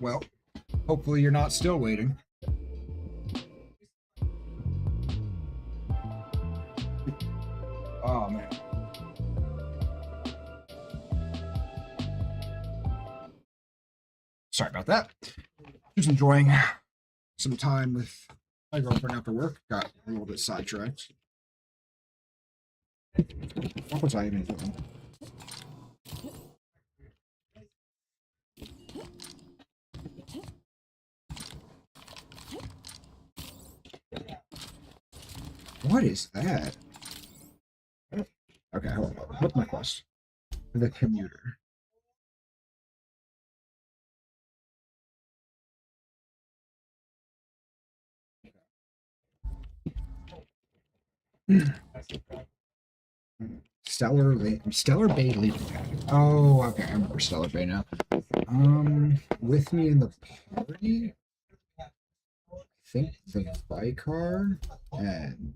Well, hopefully you're not still waiting. Oh, man. Sorry about that. Just enjoying some time with my girlfriend after work. Got a little bit sidetracked. What was I even doing? What is that? Okay, hold on. What's my quest? The commuter. Stellar Bay leaving pad. Oh, okay, I remember Stellar Bay now. With me in the party, I think the Vicar and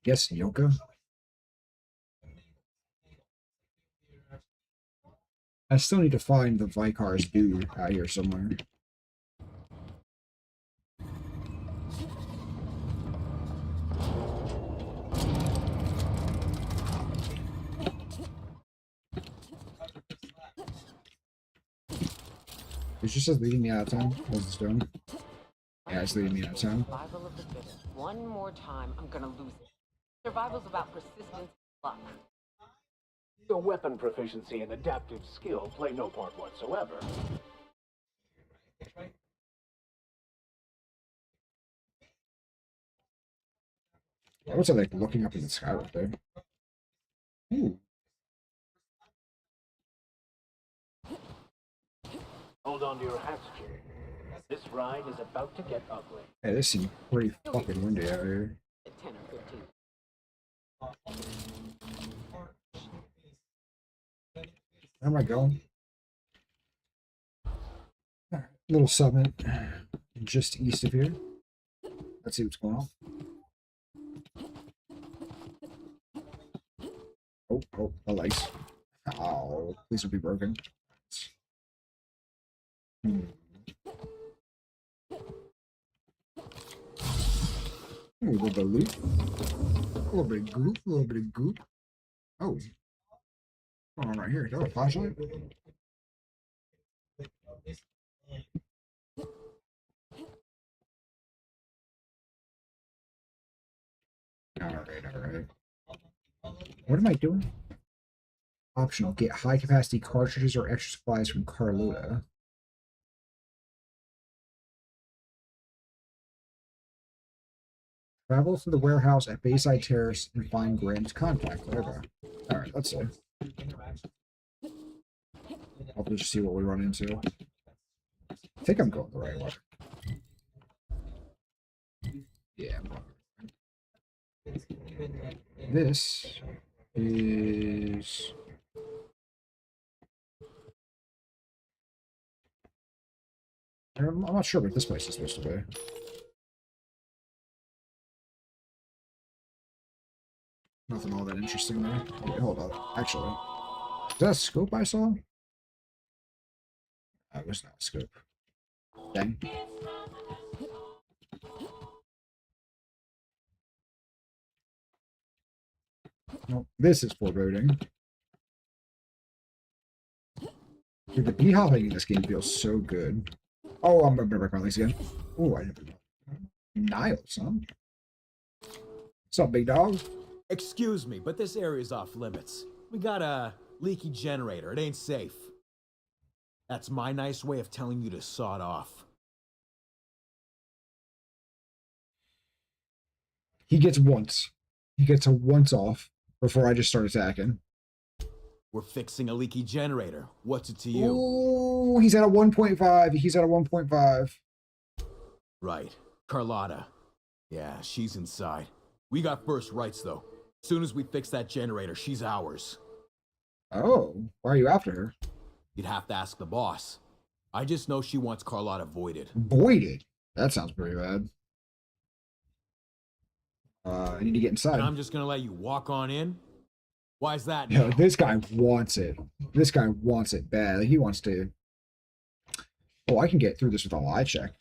yes, Yoka. I still need to find the Vicar's dude out here somewhere. It just says leading me out of town. What's this doing? Yeah, it's leading me out of town. Survival of the fittest. One more time, I'm gonna lose it. Survival's about persistence and luck. Your weapon proficiency and adaptive skill play no part whatsoever. What's it like looking up in the sky right there? Ooh. Hold on to your hats, Jay. This ride is about to get ugly. Hey, this seems pretty fucking windy out here. At 10 or 15. Where am I going? Little summit just east of here. Let's see what's going on. Oh, the lights. Oh, please don't be broken. Hmm. A little bit of loot. A little bit of goop. A little bit of goop. Oh. What's going on right here? Is that a flashlight? Alright. What am I doing? Optional. Get high capacity cartridges or extra supplies from Carlota. Travel to the warehouse at Bayside Terrace and find Graham's contact. Okay. Alright, let's see. I'll just see what we run into. I think I'm going the right way. Yeah, I'm going. This is... I'm not sure what this place is supposed to be. Nothing all that interesting there. Wait, hold up. Actually, is that a scope I saw? That was not a scope. Dang. Nope, this is foreboding. Dude, the bee hopping in this game feels so good. Oh, I'm gonna break my legs again. Oh, I never know. Niles, huh? What's up, big dog? Excuse me, but this area's off limits. We got a leaky generator. It ain't safe. That's my nice way of telling you to sod off. He gets once. He gets a once off before I just start attacking. We're fixing a leaky generator. What's it to you? Oh, he's at a 1.5. He's at a 1.5. Right. Carlotta. Yeah, she's inside. We got first rights, though. Soon as we fix that generator, she's ours. Oh, why are you after her? You'd have to ask the boss. I just know she wants Carlotta voided. Voided? That sounds pretty bad. I need to get inside. And I'm just gonna let you walk on in? Why's that Yo, now? this guy wants it. This guy wants it bad. He wants to. Oh, I can get through this with a lie check.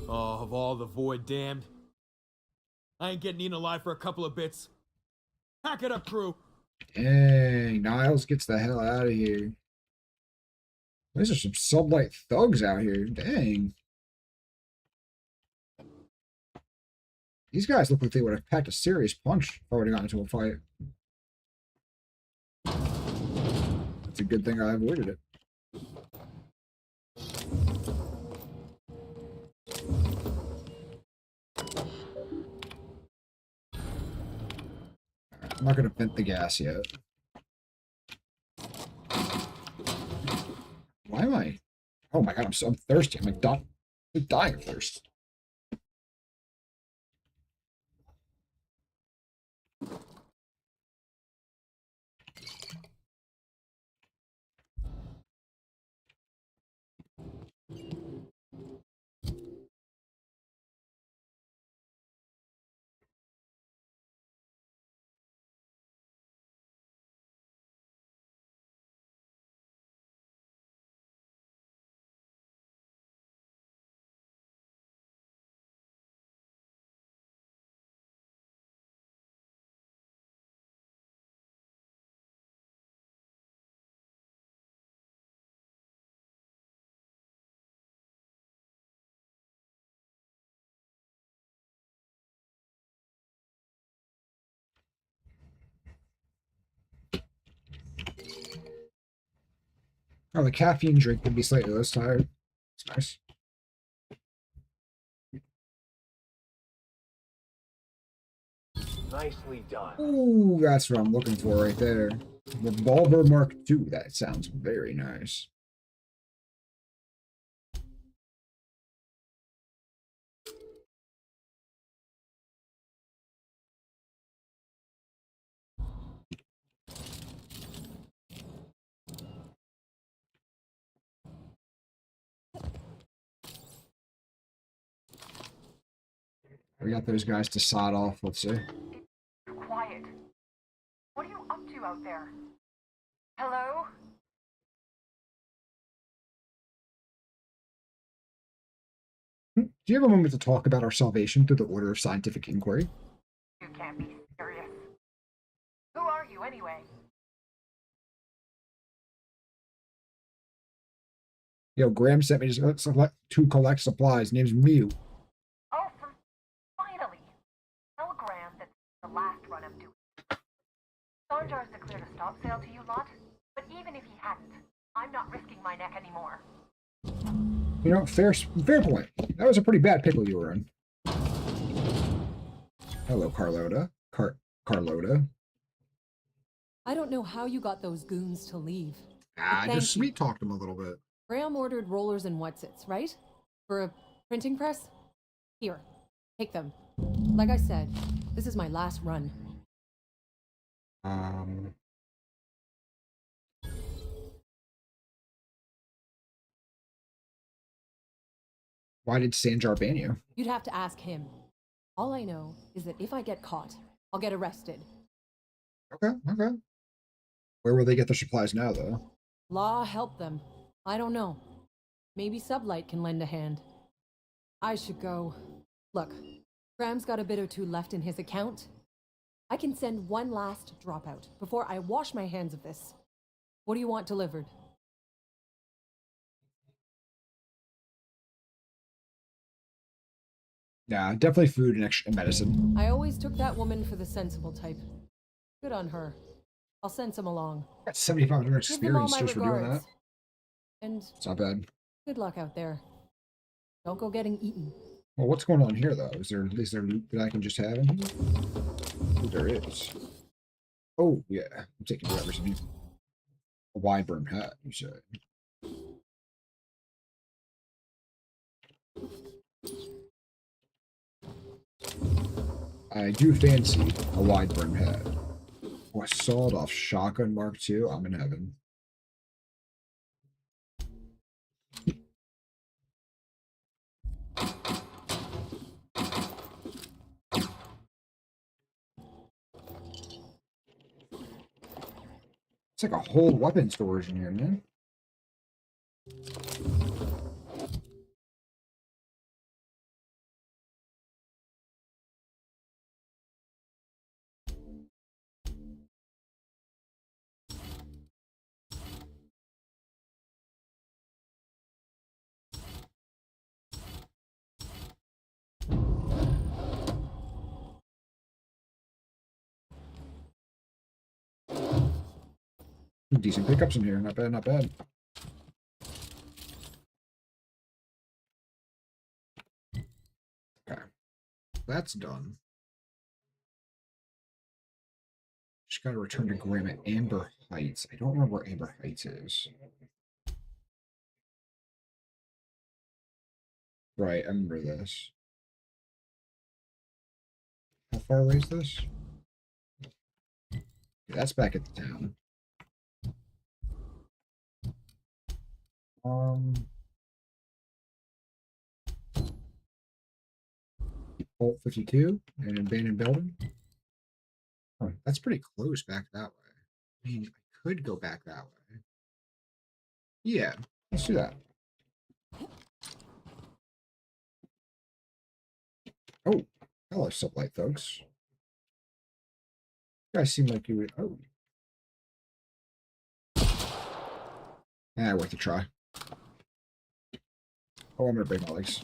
Oh, of all the void damned. I ain't getting eaten alive for a couple of bits. Pack it up, crew. Dang, Niles gets the hell out of here. These are some sublight thugs out here. Dang. These guys look like they would have packed a serious punch if I would have gotten into a fight. It's a good thing I avoided it. I'm not going to vent the gas yet. Why am I? Oh my god, I'm thirsty. I'm dying of thirst. Oh, the caffeine drink would be slightly less tired. It's nice. Nicely done. Ooh, that's what I'm looking for right there. Revolver Mark II. That sounds very nice. We got those guys to sod off. Let's see. Quiet. What are you up to out there? Hello? Do you have a moment to talk about our salvation through the order of scientific inquiry? You can't be serious. Who are you anyway? Yo, Graham sent me to collect supplies. Name's Mew. Oh, finally. Tell Graham that's the last run I'm doing. Sanjar's declared a stop sale to you lot, but even if he hadn't, I'm not risking my neck anymore. You know, fair point. That was a pretty bad pickle you were in. Hello, Carlota. Carlota. I don't know how you got those goons to leave. Ah, Thank just you. sweet talked him a little bit. Graham ordered rollers and whatsits, right? For a printing press? Here, take them. Like I said, this is my last run. Why did Sanjar ban you? You'd have to ask him. All I know is that if I get caught, I'll get arrested. Okay. Where will they get their supplies now, though? Law help them. I don't know. Maybe Sublight can lend a hand. I should go. Look, Graham's got a bit or two left in his account. I can send one last dropout before I wash my hands of this. What do you want delivered? Yeah, definitely food and medicine. I always took that woman for the sensible type. Good on her. I'll send some along. Got 7,500 Give them all experience my just for doing that. regards. And It's not bad. good luck out there. Don't go getting eaten. Well, what's going on here, though? Is there loot that I can just have in here? Oh, there is. Oh, yeah. I'm taking whatever's in here. A Wyvern hat, you said. I do fancy a wide brim hat. Oh, a sawed-off shotgun Mark II. I'm in heaven. It's like a whole weapon storage in here, man. Decent pickups in here. Not bad, not bad. Okay. That's done. Just gotta return to Graham at Amber Heights. I don't remember where Amber Heights is. Right, I remember this. How far away is this? Yeah, that's back at the town. 52, an abandoned building. Oh, that's pretty close back that way. I mean, I could go back that way. Yeah, let's do that. Oh, hello, sublight folks. You guys seem like you would. Oh, worth a try. Oh, I'm gonna break my legs.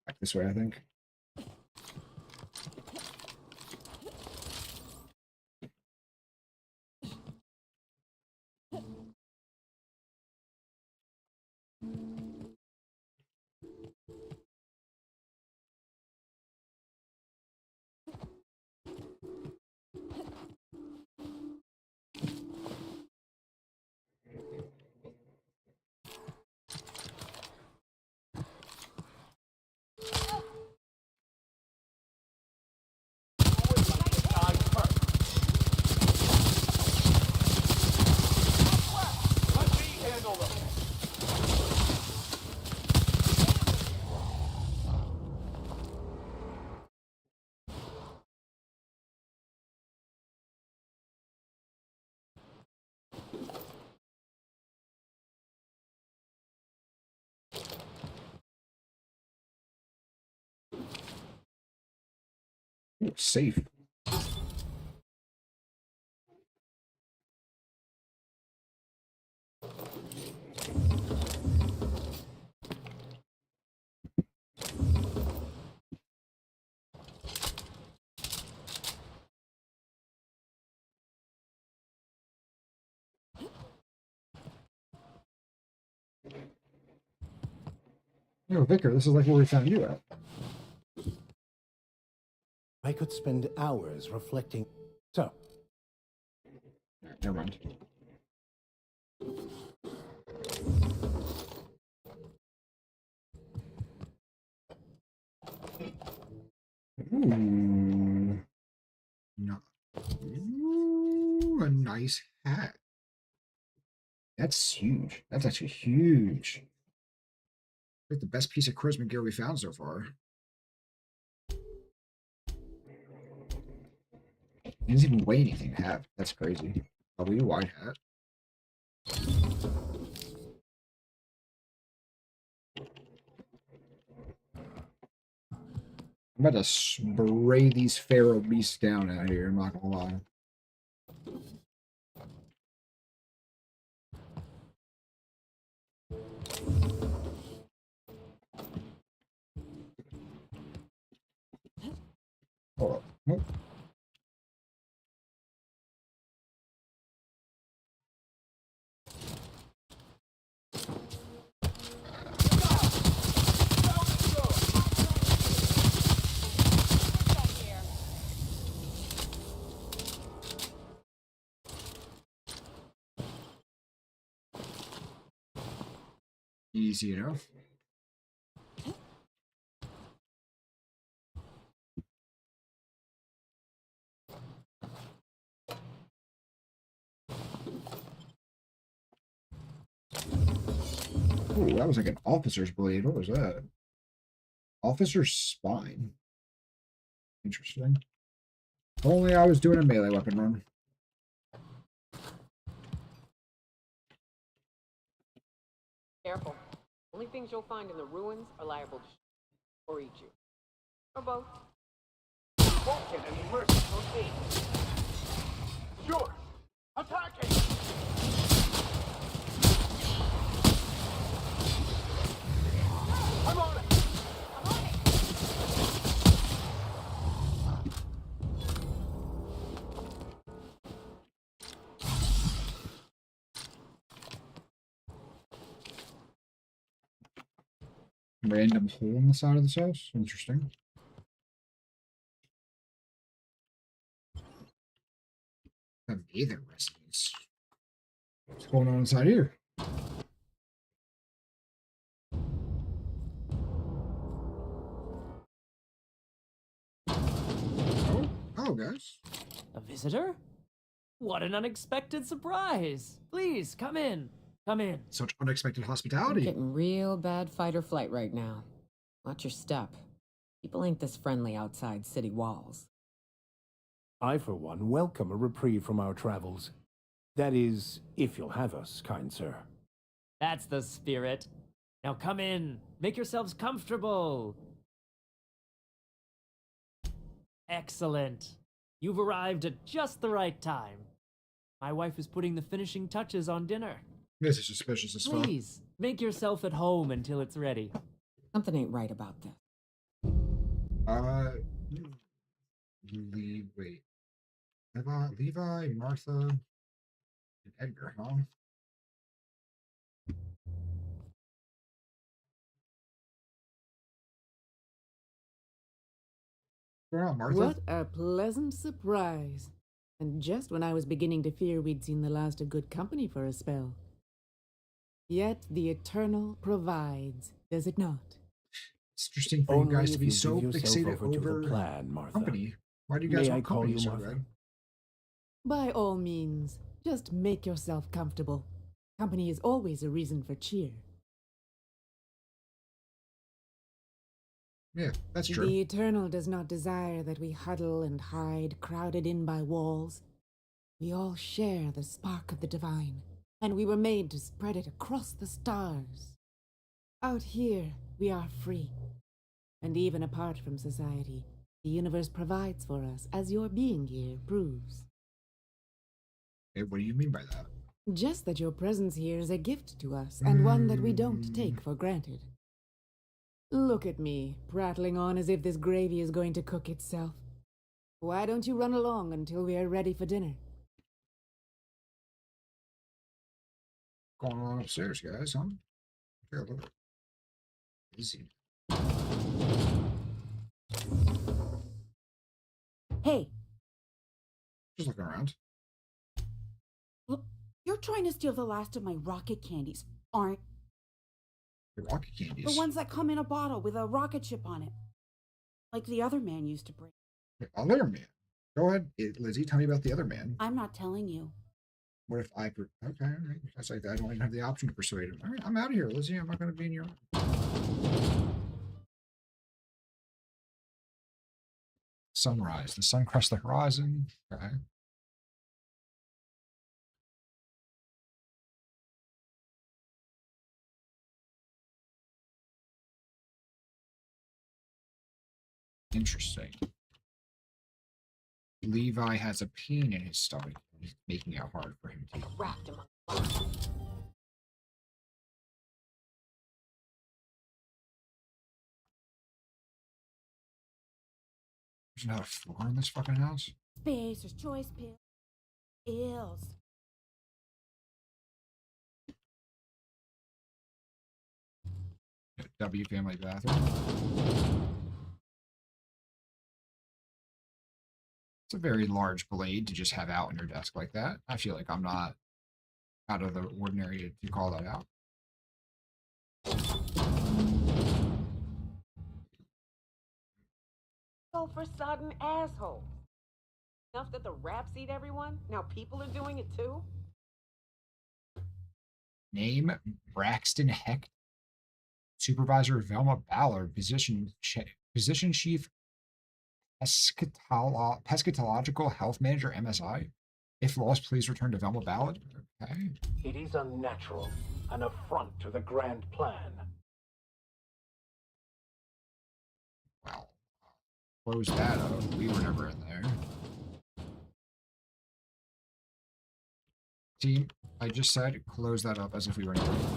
Back this way, I think. Ooh, safe. Yo, Vicar, this is like where we found you at. I could spend hours reflecting. So, Never mind. Ooh. No. Ooh, a nice hat. That's huge. That's actually huge. Like the best piece of charisma gear we found so far. It doesn't even weigh anything to have. That's crazy. Probably a wide hat. I'm about to spray these feral beasts down out here, I'm not gonna lie. Hold up. Nope. Easy enough. Ooh, that was like an officer's blade. What was that? Officer's spine. Interesting. If only I was doing a melee weapon run. Careful. Only things you'll find in the ruins are liable to or eat you. Or both. Won't get any mercy from me. Sure. Attacking! I'm on it! Random hole in the side of this house. Interesting. A bather residence. What's going on inside here? Oh, guys. A visitor? What an unexpected surprise! Please, come in. Come in. Such unexpected I'm hospitality. getting real bad fight or flight right now. Watch your step. People ain't this friendly outside city walls. I, for one, welcome a reprieve from our travels. That is, if you'll have us, kind sir. That's the spirit. Now come in. Make yourselves comfortable. Excellent. You've arrived at just the right time. My wife is putting the finishing touches on dinner. This is suspicious as fuck. Please, make yourself at home until it's ready. Something ain't right about this. Wait. Levi, Martha, and Edgar, huh? What's going on, Martha? What a pleasant surprise. And just when I was beginning to fear we'd seen the last of good company for a spell. Yet the Eternal provides, does it not? It's interesting for you Only guys to if be you so give yourself fixated over to the over plan, Martha. company. Why do you guys May I want call company you so Martha? bad? By all means, just make yourself comfortable. Company is always a reason for cheer. Yeah, that's true. The Eternal does not desire that we huddle and hide, crowded in by walls. We all share the spark of the divine, and we were made to spread it across the stars. Out here, we are free. And even apart from society, the universe provides for us, as your being here proves. Hey, what do you mean by that? Just that your presence here is a gift to us, and one that we don't take for granted. Look at me, prattling on as if this gravy is going to cook itself. Why don't you run along until we are ready for dinner? Going on upstairs, guys, huh? Here, look. Easy. Hey, Just looking around. look, you're trying to steal the last of my rocket candies, aren't The rocket candies. the ones that come in a bottle with a rocket ship on it? Like the other man used to bring. The other man. Go ahead, Lizzie. Tell me about the other man. I'm not telling you. What if I? Okay, all right. That's like I don't even have the option to persuade him. All right, I'm out of here, Lizzie. I'm not going to be in your. Sunrise. The sun crest the horizon. Okay. Interesting. Levi has a pain in his stomach, making it hard for him to eat. Wrapped him up. There's not a floor in this fucking house. Space, there's choice pills. W family bathroom. It's a very large blade to just have out on your desk like that. I feel like I'm not out of the ordinary to call that out. Self-sodden asshole. Enough that the rats eat everyone? Now people are doing it too? Name Braxton Hecht. Supervisor Velma Ballard, position chief, Pescatological Health Manager, MSI. If lost, please return to Velma Ballard. Okay. It is unnatural, an affront to the grand plan. Well, close that up. We were never in there. Team, I just said close that up as if we were never in there.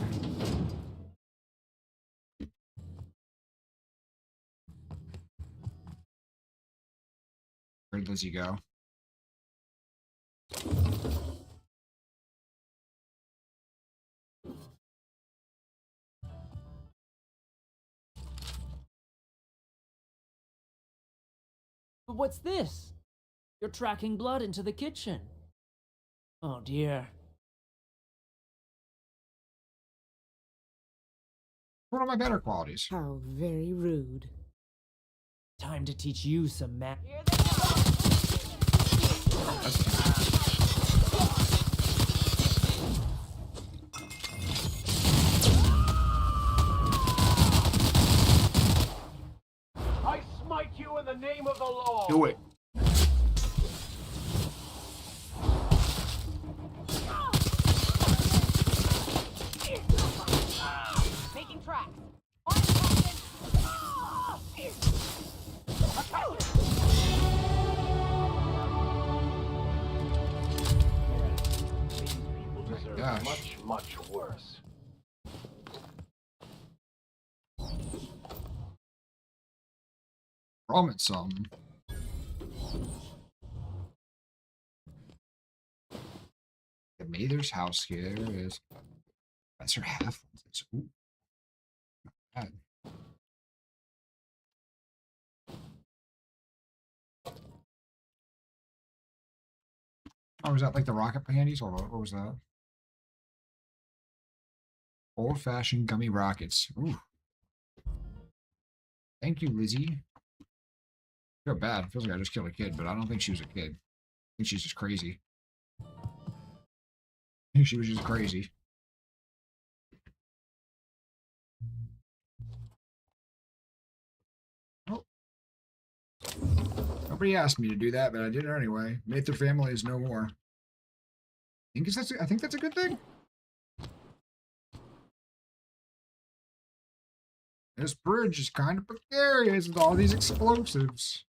Where'd Lizzie go? But what's this? You're tracking blood into the kitchen. Oh dear. One of my better qualities. How very rude. Time to teach you some math. I smite you in the name of the law. Do it. Making tracks. These people deserve gosh. much, much worse. Promise some. The Mather's house here is. That's her half. Ooh. Not bad. Oh, was that like the rocket candies? Hold on, what was that? Old-fashioned gummy rockets. Ooh. Thank you, Lizzie. I feel bad. It feels like I just killed a kid, but I don't think she was a kid. I think she's just crazy. I think she was just crazy. Oh. Nobody asked me to do that, but I did it anyway. Mather family is no more. I think that's a good thing. This bridge is kind of precarious with all these explosives.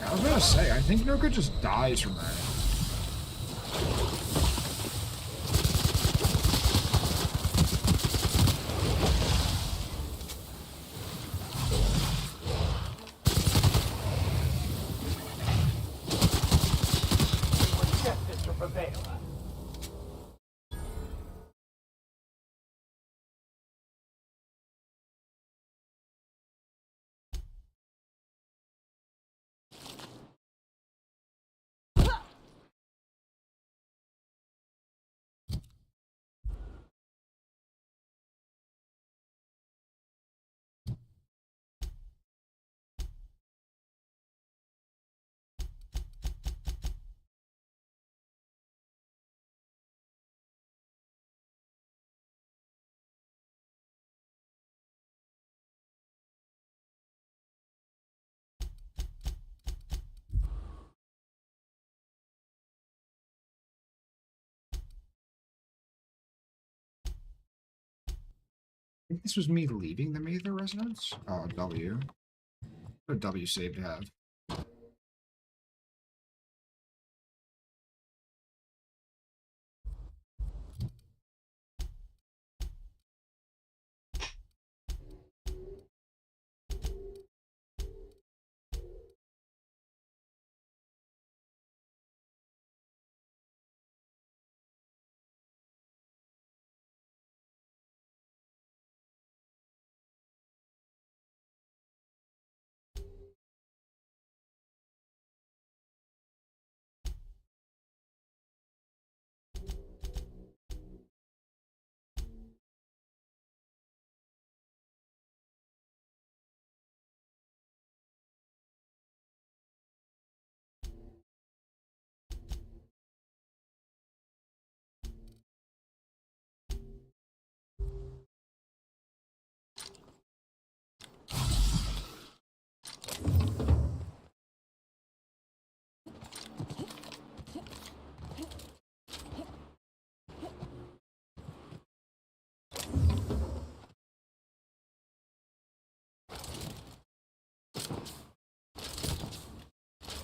I was gonna say, I think Nuka just dies from that. Justice to prevail. I think this was me leaving the Mather residence. Oh, W. What a W save to have.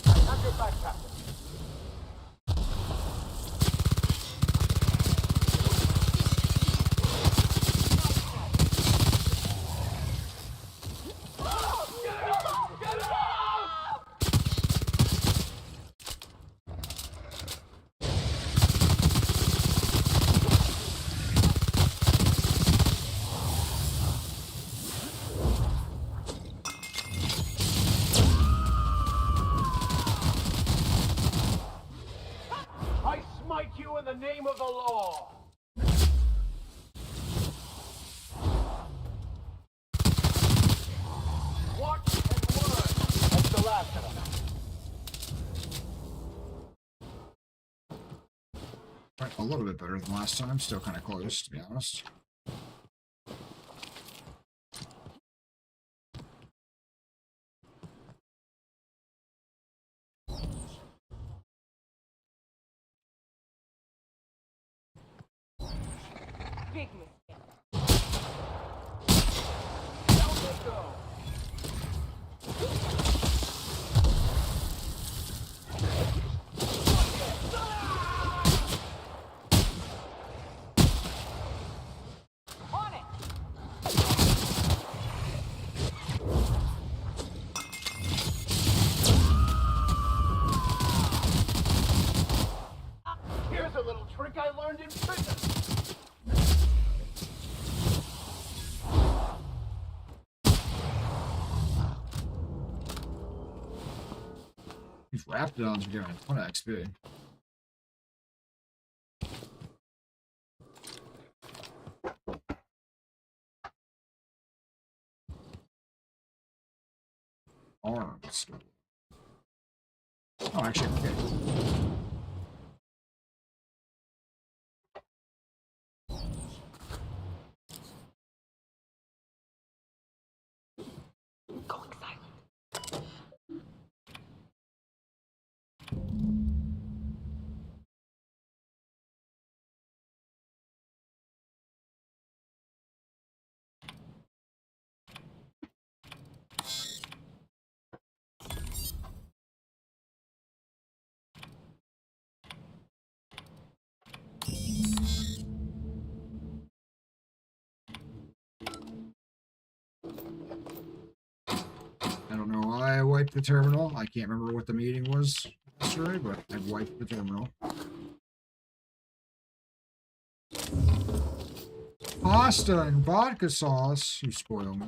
Have your back, Captain. I smite you in the name of the law. Watch and learn. That's the last of them. Right, a little bit better than last time. Still kind of close, to be honest. Big mistake. Down they go. On it! Here's a little trick I learned in prison. These Raptidons are giving a ton of XP. Arms. Oh, actually, okay. Going silent. I don't know why I wiped the terminal. I can't remember what the meeting was yesterday, but I wiped the terminal. Pasta and vodka sauce. You spoil me.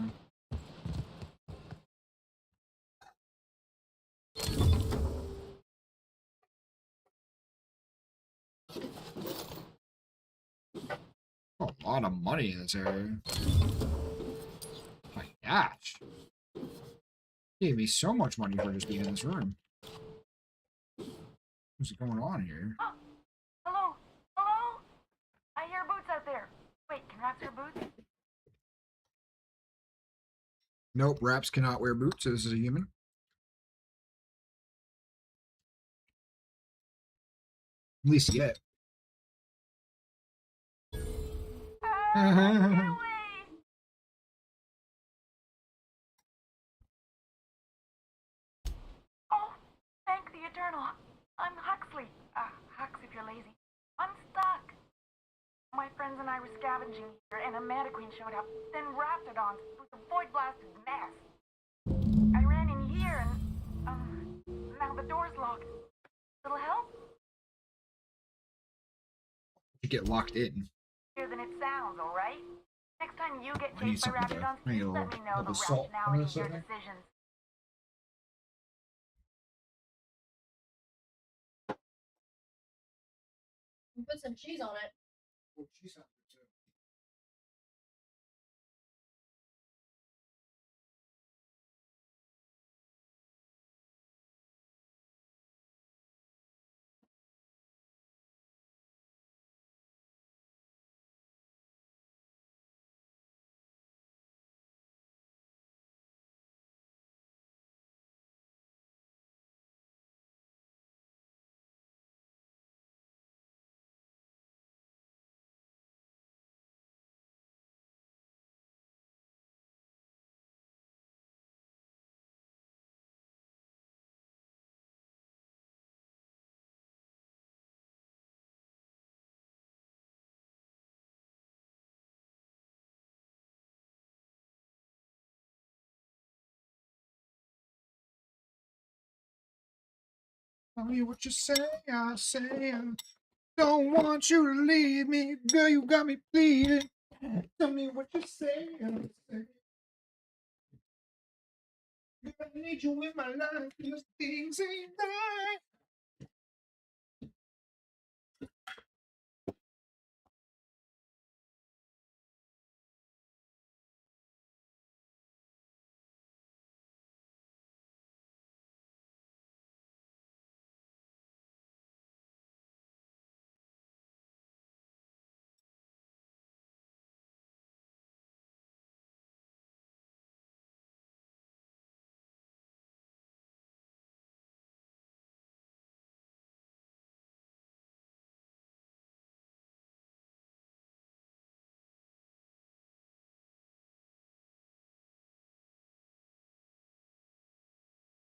A lot of money in this area. My gosh. Gave me so much money for just being in this room. What's going on here? Oh, hello? Hello? I hear boots out there. Wait, can rats wear boots? Nope, Raps cannot wear boots, so this is a human. At least yet. Get away! Oh, thank the Eternal. I'm Huxley. Hux if you're lazy. I'm stuck. My friends and I were scavenging here, and a Mantiqueen showed up. Then Raptidons. It was a void-blasted mess. I ran in here, and, now the door's locked. Little help? You get locked in. Easier than it sounds, alright? Next time you get I need chased by something to- Raptidons, I need a please let little- me know the little salt on rationality this, of your I think. decisions. Put some cheese on it. Oh, she's Tell me what you say, I say. I don't want you to leave me. Girl, you got me bleeding. Tell me what you say, I say. Girl, I need you in my life. These things ain't right.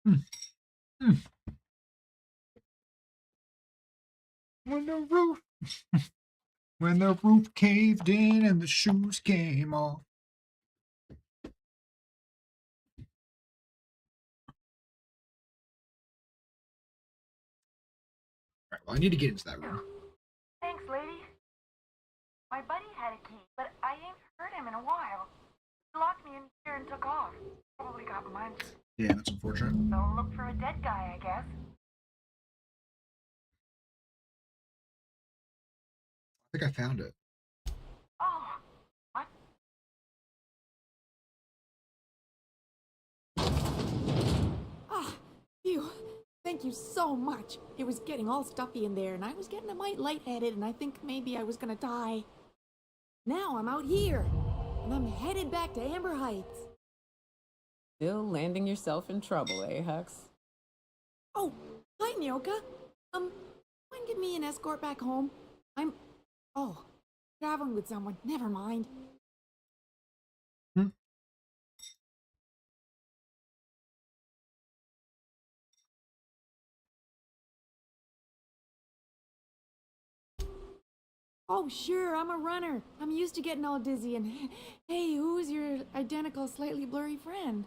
Hmm. When the roof, when the roof caved in and the shoes came off. All right, well, I need to get into that room. Thanks, lady. My buddy had a key, but I ain't heard him in a while. He locked me in here and took off. Probably got munched. Yeah, that's unfortunate. So look for a dead guy, I guess. I think I found it. Oh, what? Ah, phew. Thank you so much. It was getting all stuffy in there, and I was getting a mite lightheaded, and I think maybe I was gonna die. Now I'm out here, and I'm headed back to Amber Heights. Still landing yourself in trouble, eh, Hux? Oh, hi, Nyoka. Mind give me an escort back home? Oh, traveling with someone. Never mind. Oh, sure, I'm a runner. I'm used to getting all dizzy, and hey, who's your identical, slightly blurry friend?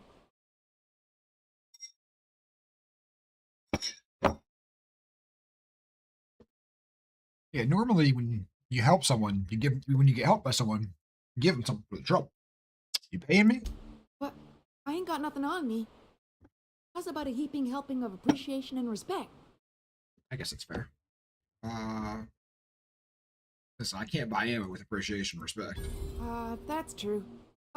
Yeah, normally when you help someone, when you get helped by someone, you give them something for the trouble. You paying me? But I ain't got nothing on me. How's about a heaping helping of appreciation and respect? I guess that's fair. Listen, I can't buy ammo with appreciation and respect. That's true.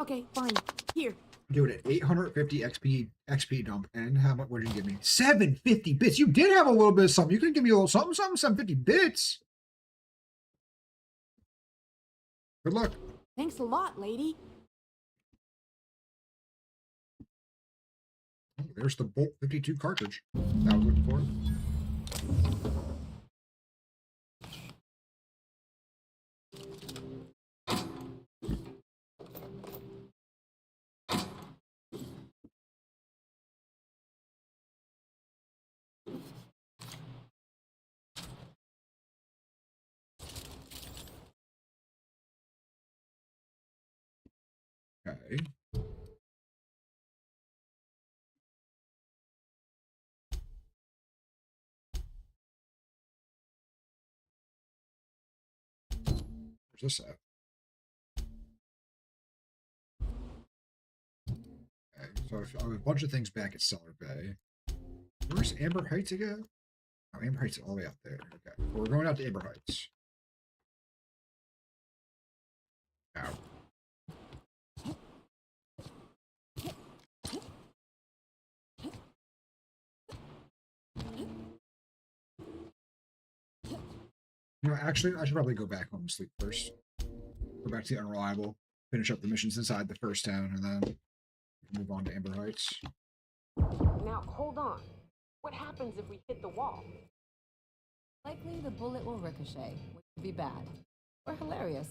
Okay, fine. Here. Do it at 850 XP dump. And how much? What did you give me? 750 bits. You did have a little bit of something. You could give me a little something. 750 bits. Good luck. Thanks a lot, lady. Oh, there's the Bolt 52 cartridge that I was looking for. Okay. Where's this at? Okay, so I have a bunch of things back at Cellar Bay. Where's Amber Heights again? Oh, Amber Heights is all the way out there. Okay, well, we're going out to Amber Heights. Ow. You know, actually, I should probably go back home and sleep first. Go back to the Unreliable, finish up the missions inside the first town, and then move on to Amber Heights. Now, hold on. What happens if we hit the wall? Likely the bullet will ricochet, which would be bad. Or hilarious.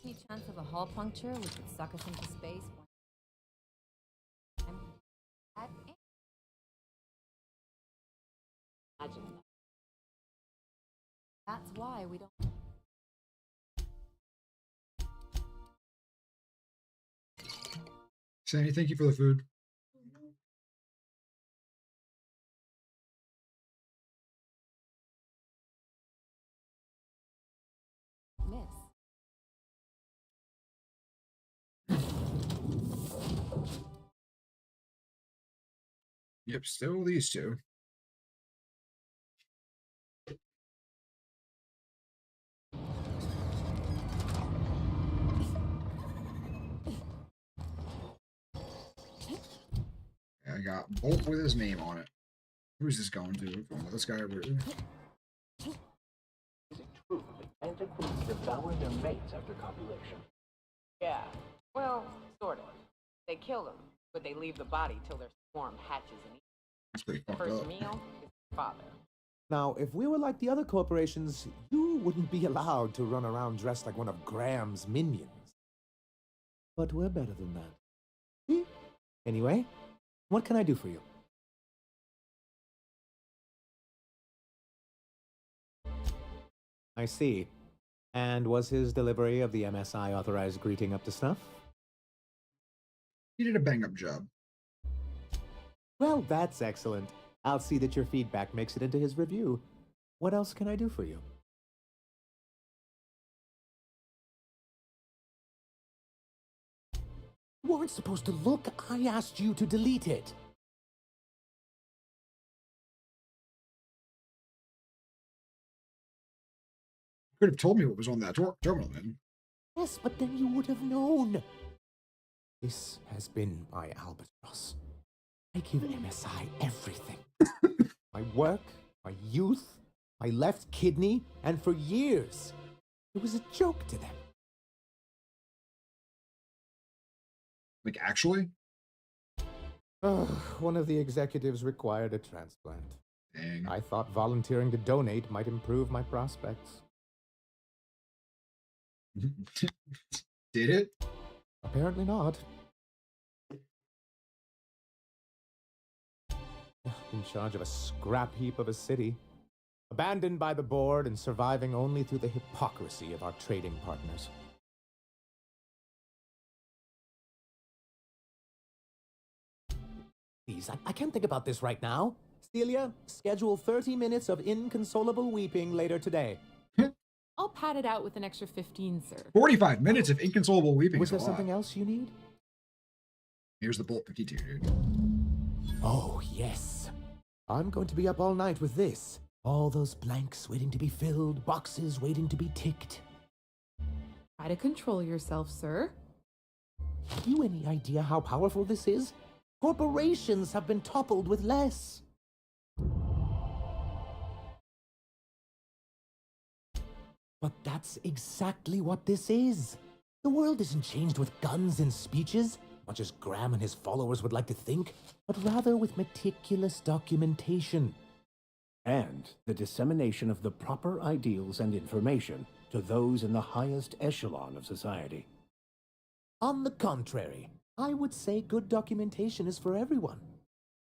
Any chance of a hull puncture which would suck us into space? Imagine that. That's why we don't. Sandy, thank you for the food. Miss. Yep, still these two. I got Bolt with his name on it. Who's this going to? Going with this guy over here. Is it true that antiquates devour their mates after copulation? Yeah. Well, sort of. They kill them, but they leave the body till their swarm hatches and eats. That's pretty The fucked first up. meal is the father. Now, if we were like the other corporations, you wouldn't be allowed to run around dressed like one of Graham's minions. But we're better than that. See? Anyway, what can I do for you? I see. And was his delivery of the MSI authorized greeting up to snuff? He did a bang-up job. Well, that's excellent. I'll see that your feedback makes it into his review. What else can I do for you? You weren't supposed to look. I asked you to delete it. Could have told me what was on that terminal, then. Yes, but then you would have known. This has been my albatross. I give MSI everything. My work, my youth, my left kidney, and for years, it was a joke to them. Like, actually? One of the executives required a transplant. Dang. I thought volunteering to donate might improve my prospects. Did it? Apparently not. In charge of a scrap heap of a city, abandoned by the board and surviving only through the hypocrisy of our trading partners. Please, I can't think about this right now. Celia, schedule 30 minutes of inconsolable weeping later today. I'll pad it out with an extra 15, sir. 45 minutes of inconsolable weeping. Was is a there something lot. else you need? Here's the Bolt 52, dude. Oh, yes. I'm going to be up all night with this. All those blanks waiting to be filled, boxes waiting to be ticked. Try to control yourself, sir. Have you any idea how powerful this is? Corporations have been toppled with less. But that's exactly what this is. The world isn't changed with guns and speeches, much as Graham and his followers would like to think, but rather with meticulous documentation. And the dissemination of the proper ideals and information to those in the highest echelon of society. On the contrary, I would say good documentation is for everyone.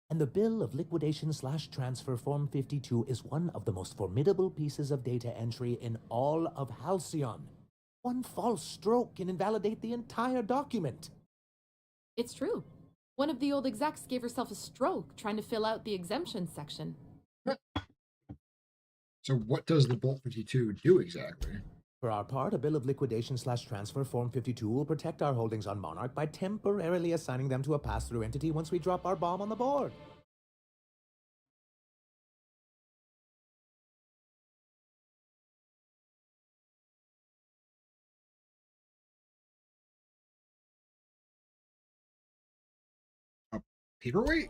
And the Bill of Liquidation/Transfer Form 52 is one of the most formidable pieces of data entry in all of Halcyon. One false stroke can invalidate the entire document. It's true. One of the old execs gave herself a stroke trying to fill out the exemption section. So what does the Bolt 52 do exactly? For our part, a Bill of Liquidation/Transfer Form 52 will protect our holdings on Monarch by temporarily assigning them to a pass-through entity once we drop our bomb on the board. A paperweight?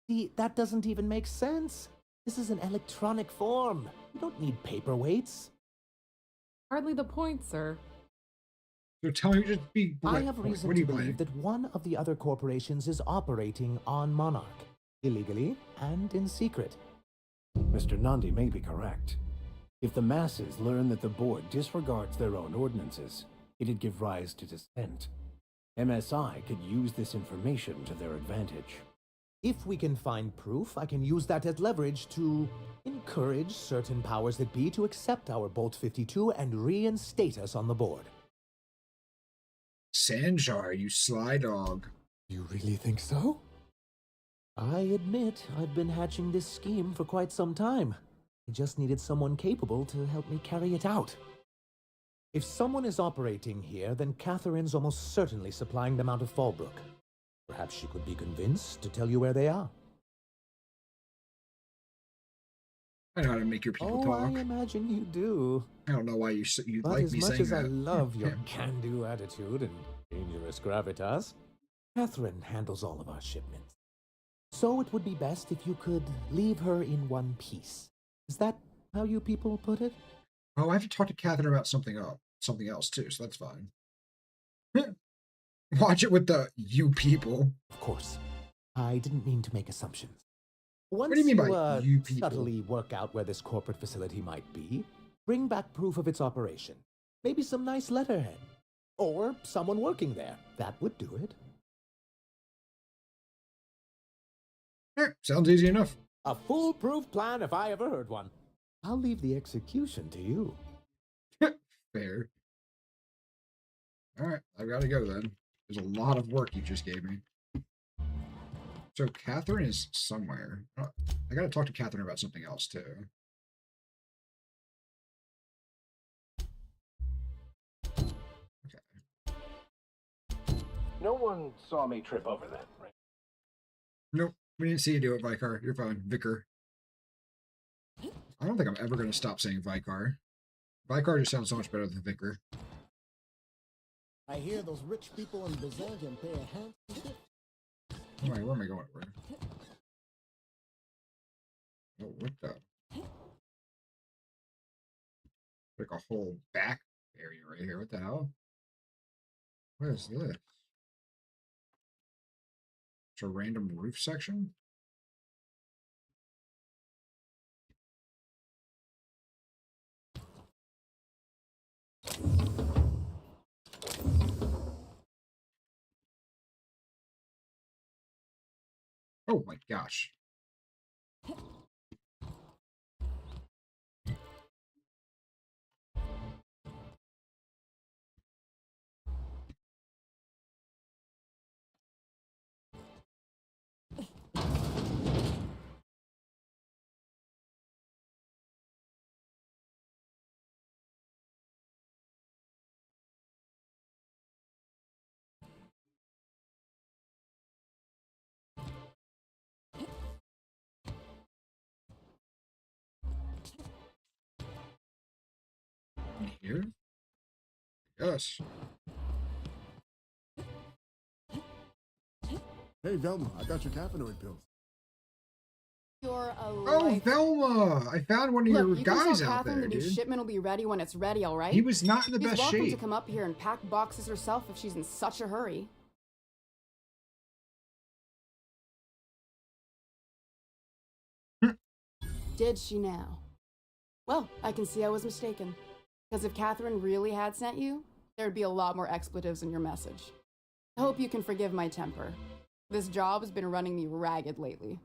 See, that doesn't even make sense. This is an electronic form. You don't need paperweights. Hardly the point, sir. So tell me, just be. I have what reason are to you believe playing? that one of the other corporations is operating on Monarch, illegally and in secret. Mr. Nandi may be correct. If the masses learn that the board disregards their own ordinances, It'd give rise to dissent. MSI could use this information to their advantage. If we can find proof, I can use that as leverage to encourage certain powers that be to accept our Bolt 52 and reinstate us on the board. Sanjar, you sly dog. You really think so? I admit I've been hatching this scheme for quite some time. I just needed someone capable to help me carry it out. If someone is operating here, then Catherine's almost certainly supplying them out of Fallbrook. Perhaps she could be convinced to tell you where they are. I know how to make your people talk. I imagine you do. I don't know why you like me saying that. But as much as I love your can-do attitude and dangerous gravitas, Catherine handles all of our shipments. So it would be best if you could leave her in one piece. Is that how you people put it? Oh, I have to talk to Catherine about something else too, so that's fine. Watch it with the you people. Of course. I didn't mean to make assumptions. Once what do you mean by you people? Subtly work out where this corporate facility might be, bring back proof of its operation. Maybe some nice letterhead. Or someone working there. That would do it. Sounds easy enough. A foolproof plan if I ever heard one. I'll leave the execution to you. Fair. Alright, I've got to go then. There's a lot of work you just gave me. So Catherine is somewhere. I got to talk to Catherine about something else too. Okay. No one saw me trip over that, right? Nope. We didn't see you do it, Vicar. You're fine. Vicar. I don't think I'm ever going to stop saying Vicar. Vicar just sounds so much better than Vicar. I hear those rich people in Byzantium pay a handsome gift. Wait, where am I going? Oh, what the? Like a whole back area right here. What the hell? What is this? It's a random roof section? Oh my gosh. Here? Yes. Hey, Velma, I got your caffeinoid pills. You're a Oh, Velma! I found one of your guys out there, the new dude. shipment will be ready when it's ready, all right? He was not in the best welcome shape. to come up here and pack boxes herself if she's in such a hurry. Did she now? Well, I can see I was mistaken. Because if Catherine really had sent you, there'd be a lot more expletives in your message. I hope you can forgive my temper. This job has been running me ragged lately.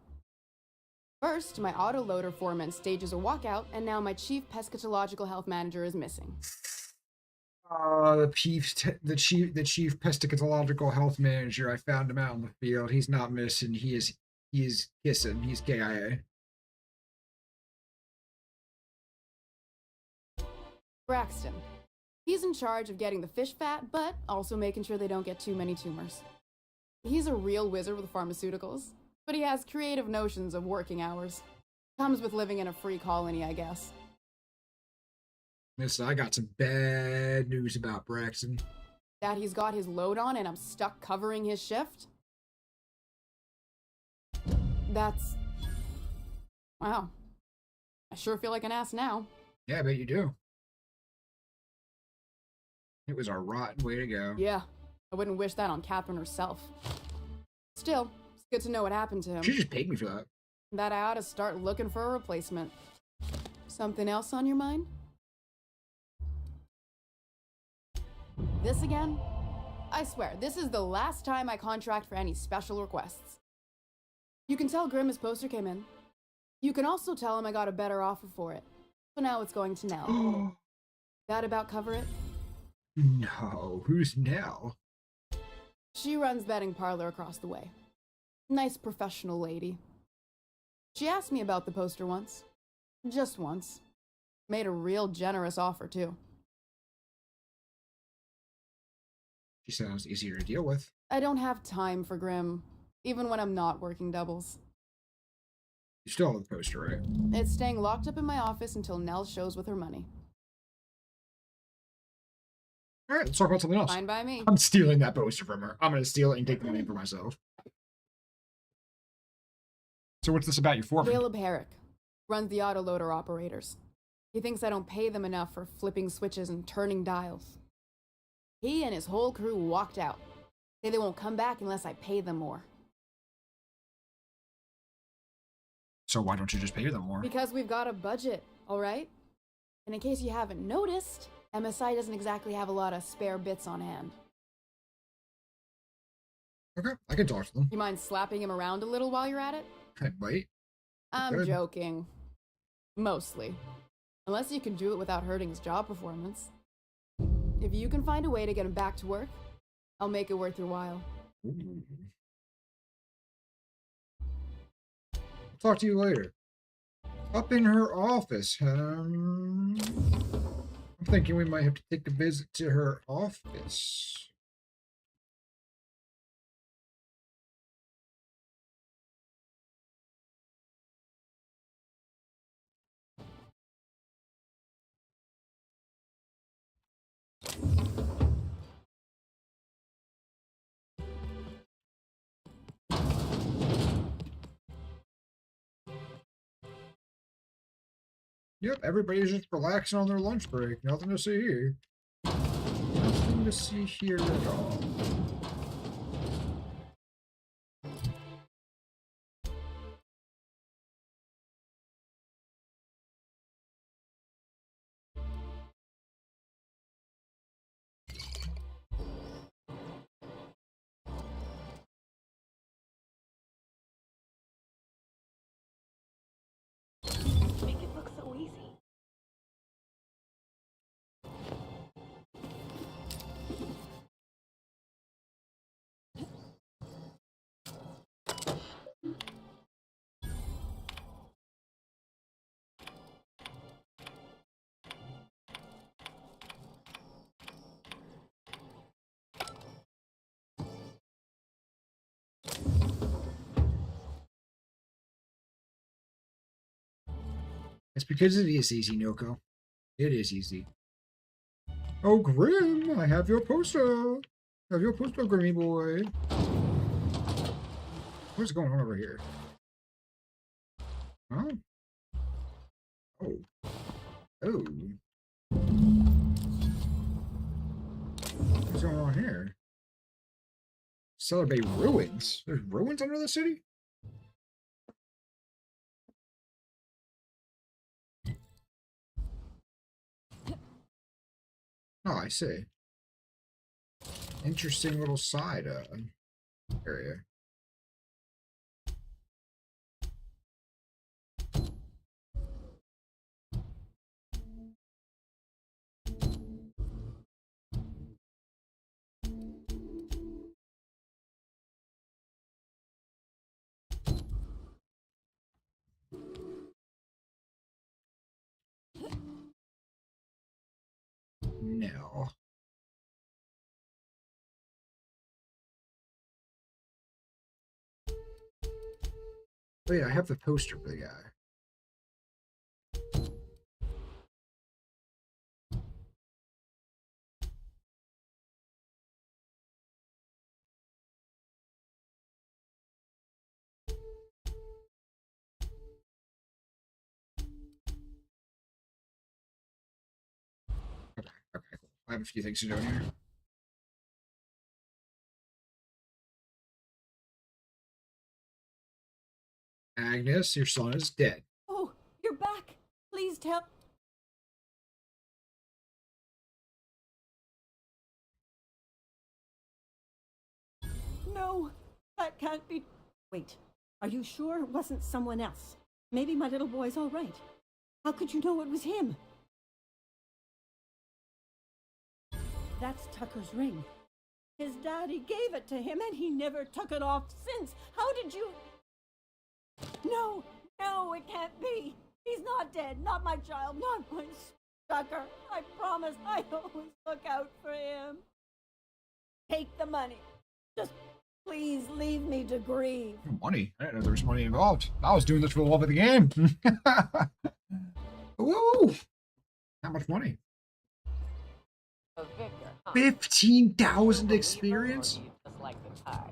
First, my autoloader foreman stages a walkout, and now my chief pescatological health manager is missing. The chief pescatological health manager. I found him out in the field. He's not missing. He is kissing. He's KIA. Braxton. He's in charge of getting the fish fat, but also making sure they don't get too many tumors. He's a real wizard with pharmaceuticals, but he has creative notions of working hours. Comes with living in a free colony, I guess. Listen, I got some bad news about Braxton. That he's got his load on and I'm stuck covering his shift? That's... Wow. I sure feel like an ass now. Yeah, I bet you do. It was a rotten way to go. Yeah, I wouldn't wish that on Catherine herself. Still, it's good to know what happened to him. She just paid me for that. That I ought to start looking for a replacement. Something else on your mind? This again? I swear, this is the last time I contract for any special requests. You can tell Grimm his poster came in. You can also tell him I got a better offer for it. So now it's going to Nell. That about cover it? No, who's Nell? She runs betting parlor across the way. Nice professional lady. She asked me about the poster once. Just once. Made a real generous offer, too. She sounds easier to deal with. I don't have time for Grimm, even when I'm not working doubles. You still have the poster, right? It's staying locked up in my office until Nell shows with her money. Alright, let's talk about something else. Fine by me. I'm stealing that poster from her. I'm gonna steal it and take the money for myself. So what's this about your foreman? Caleb Herrick runs the autoloader operators. He thinks I don't pay them enough for flipping switches and turning dials. He and his whole crew walked out. Say they won't come back unless I pay them more. So why don't you just pay them more? Because we've got a budget, all right? And in case you haven't noticed, MSI doesn't exactly have a lot of spare bits on hand. Okay, I can talk to them. You mind slapping him around a little while you're at it? I might. I'm Good. joking. Mostly. Unless you can do it without hurting his job performance. If you can find a way to get him back to work, I'll make it worth your while. Ooh. Talk to you later. Up in her office. I'm thinking we might have to take a visit to her office. Yep, everybody's just relaxing on their lunch break. Nothing to see here. Nothing to see here at all. Make it look so easy. It's because it is easy, Noko. It is easy. Oh, Grimm, I have your poster. I have your poster, Grimmy boy. What's going on over here? Oh. Oh. Oh. What's going on here? Celebrate ruins. There's ruins under the city? Oh, I see. Interesting little side area. No. Oh yeah, I have the poster for the guy. Okay, okay, cool. I have a few things to do here. Agnes, your son is dead. Oh, you're back. Please tell. No, that can't be. Wait, are you sure it wasn't someone else? Maybe my little boy's all right. How could you know it was him? That's Tucker's ring. His daddy gave it to him and he never took it off since. How did you... No, no, it can't be. He's not dead. Not my child. Not my Tucker. I promise I always look out for him. Take the money. Just please leave me to grieve. Money? I didn't know there was money involved. I was doing this for the love of the game. Woo! How much money? A victor, huh? 15,000 experience? Or do you just like the tide?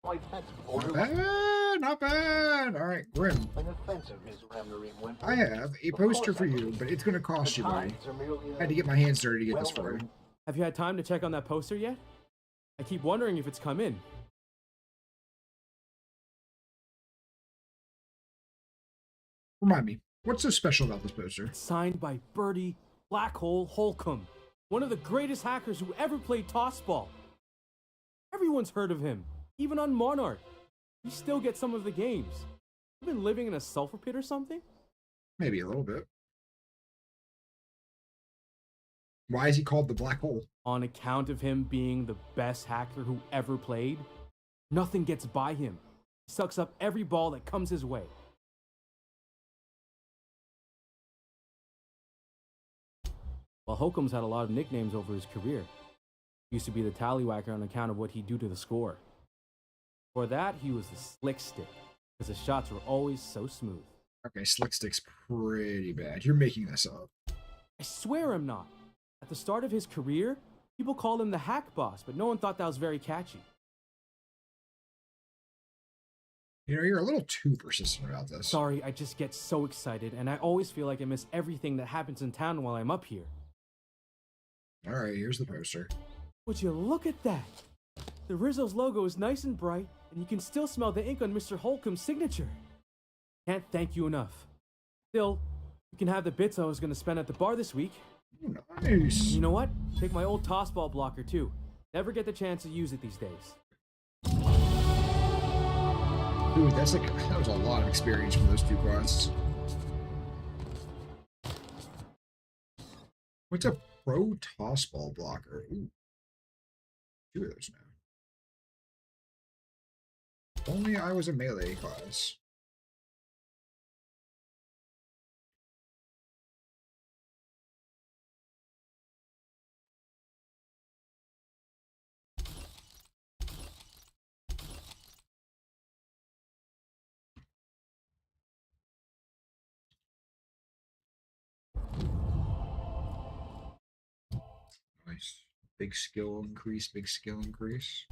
Why, that's Not bad, not bad. All right, Grim. an offensive, Ms. Ramnarine went. I have a poster for you, but it's going to cost you money. I had to get my hands dirty to get this for you. Have you had time to check on that poster yet? I keep wondering if it's come in. Remind me, what's so special about this poster? It's signed by Bertie Blackhole Holcomb, one of the greatest hackers who ever played Tossball. Everyone's heard of him, even on Monarch. He still gets some of the games. You been living in a sulfur pit or something? Maybe a little bit. Why is he called the Black Hole? On account of him being the best hacker who ever played, nothing gets by him. He sucks up every ball that comes his way. Well, Holcomb's had a lot of nicknames over his career. He used to be the tallywhacker on account of what he'd do to the score. For that, he was the slick stick, because his shots were always so smooth. Okay, Slick Stick's pretty bad. You're making this up. I swear I'm not. At the start of his career, people called him the hack boss, but no one thought that was very catchy. You know, you're a little too persistent about this. Sorry, I just get so excited, and I always feel like I miss everything that happens in town while I'm up here. All right, here's the poster. Would you look at that? The Rizzo's logo is nice and bright, and you can still smell the ink on Mr. Holcomb's signature. Can't thank you enough. Still, you can have the bits I was going to spend at the bar this week. Nice. You know what? Take my old tossball blocker too. Never get the chance to use it these days. Dude, that was a lot of experience from those two quests. What's a pro tossball blocker? Ooh. Two of those now. Only I was a melee class. Nice. Big skill increase, big skill increase.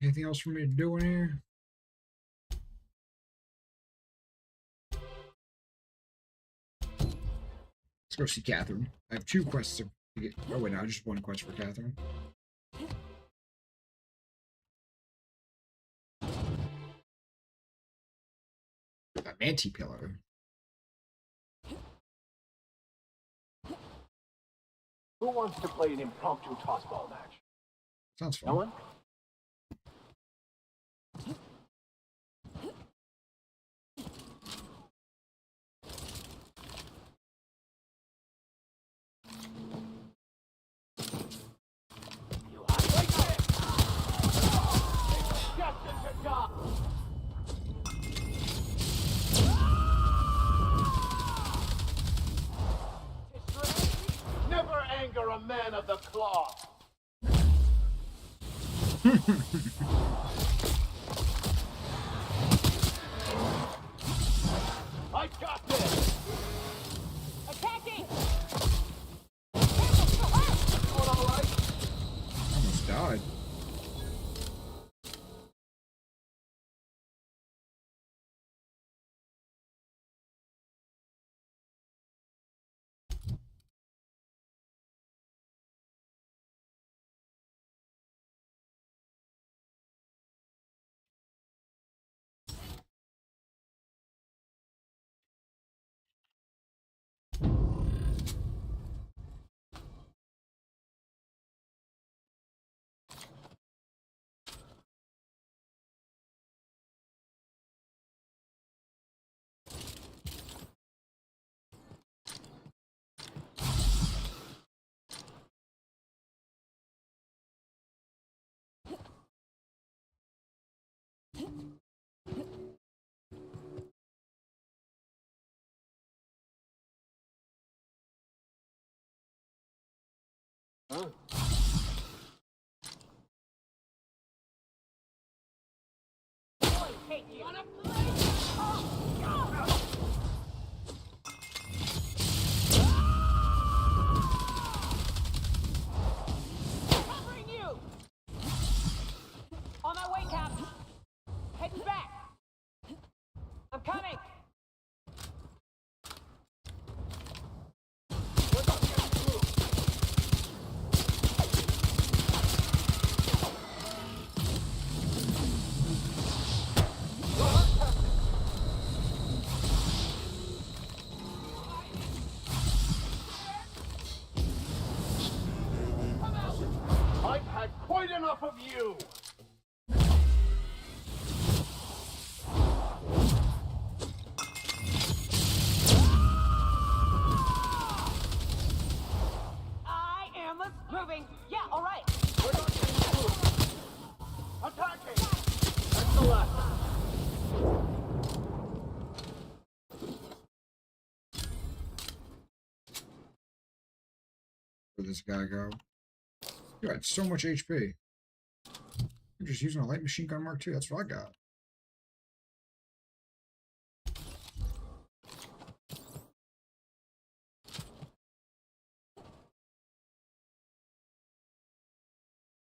Anything else for me to do in here? Let's go see Catherine. I have two quests to get. Oh wait, no, just one quest for Catherine. A Manti pillow. Who wants to play an impromptu tossball match? Sounds fun. No one? a man of the cloth. I got this. Attacking! All right. Almost died. Huh? Hey, you wanna covering you! On my way, Cap! Heading back! I'm coming! I've had quite enough of you. I am moving! Yeah, alright! We're not getting through. Attacking. That's the last. Where'd this guy go? You had so much HP. You're just using a light machine gun Mark II. That's what I got.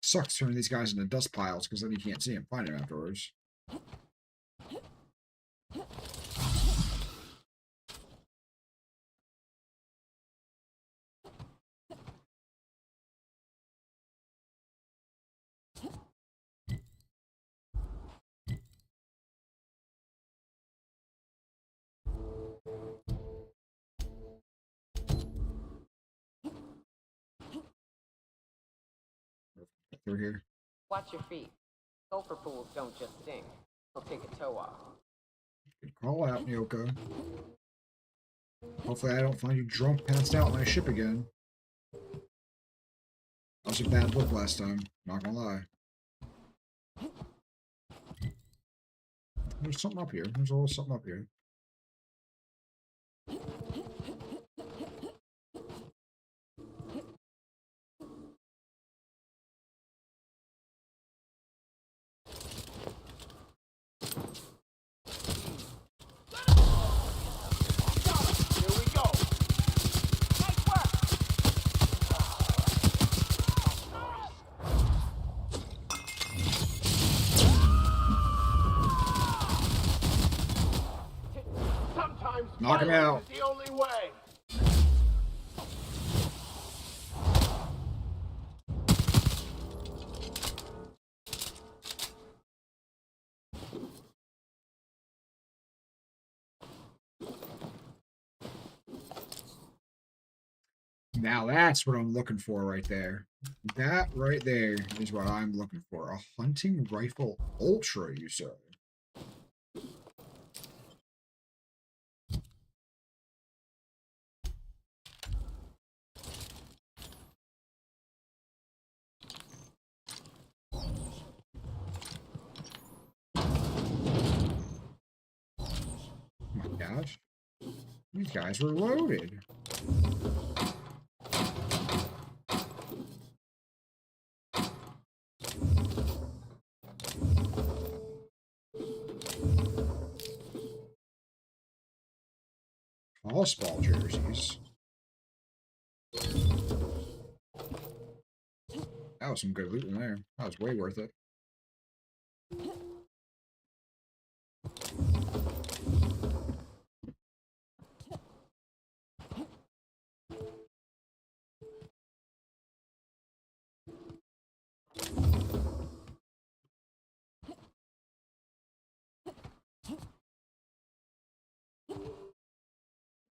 Sucks turning these guys into dust piles because then you can't see them, find them afterwards. Through here. Watch your feet. Sulfur pools don't just stink. They'll take a toe off. Good call out, Nyoka. Hopefully I don't find you drunk, passed out on my ship again. That was a bad look last time, not gonna lie. There's something up here. There's a little something up here. Knock him out. Is the only way. Now that's what I'm looking for right there. That right there is what I'm looking for. A hunting rifle ultra, you said. Oh my gosh. These guys were loaded. Ball jerseys. That was some good loot in there. That was way worth it.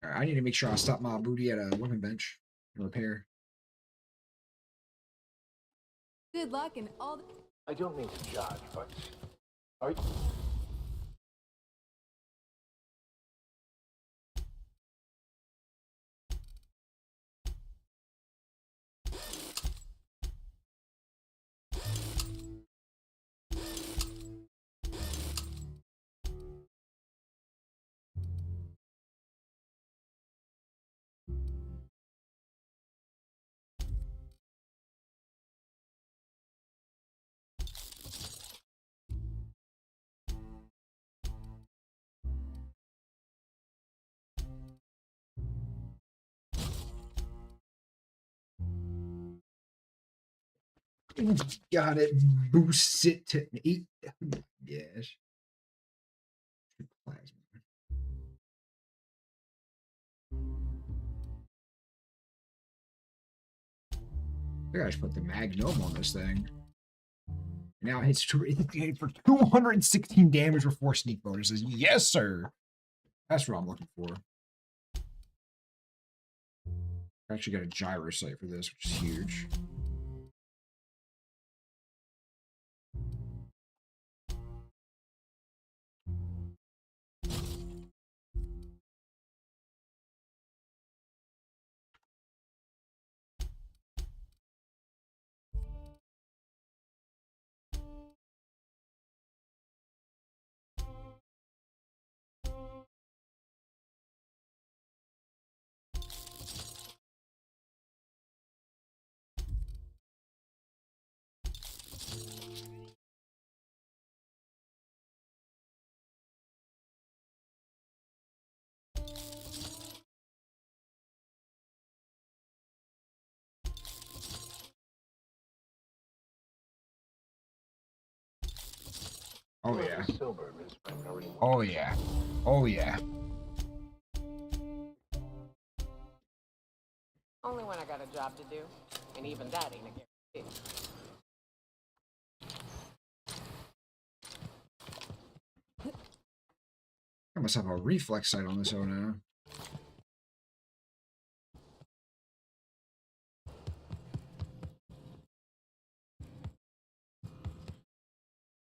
Alright, I need to make sure I stop my booty at a weapon bench and repair. Good luck and all the... I don't mean to judge, but are you... Got it. Boost it to 8. Yes. Plasma. I gotta put the Magnum on this thing. Now it hits for 216 damage with 4 sneak bonuses. Yes, sir. That's what I'm looking for. I actually got a gyro sight for this, which is huge. Oh yeah. Oh yeah. Oh yeah. Only when I got a job to do, and even that ain't a guarantee. I must have a reflex sight on this O now.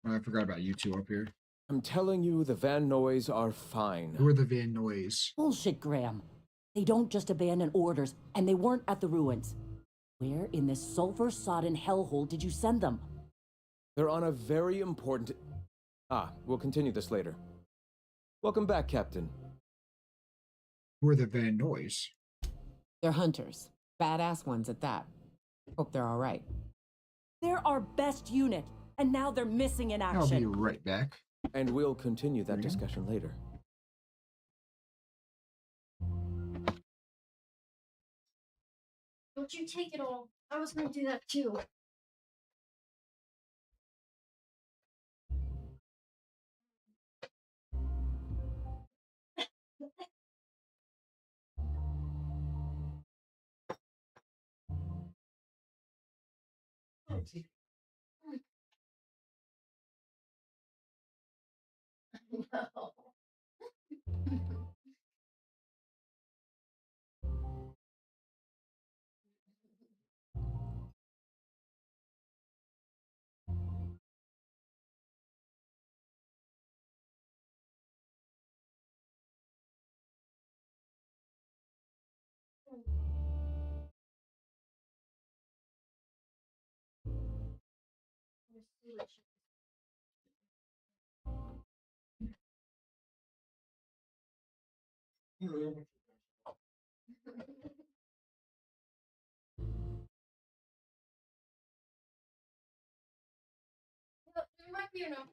I forgot about you two up here. I'm telling you, the Van Noys are fine. Who are the Van Noys? Bullshit, Graham. They don't just abandon orders, and they weren't at the ruins. Where in this sulfur-sodden hellhole did you send them? They're on a very important... we'll continue this later. Welcome back, Captain. Who are the Van Noys? They're hunters. Badass ones at that. Hope they're all right. They're our best unit, and now they're missing in action. I'll be right back. And we'll continue that discussion later. Don't you take it all. I was gonna do that too. No. There might be enough.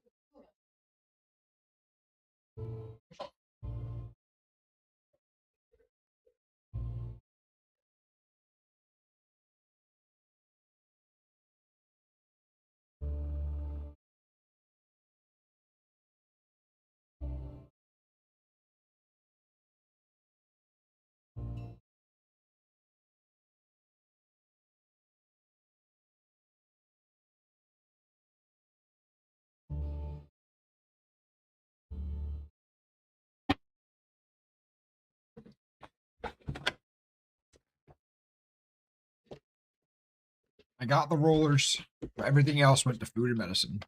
I got the rollers. Everything else went to food and medicine.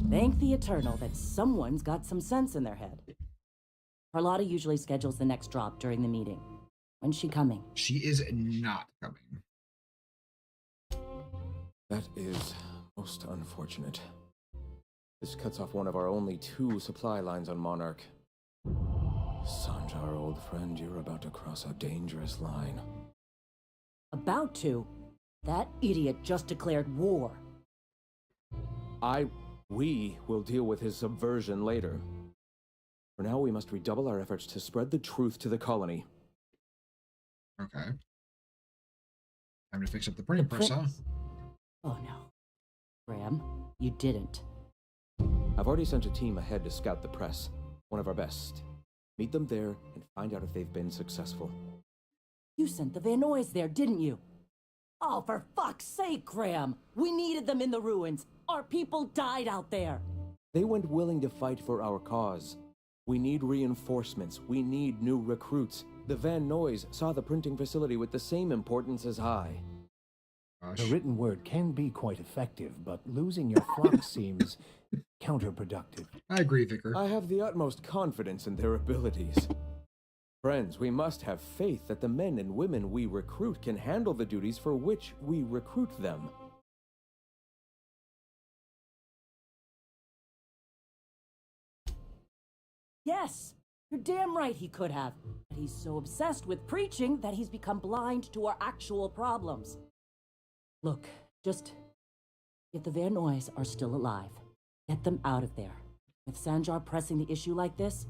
Thank the Eternal that someone's got some sense in their head. Carlotta usually schedules the next drop during the meeting. When's she coming? She is not coming. That is most unfortunate. This cuts off one of our only 2 supply lines on Monarch. Sanjar, old friend, you're about to cross a dangerous line. About to? That idiot just declared war. We will deal with his subversion later. For now, we must redouble our efforts to spread the truth to the colony. Okay. Time to fix up the printing press, huh? Oh no. Graham, you didn't. I've already sent a team ahead to scout the press, one of our best. Meet them there and find out if they've been successful. You sent the Van Noys there, didn't you? Oh, for fuck's sake, Graham! We needed them in the ruins. Our people died out there. They went willing to fight for our cause. We need reinforcements. We need new recruits. The Van Noys saw the printing facility with the same importance as I. The written word can be quite effective, but losing your flock seems counterproductive. I agree, Vicar. I have the utmost confidence in their abilities. Friends, we must have faith that the men and women we recruit can handle the duties for which we recruit them. Yes, you're damn right he could have. But he's so obsessed with preaching that he's become blind to our actual problems. Look, just... if the Van Noys are still alive, get them out of there. With Sanjar pressing the issue like this,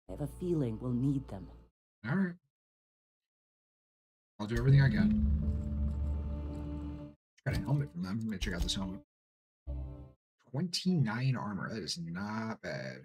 I have a feeling we'll need them. Alright. I'll do everything I can. Got a helmet from them. Let me check out this helmet. 29 armor. That is not bad.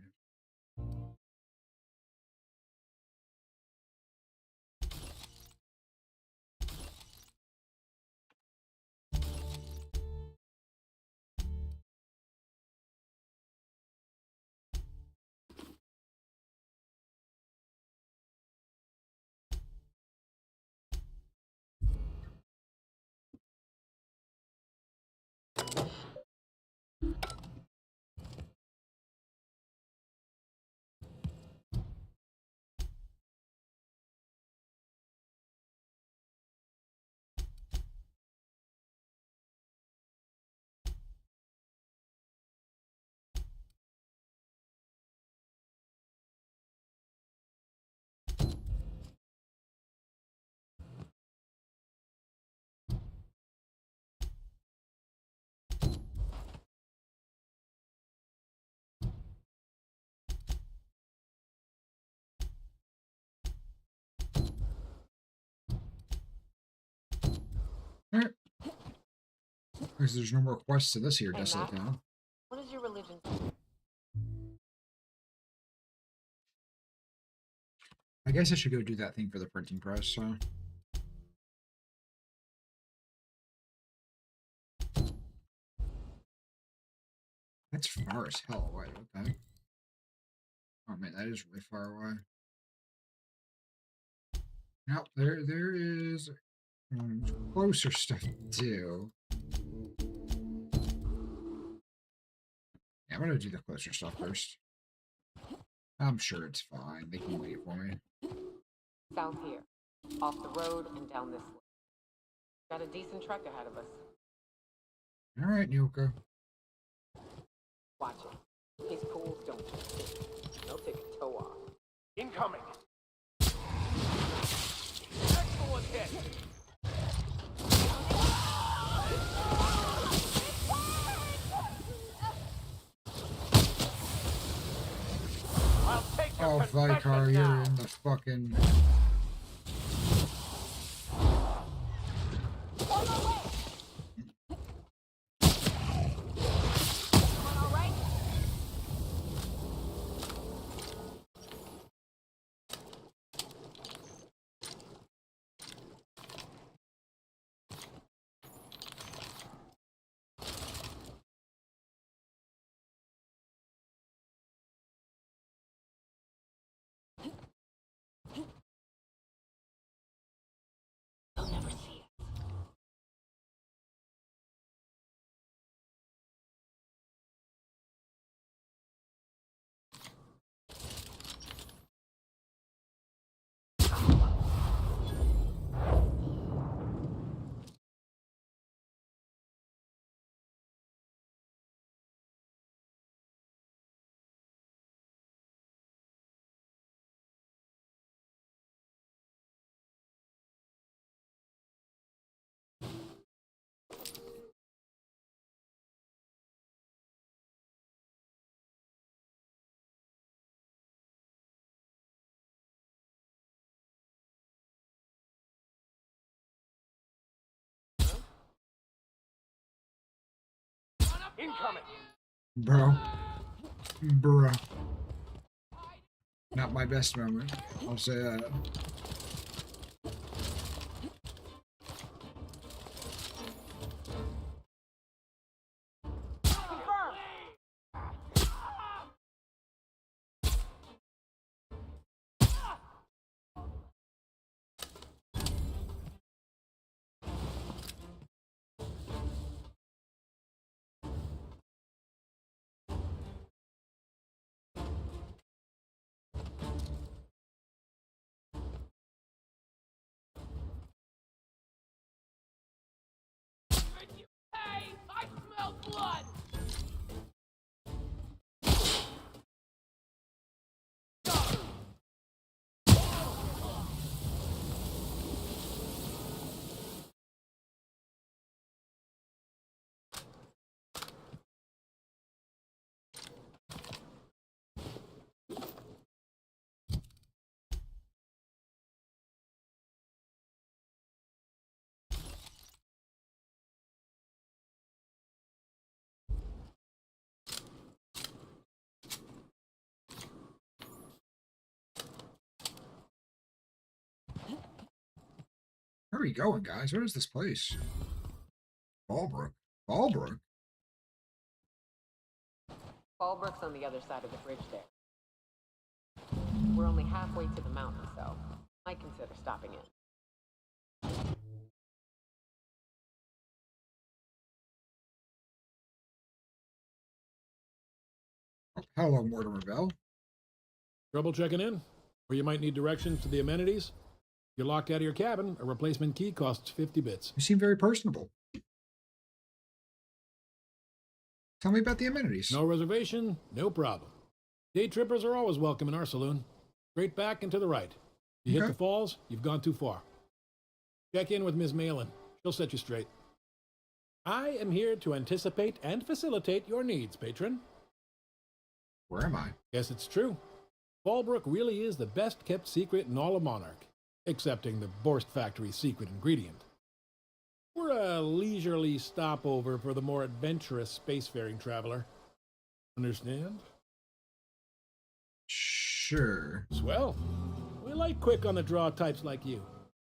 Because there's no more quests to this here, Desolate Town. What is your religion? I guess I should go do that thing for the printing press, so. That's far as hell away, okay. Oh man, that is really far away. Now, there is closer stuff to do. Yeah, I'm gonna do the closer stuff first. I'm sure it's fine. They can wait for me. South here, off the road and down this way. Got a decent trek ahead of us. All right, Nyoko. Watch it. His pools don't fit. They'll take a toe off. Incoming! Excellent hit! I'll take your Oh, Vicar, you're in the fucking... Incoming. Bro. Bro. Not my best moment. I'll say that. Hey, I smell blood! Where are we going, guys? Where is this place? Fallbrook. Fallbrook? Fallbrook's on the other side of the bridge there. We're only halfway to the mountain, so might consider stopping in. Oh, hello, Mortimer Bell. Trouble checking in? Or you might need directions to the amenities? If you're locked out of your cabin, a replacement key costs 50 bits. You seem very personable. Tell me about the amenities. No reservation, no problem. Day trippers are always welcome in our saloon. Straight back and to the right. You hit the falls, you've gone too far. Check in with Ms. Malin. She'll set you straight. I am here to anticipate and facilitate your needs, patron. Where am I? Yes, it's true. Fallbrook really is the best kept secret in all of Monarch, excepting the Borst Factory's secret ingredient. We're a leisurely stopover for the more adventurous spacefaring traveler. Understand? Sure. Swell. We like quick on the draw types like you.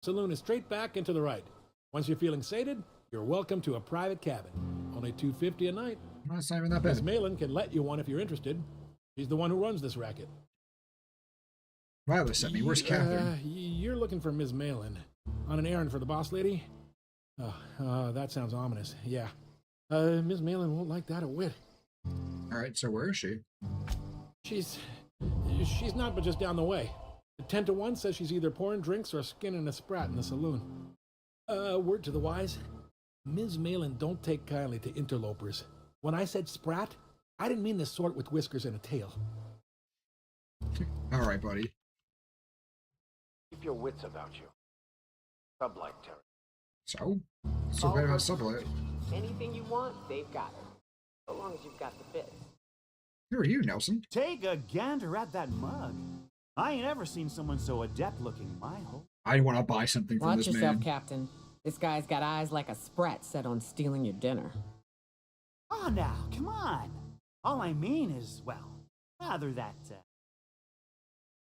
Saloon is straight back and to the right. Once you're feeling sated, you're welcome to a private cabin. Only $250 a night. That's not even that bad. Miss Malin can let you one if you're interested. She's the one who runs this racket. Violet sent me. Where's Catherine? You're looking for Ms. Malin. On an errand for the boss lady? That sounds ominous. Yeah. Ms. Malin won't like that a whit. Alright, so where is she? She's not but just down the way. The 10 to 1 says she's either pouring drinks or skinning a sprat in the saloon. Word to the wise. Ms. Malin don't take kindly to interlopers. When I said sprat, I didn't mean the sort with whiskers and a tail. Alright, buddy. Keep your wits about you. Sublight territory. So? So bad about Sublight. Anything you want, they've got it. So long as you've got the bits. Who are you, Nelson? Take a gander at that mug. I ain't ever seen someone so adept looking in my whole. I want to buy something from Watch this yourself, man. Captain. This guy's got eyes like a sprat set on stealing your dinner. Oh, now, come on. All I mean is, well, rather that,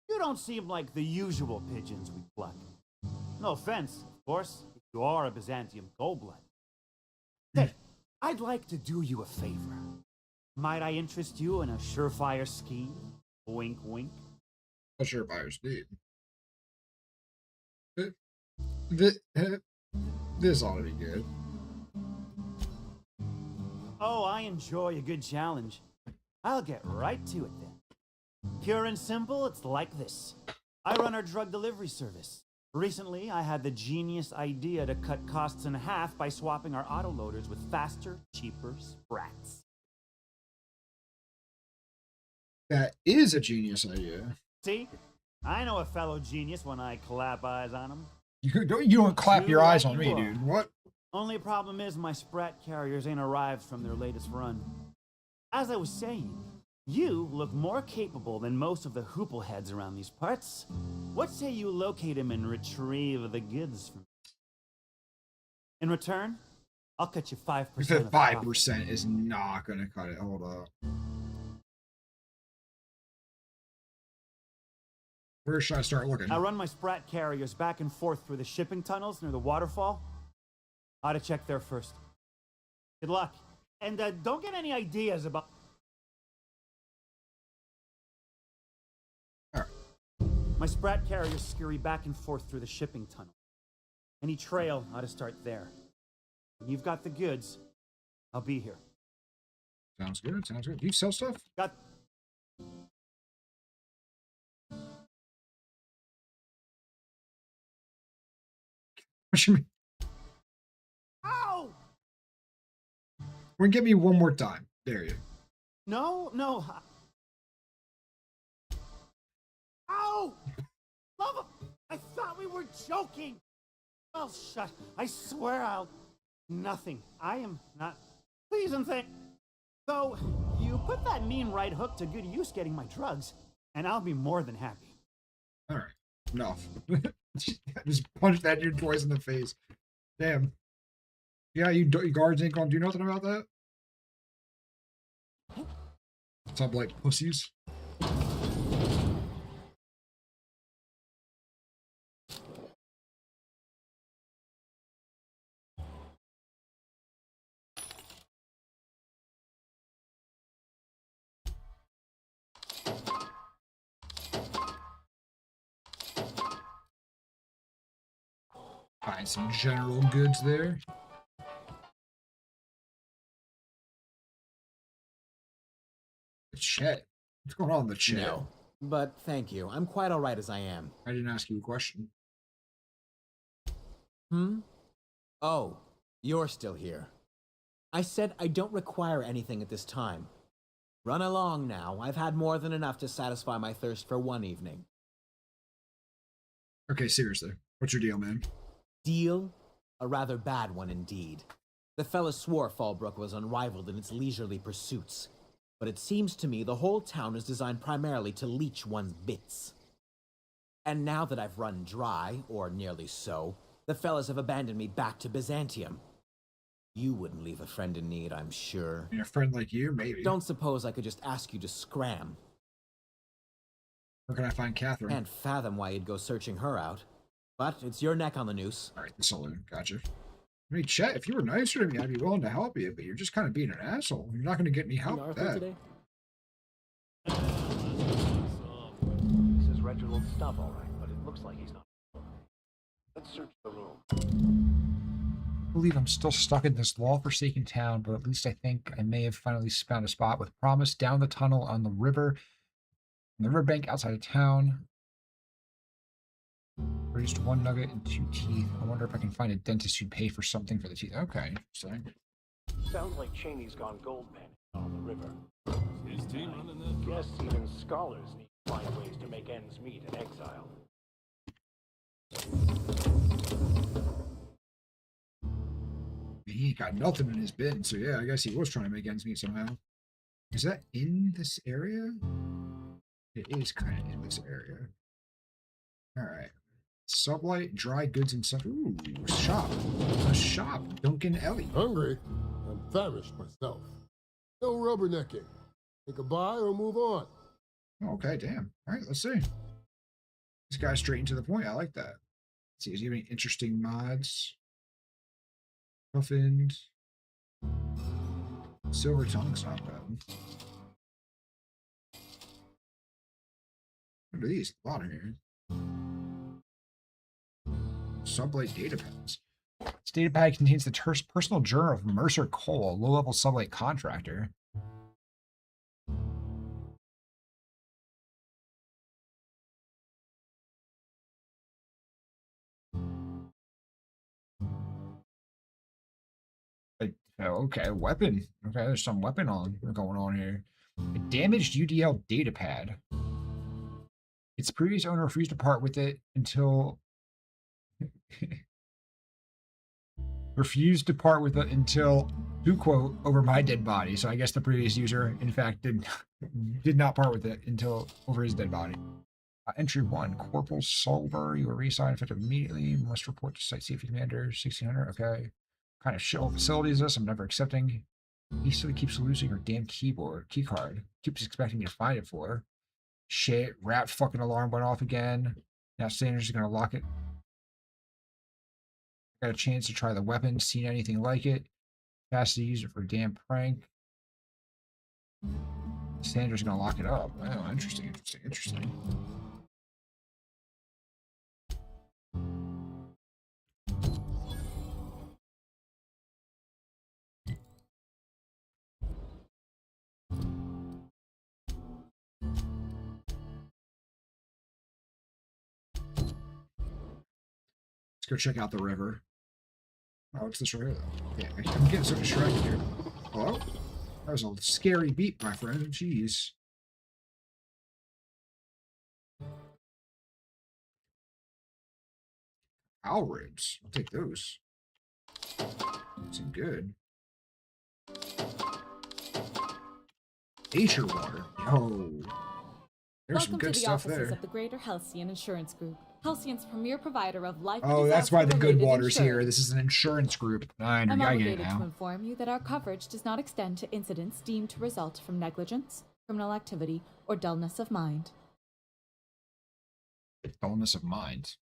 you don't seem like the usual pigeons we pluck. No offense, of course, if you are a Byzantium goldblood. Hey, I'd like to do you a favor. Might I interest you in a surefire scheme? Wink, wink. A surefire scheme. This ought to be good. Oh, I enjoy a good challenge. I'll get right to it then. Pure and simple, it's like this. I run our drug delivery service. Recently, I had the genius idea to cut costs in half by swapping our autoloaders with faster, cheaper sprats. That is a genius idea. See? I know a fellow genius when I clap eyes on him. You don't clap your eyes on me, dude. What? Only problem is my sprat carriers ain't arrived from their latest run. As I was saying, you look more capable than most of the hoople heads around these parts. What say you locate him and retrieve the goods from me? In return, I'll cut you 5%. If that 5% is not gonna cut it, hold up. Where should I start looking? I run my Sprat carriers back and forth through the shipping tunnels near the waterfall. Ought to check there first. Good luck. And don't get any ideas about... My Sprat carriers scurry back and forth through the shipping tunnel. Any trail ought to start there. When you've got the goods, I'll be here. Sounds good, sounds good. Do you sell stuff? Got... What you mean? Ow! Well, give me one more time. There you. No. Ow! Love of... I thought we were joking. Oh, shut. I swear I'll... Nothing. I am not... Please and thank... So, you put that mean right hook to good use getting my drugs, and I'll be more than happy. Alright. Enough. Just punch that dude twice in the face. Damn. Yeah, you guards ain't gonna do nothing about that? Stop like pussies. Find some general goods there. The chat. What's going on in the chat? No, but thank you. I'm quite all right as I am. I didn't ask you a question. Oh, you're still here. I said I don't require anything at this time. Run along now. I've had more than enough to satisfy my thirst for one evening. Okay, seriously. What's your deal, man? Deal? A rather bad one indeed. The fella swore Fallbrook was unrivaled in its leisurely pursuits, but it seems to me the whole town is designed primarily to leech one's bits. And now that I've run dry, or nearly so, the fellas have abandoned me back to Byzantium. You wouldn't leave a friend in need, I'm sure. A friend like you, maybe. Don't suppose I could just ask you to scram. Where can I find Catherine? Can't fathom why you'd go searching her out. But it's your neck on the noose. Alright, the saloon. Gotcha. I mean, Chet, if you were nicer to me, I'd be willing to help you, but you're just kind of being an asshole. You're not going to get any help with that. Today? This is Reginald's stuff, all right, but it looks like he's not. Let's search the room. I believe I'm still stuck in this law-forsaken town, but at least I think I may have finally found a spot with promise down the tunnel on the river, on the riverbank outside of town. Produced 1 nugget and 2 teeth. I wonder if I can find a dentist who'd pay for something for the teeth. Okay, interesting. Sounds like Cheney's gone gold panning on the river. His team running that? Guess even scholars need to find ways to make ends meet in exile. He ain't got nothing in his bin, so yeah, I guess he was trying to make ends meet somehow. Is that in this area? It is kind of in this area. Alright. Sublight, dry goods and stuff. Ooh, shop. A shop. Duncan Ellie. Hungry? I'm famished myself. No rubbernecking. Take a buy or move on. Okay, damn. Alright, let's see. This guy's straight and to the point. I like that. Let's see, is he have any interesting mods? Puffined. Silver tongue's not bad. What are these? A lot in here. Sublight data pads. This data pad contains the personal journal of Mercer Cole, a low-level sublight contractor. Okay, weapon. Okay, there's some weapon going on here. A damaged UDL data pad. Its previous owner refused to part with it until who quote over my dead body. So I guess the previous user in fact did not part with it until over his dead body. Entry 1, Corporal Solver, you are reassigned effective immediately. Must report to Site Safety Commander 1600. Okay. kind of shell facility is this? I'm never accepting. He still keeps losing her damn key card. Keeps expecting me to find it for her. Shit, rat fucking alarm went off again. Now Sanders is gonna lock it. Got a chance to try the weapon, seen anything like it. Fast to use it for a damn prank. Sanders is gonna lock it up. Oh, interesting. Let's go check out the river. Oh, it's this right here, though. Yeah, I'm getting so distracted here. Hello? That was a scary beat, my friend. Jeez. Owl ribs. I'll take those. Seem good. Nature water. Yo. There's some good stuff there. Welcome to the offices of the Greater Halcyon Insurance Group, Halcyon's premier provider of life. Oh, that's why the good water's here. This is an insurance group. I get it obligated now. to inform you that our coverage does not extend to incidents deemed to result from negligence, criminal activity, or dullness of mind. Dullness of mind.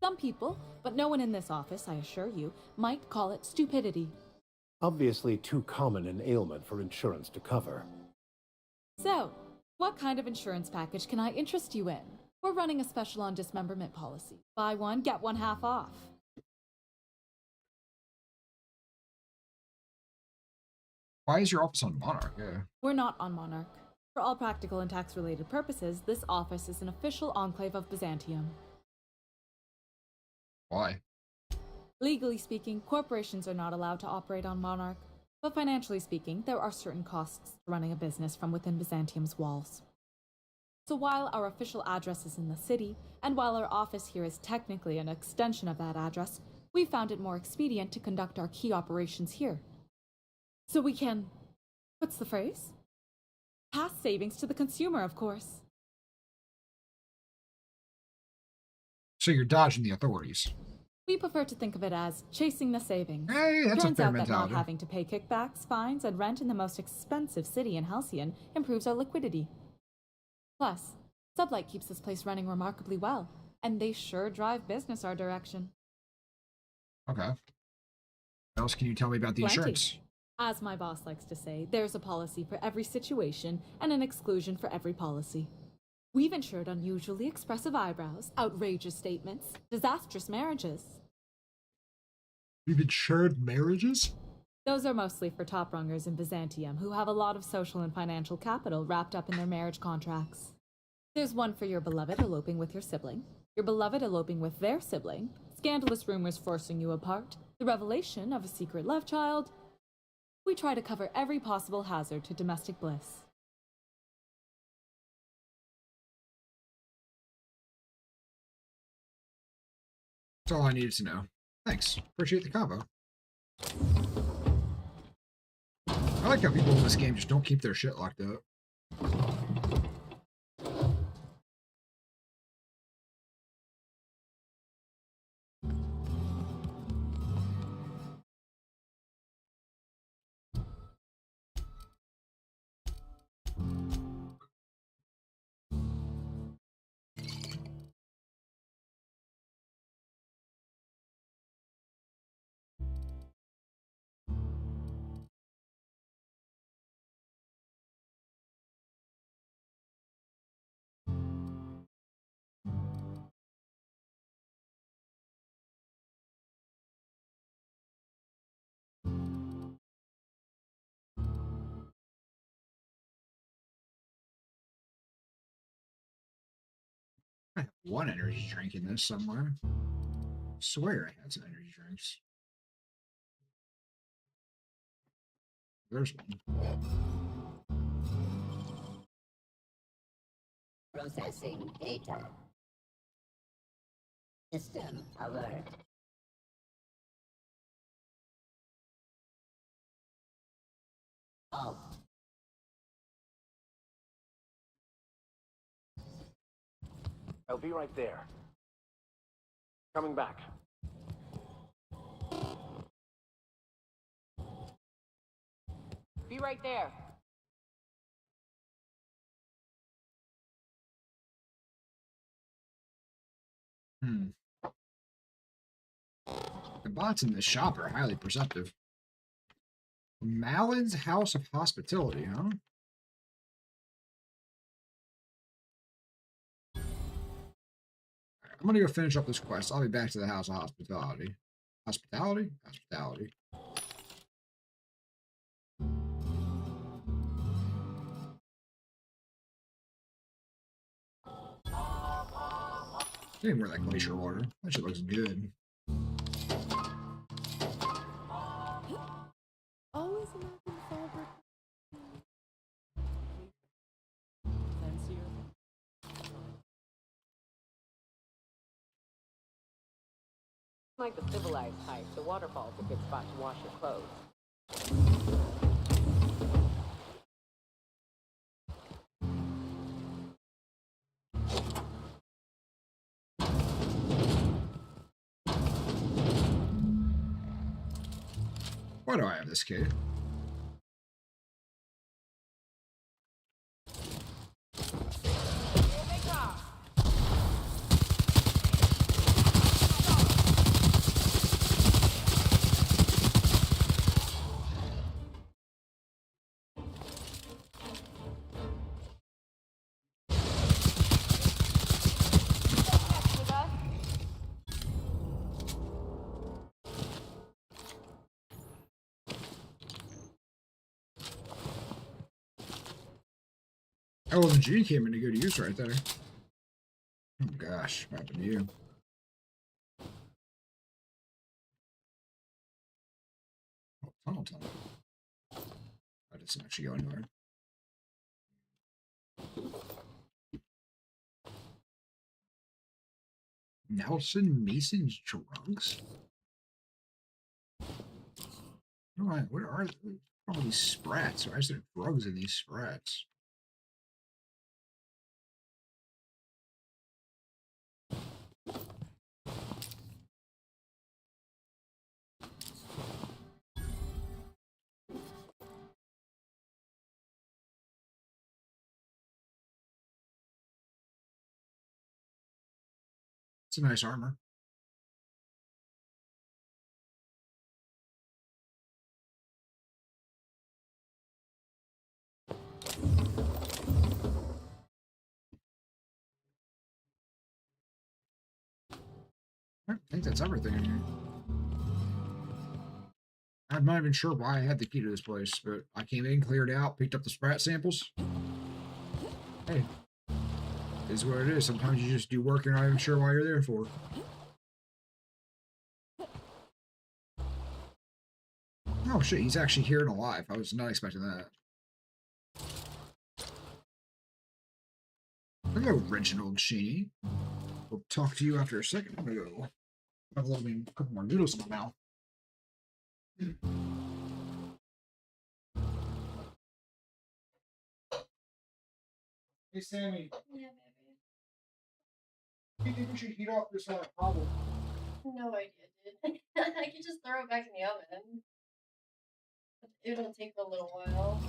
Some people, but no one in this office, I assure you, might call it stupidity. Obviously too common an ailment for insurance to cover. So, what kind of insurance package can I interest you in? We're running a special on dismemberment policy. Buy one, get one half off. Why is your office on Monarch? Yeah. We're not on Monarch. For all practical and tax-related purposes, this office is an official enclave of Byzantium. Why? Legally speaking, corporations are not allowed to operate on Monarch, but financially speaking, there are certain costs to running a business from within Byzantium's walls. So while our official address is in the city, and while our office here is technically an extension of that address, we found it more expedient to conduct our key operations here. So we can, what's the phrase? Pass savings to the consumer, of course. So you're dodging the authorities. We prefer to think of it as chasing the savings. Hey, that's Turns a fair out that mentality. not having to pay kickbacks, fines, and rent in the most expensive city in Halcyon improves our liquidity. Plus, Sublight keeps this place running remarkably well, and they sure drive business our direction. Okay. What else can you tell me about the Plenty. insurance? As my boss likes to say, there's a policy for every situation and an exclusion for every policy. We've insured unusually expressive eyebrows, outrageous statements, disastrous marriages. You've insured marriages? Those are mostly for top-rungers in Byzantium who have a lot of social and financial capital wrapped up in their marriage contracts. There's one for your beloved eloping with your sibling, your beloved eloping with their sibling, scandalous rumors forcing you apart, the revelation of a secret love child. We try to cover every possible hazard to domestic bliss. That's all I needed to know. Thanks. Appreciate the combo. I like how people in this game just don't keep their shit locked up. I have one energy drink in this somewhere. I swear I had some energy drinks. There's one. Processing data. System alert. Halt. I'll be right there. Coming back. Be right there. The bots in this shop are highly perceptive. Malin's House of Hospitality, huh? I'm gonna go finish up this quest. I'll be back to the House of Hospitality. Hospitality? Hospitality. I didn't wear that glacier water. That shit looks good. Always imagine Falbrook fancier. Like the civilized type, the waterfall's a good spot to wash your clothes. Why do I have this kid? Oh, the G came into good use right there. Oh gosh, what happened to you? Oh, tunnel. That doesn't actually go anywhere. Nelson Mason's drugs? What are all these sprats? Why is there drugs in these sprats? It's a nice armor. I think that's everything in here. I'm not even sure why I had the key to this place, but I came in, cleared out, picked up the sprat samples. Hey, it is what it is. Sometimes you just do work you're not even sure why you're there for. Oh shit, he's actually here and alive. I was not expecting that. Hello, Reginald Cheney. We'll talk to you after a second. I'm gonna go have a couple more noodles in my mouth. Hey, Sammy. Yeah, baby. Do you think we should heat up this problem? No idea, dude. I could just throw it back in the oven. It'll take a little while.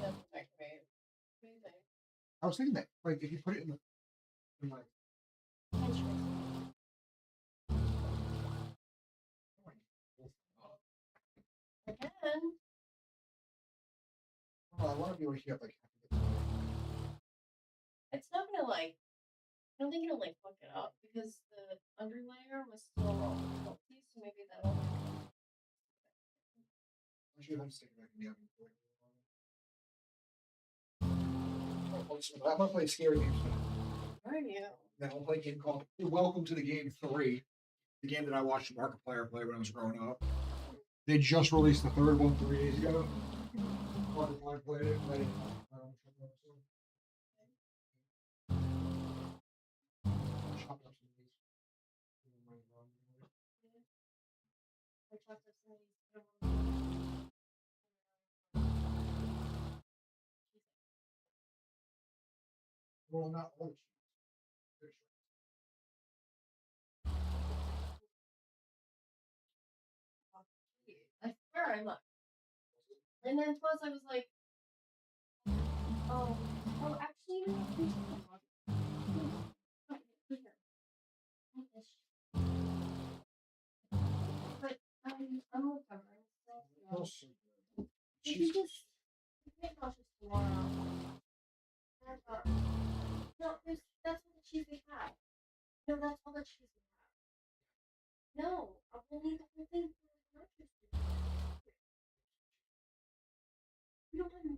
That's the microwave. What do you think? I was thinking that, like, if you put it in like. I can. Well, I want to be able to heat up like. It's not gonna like. I don't think it'll like fuck it up because the underlayer was still salty, so maybe that'll. I should have to stick it back in the oven. I'm gonna play scary games now. Are you? Then I'll play a game called Welcome to the Game 3, the game that I watched Markiplier play when I was growing up. They just released the third one 3 days ago. Markiplier played it. Well, not all. I swear I looked. And then plus I was like, oh, actually, no, but I'm recovering. So, you can just get cautious tomorrow. No, that's all the cheese we have. No, that's all the cheese we have. No, I'll need the whole thing for the grocery store. You don't have any.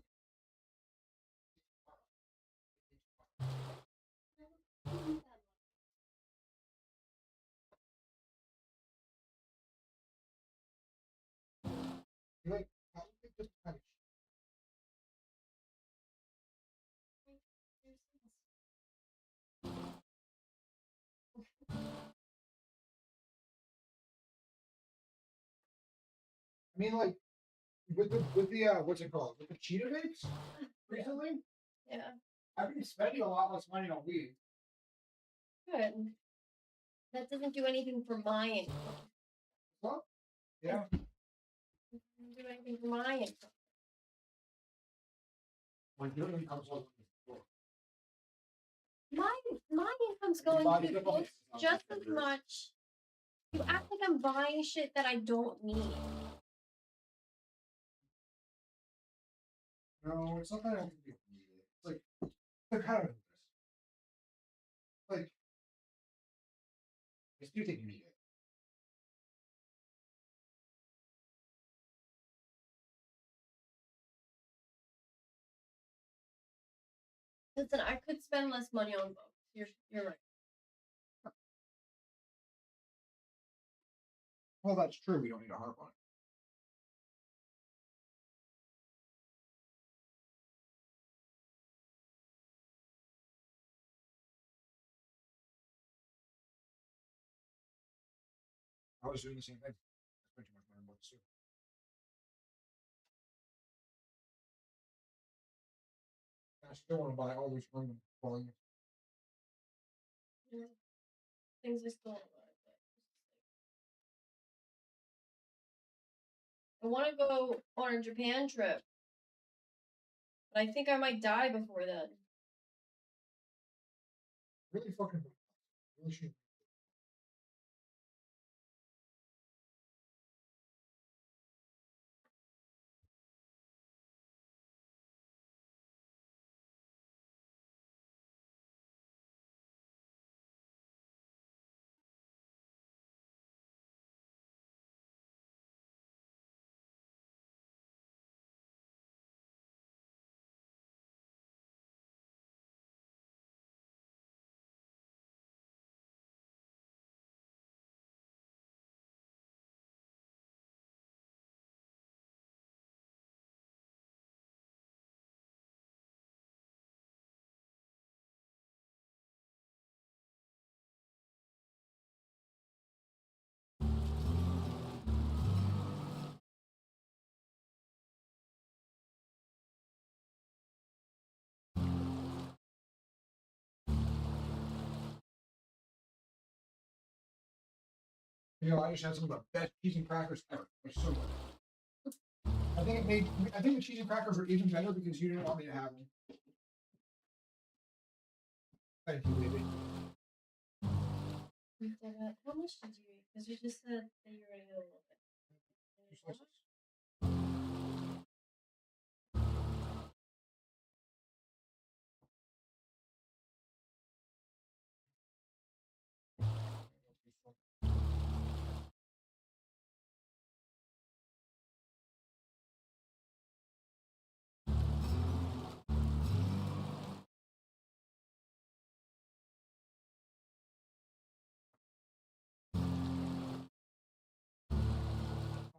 Like, how do you think this kind of I mean, like, with the what's it called? With the cheetah vapes recently, Yeah, I've been spending a lot less money on weed. good. That doesn't do anything for my income. Well, yeah. It doesn't do anything for my income. When your income's low, My income's going buy to the books devices, just as much. You act like I'm buying shit that I don't need. no, it's not that I don't think you need it. It's like they're kind of this. Like, I do think you need it. Listen, I could spend less money on books. You're right. Well, that's true. We don't need to harp on it. I was doing the same thing. I spent too much money on books too. I still want to buy all these random volumes. Yeah. Things I still don't like. I want to go on a Japan trip, but I think I might die before then. Really fucking. Really should. You know, I just had some of the best cheese and crackers ever. They're so good. I think the cheese and crackers were even better because you didn't want me to have them. Thank you, baby. How much did you eat? Because you just said that you were going to get a little bit.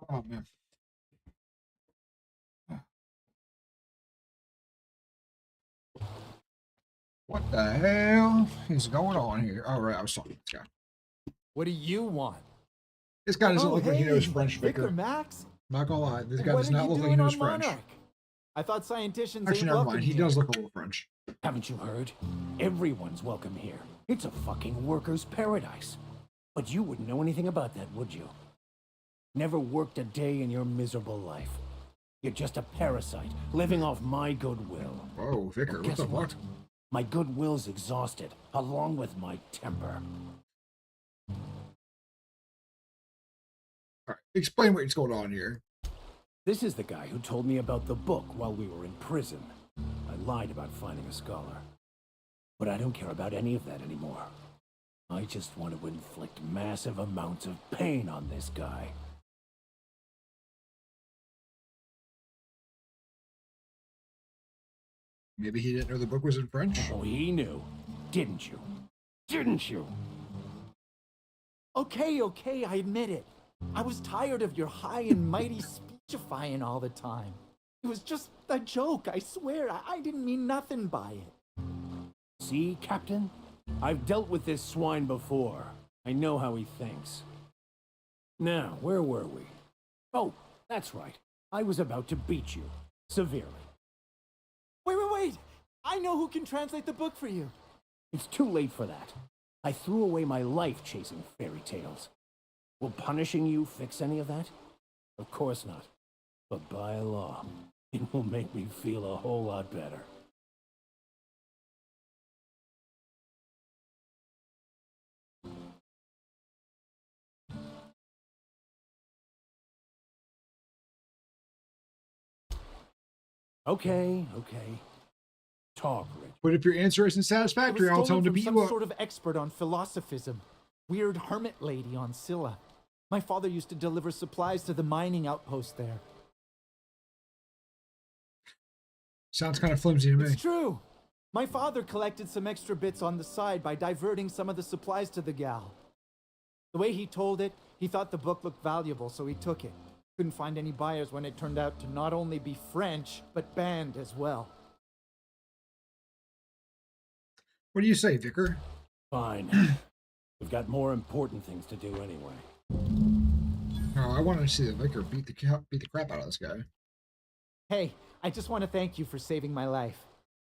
Oh man. What the hell is going on here? All right, I was talking to this guy. What do you want? This guy doesn't look like he knows French, Vicar Vicar. Max? Not gonna lie, this guy What does are not you look like he doing knows on French. Monarch? I thought scientists Actually, ain't never welcome mind. He here. does look a little French. Haven't you heard? Everyone's welcome here. It's a fucking worker's paradise. But you wouldn't know anything about that, would you? Never worked a day in your miserable life. You're just a parasite, living off my goodwill. Whoa, Vicar, Well, what guess the what? fuck? My goodwill's exhausted, along with my temper. Alright, explain what's going on here. This is the guy who told me about the book while we were in prison. I lied about finding a scholar. But I don't care about any of that anymore. I just want to inflict massive amounts of pain on this guy. Maybe he didn't know the book was in French? Oh, he knew. Didn't you? Didn't you? Okay, I admit it. I was tired of your high and mighty speechifying all the time. It was just a joke, I swear. I didn't mean nothing by it. See, Captain? I've dealt with this swine before. I know how he thinks. Now, where were we? Oh, that's right. I was about to beat you. Severely. Wait! I know who can translate the book for you. It's too late for that. I threw away my life chasing fairy tales. Will punishing you fix any of that? Of course not. But by law, it will make me feel a whole lot better. Okay. Talk, Rich. But if your answer isn't satisfactory, I'll tell him to beat some you up. sort of expert on philosophism. Weird hermit lady on Scylla. My father used to deliver supplies to the mining outpost there. Sounds kind of flimsy to me. It's true. My father collected some extra bits on the side by diverting some of the supplies to the gal. The way he told it, he thought the book looked valuable, so he took it. Couldn't find any buyers when it turned out to not only be French, but banned as well. What do you say, Vicar? Fine. We've got more important things to do anyway. Oh, I wanted to see the Vicar beat the crap out of this guy. Hey, I just want to thank you for saving my life.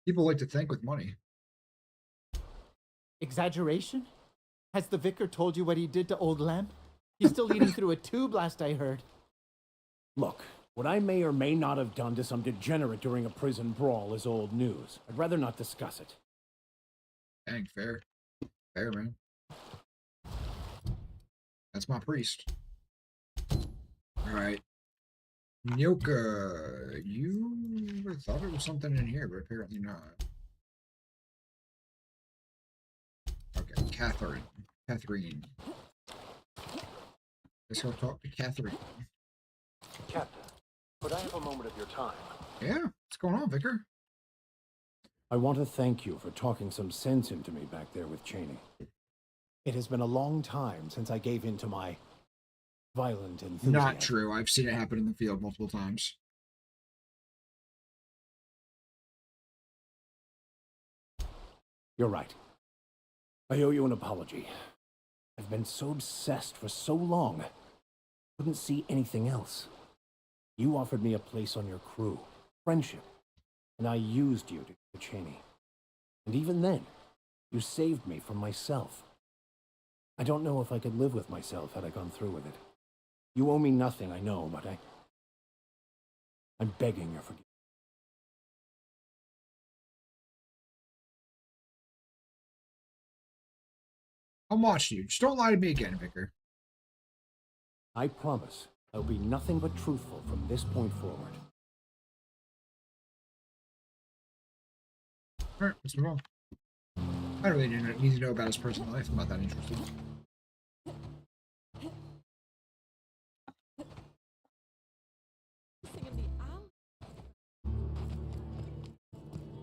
People like to thank with money. Exaggeration? Has the vicar told you what he did to Old Lamp? He's still eating through a tube, last I heard. Look, what I may or may not have done to some degenerate during a prison brawl is old news. I'd rather not discuss it. Dang, fair. Fair, man. That's my priest. Alright. Nyoka, you thought there was something in here, but apparently not. Okay, Catherine. Let's go talk to Catherine. Captain, could I have a moment of your time? Yeah, what's going on, Vicar? I want to thank you for talking some sense into me back there with Cheney. It has been a long time since I gave in to my violent enthusiasm. Not true. I've seen it happen in the field multiple times. You're right. I owe you an apology. I've been so obsessed for so long. Couldn't see anything else. You offered me a place on your crew, friendship, and I used you to get to Cheney. And even then, you saved me from myself. I don't know if I could live with myself had I gone through with it. You owe me nothing, I know, but I'm begging your forgiveness. I'll watch you. Just don't lie to me again, Vicar. I promise I'll be nothing but truthful from this point forward. Alright, let's move on. I don't really need to know about his personal life. I'm not that interested.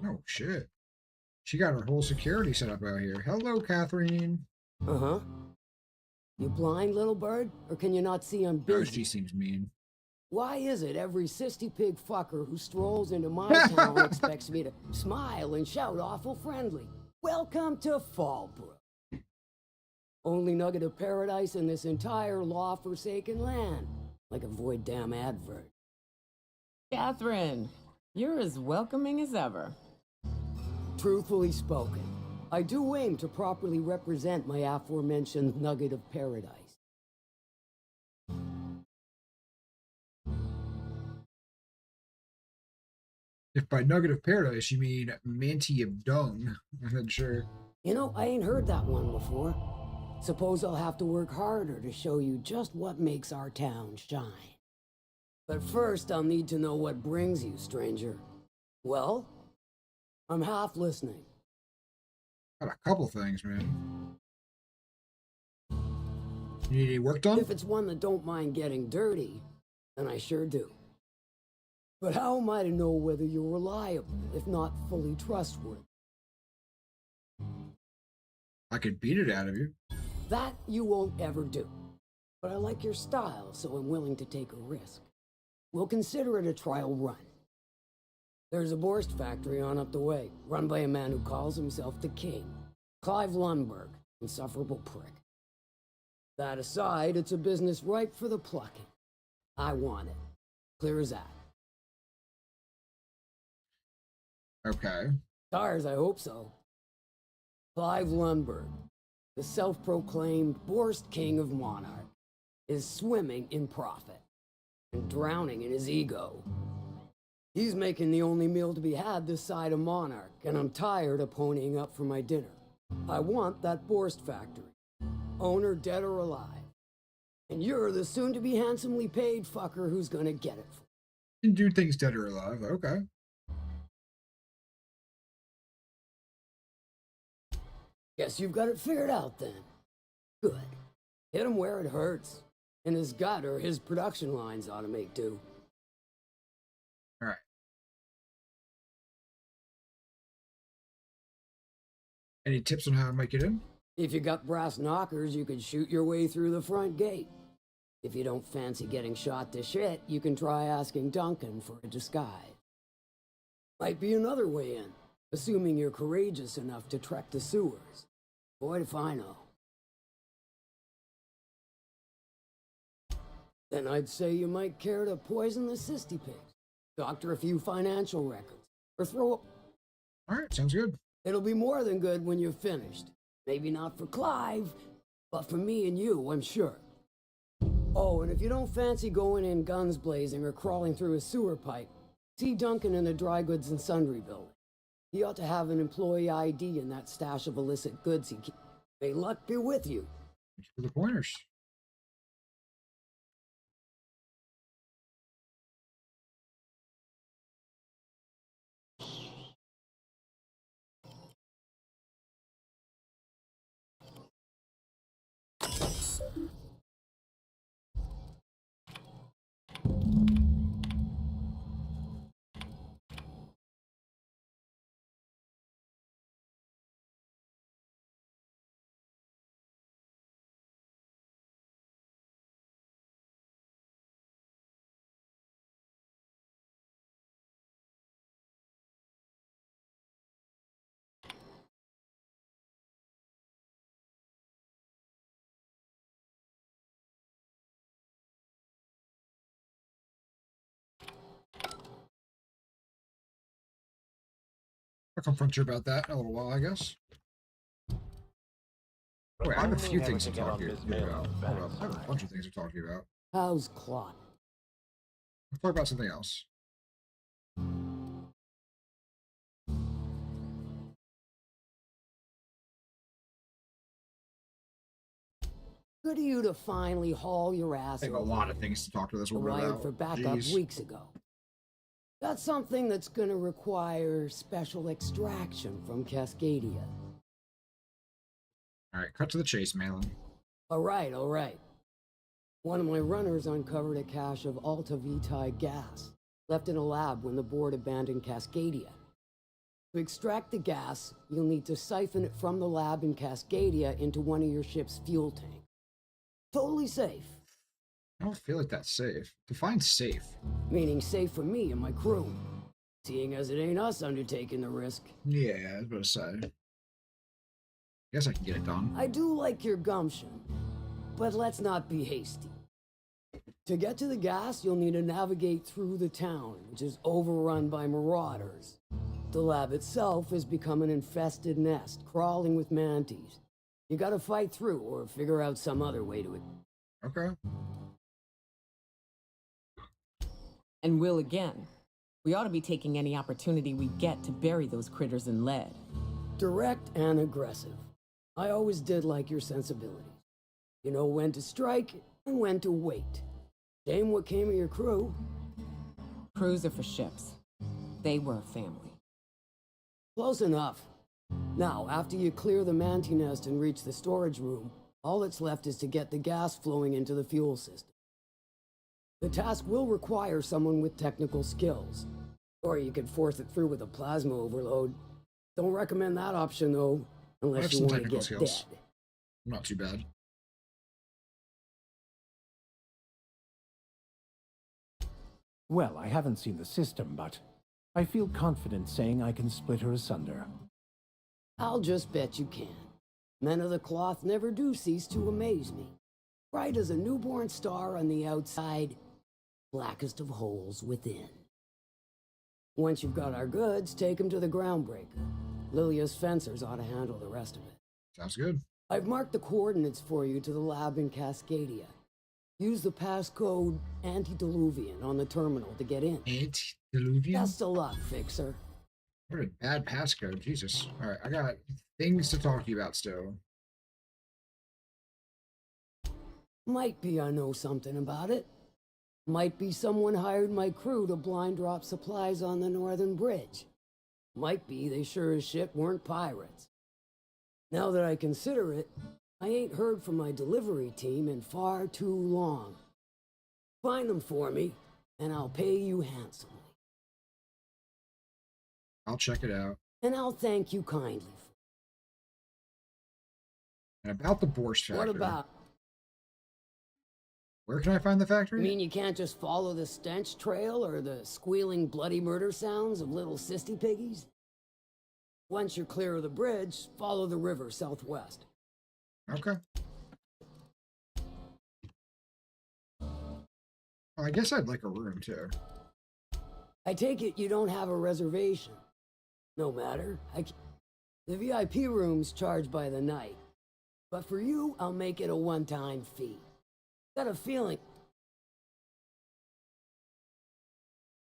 Oh, shit. She got her whole security set up out here. Hello, Catherine. Uh-huh. You blind, little bird? Or can you not see I'm busy? Oh, she seems mean. Why is it every sissy pig fucker who strolls into my town expects me to smile and shout awful friendly? Welcome to Fallbrook. Only nugget of paradise in this entire law-forsaken land. Like a void damn advert. Catherine, you're as welcoming as ever. Truthfully spoken, I do aim to properly represent my aforementioned nugget of paradise. If by nugget of paradise you mean manti of dung, then sure. You know, I ain't heard that one before. Suppose I'll have to work harder to show you just what makes our town shine. But first, I'll need to know what brings you, stranger. Well, I'm half listening. Got a couple things, man. You need any work done? If it's one that don't mind getting dirty, then I sure do. But how am I to know whether you're reliable, if not fully trustworthy? I could beat it out of you. That you won't ever do. But I like your style, so I'm willing to take a risk. We'll consider it a trial run. There's a Borst factory on up the way, run by a man who calls himself the King. Clive Lundberg, insufferable prick. That aside, it's a business ripe for the plucking. I want it. Clear as that. Okay. Stars, I hope so. Clive Lundberg, the self-proclaimed Borst King of Monarch, is swimming in profit and drowning in his ego. He's making the only meal to be had this side of Monarch, and I'm tired of ponying up for my dinner. I want that Borst factory, owner dead or alive. And you're the soon-to-be handsomely paid fucker who's gonna get it. You can do things dead or alive, okay. Guess you've got it figured out then. Good. Hit him where it hurts. And his gut or his production lines ought to make do. Alright. Any tips on how to make it in? If you got brass knockers, you could shoot your way through the front gate. If you don't fancy getting shot to shit, you can try asking Duncan for a disguise. Might be another way in, assuming you're courageous enough to trek the sewers. Boy, if I know. Then I'd say you might care to poison the cysty pigs, doctor a few financial records, or throw up. Alright, sounds good. It'll be more than good when you're finished. Maybe not for Clive, but for me and you, I'm sure. Oh, and if you don't fancy going in guns blazing or crawling through a sewer pipe, see Duncan in the dry goods and sundry building. He ought to have an employee ID in that stash of illicit goods he keeps. May luck be with you. Thanks for the pointers. I'll confront you about that in a little while, I guess. Wait, I have a few things to talk to you about. Hold up, I have a bunch of things to talk to you about. How's Clot? Let's talk about something else. Good of you to finally haul your ass. I have a lot of things to talk to this woman wired about. for backup Jeez. weeks ago. That's something that's gonna require special extraction from Cascadia. Alright, cut to the chase, Malin. All right. One of my runners uncovered a cache of Alta Vitae gas, left in a lab when the board abandoned Cascadia. To extract the gas, you'll need to siphon it from the lab in Cascadia into one of your ship's fuel tanks. Totally safe. I don't feel like that's safe. Define safe. Meaning safe for me and my crew. Seeing as it ain't us undertaking the risk. Yeah, I was about to say. Guess I can get it done. I do like your gumption, but let's not be hasty. To get to the gas, you'll need to navigate through the town, which is overrun by marauders. The lab itself has become an infested nest, crawling with mantis. You gotta fight through or figure out some other way to it. Okay. And will again. We ought to be taking any opportunity we get to bury those critters in lead. Direct and aggressive. I always did like your sensibilities. You know when to strike and when to wait. Shame what came of your crew. Crews are for ships. They were a family. Close enough. Now, after you clear the manti nest and reach the storage room, all that's left is to get the gas flowing into the fuel system. The task will require someone with technical skills. Or you could force it through with a plasma overload. Don't recommend that option, though, I have unless you some want to technical get skills. dead. Not too bad. Well, I haven't seen the system, but I feel confident saying I can split her asunder. I'll just bet you can. Men of the cloth never do cease to amaze me. Bright as a newborn star on the outside, blackest of holes within. Once you've got our goods, take them to the groundbreaker. Lilia's fencers ought to handle the rest of it. Sounds good. I've marked the coordinates for you to the lab in Cascadia. Use the passcode Antediluvian on the terminal to get in. Antediluvian? Best of luck, Fixer. What a bad passcode. Jesus. Alright, I got things to talk to you about still. Might be I know something about it. Might be someone hired my crew to blind drop supplies on the northern bridge. Might be they sure as shit weren't pirates. Now that I consider it, I ain't heard from my delivery team in far too long. Find them for me, and I'll pay you handsomely. I'll check it out. And I'll thank you kindly. And about the Borscht factory. What about? Where can I find the factory? You mean you can't just follow the stench trail or the squealing bloody murder sounds of little sissy piggies? Once you're clear of the bridge, follow the river southwest. Okay. Well, I guess I'd like a room too. I take it you don't have a reservation. No matter. The VIP room's charged by the night. But for you, I'll make it a one-time fee. Got a feeling.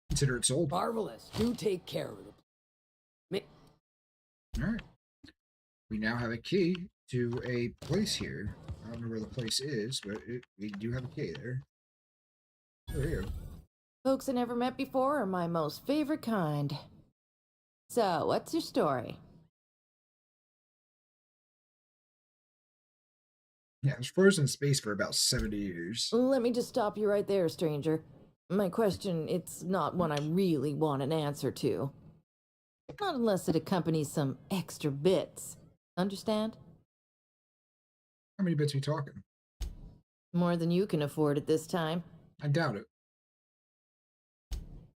Consider it sold. Marvelous. Do take care of it. Alright. We now have a key to a place here. I don't know where the place is, but we do have a key there. There you go. Folks I never met before are my most favorite kind. So, what's your story? Yeah, I was frozen in space for about 70 years. Let me just stop you right there, stranger. My question, it's not one I really want an answer to. Not unless it accompanies some extra bits. Understand? How many bits are we talking? More than you can afford at this time. I doubt it.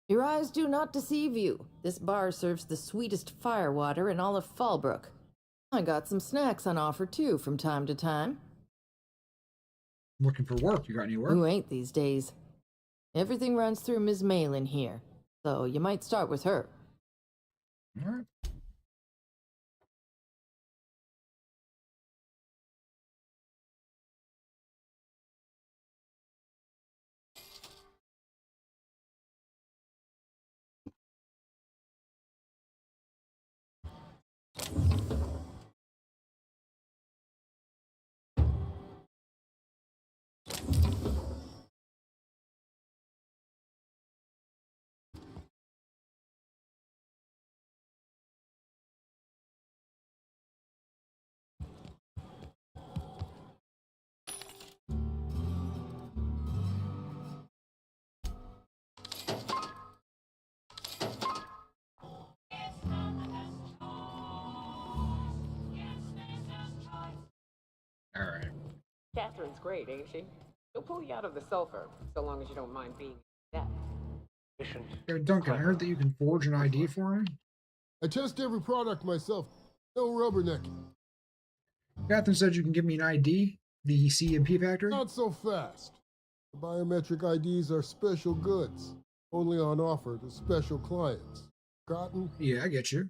Your eyes do not deceive you. This bar serves the sweetest firewater in all of Fallbrook. I got some snacks on offer too from time to time. I'm looking for work. You got any work? Who ain't these days? Everything runs through Ms. Malin here, so you might start with her. All right. Alright. Catherine's great, ain't she? She'll pull you out of the sulfur, so long as you don't mind being dead. Hey, Duncan, I heard that you can forge an ID for him. I test every product myself. No rubbernecking. Catherine said you can give me an ID, the CMP factory? Not so fast. The biometric IDs are special goods, only on offer to special clients. Cotton? Yeah, I get you.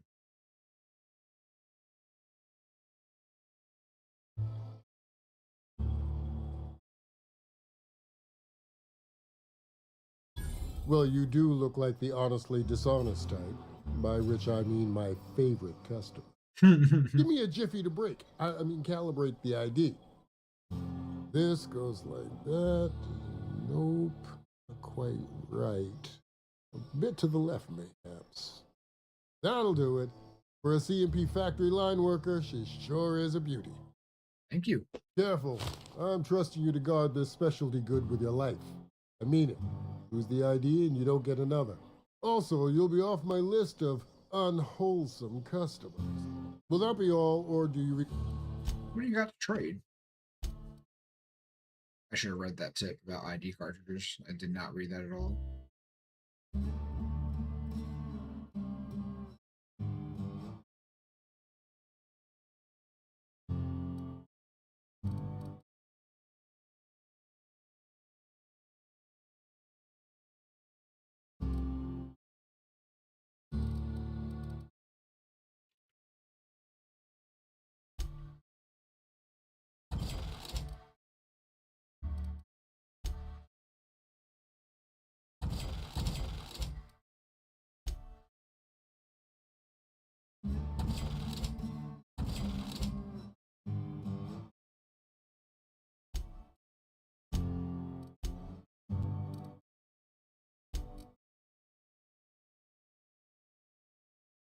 Well, you do look like the honestly dishonest type, by which I mean my favorite customer. Give me a jiffy to break. I mean, calibrate the ID. This goes like that. Nope, not quite right. A bit to the left, mayhaps. That'll do it. For a CMP factory line worker, she sure is a beauty. Thank you. Careful. I'm trusting you to guard this specialty good with your life. I mean it. Lose the ID and you don't get another. Also, you'll be off my list of unwholesome customers. Will that be all, or do you... What do you got to trade? I should have read that tip about ID cartridges. I did not read that at all.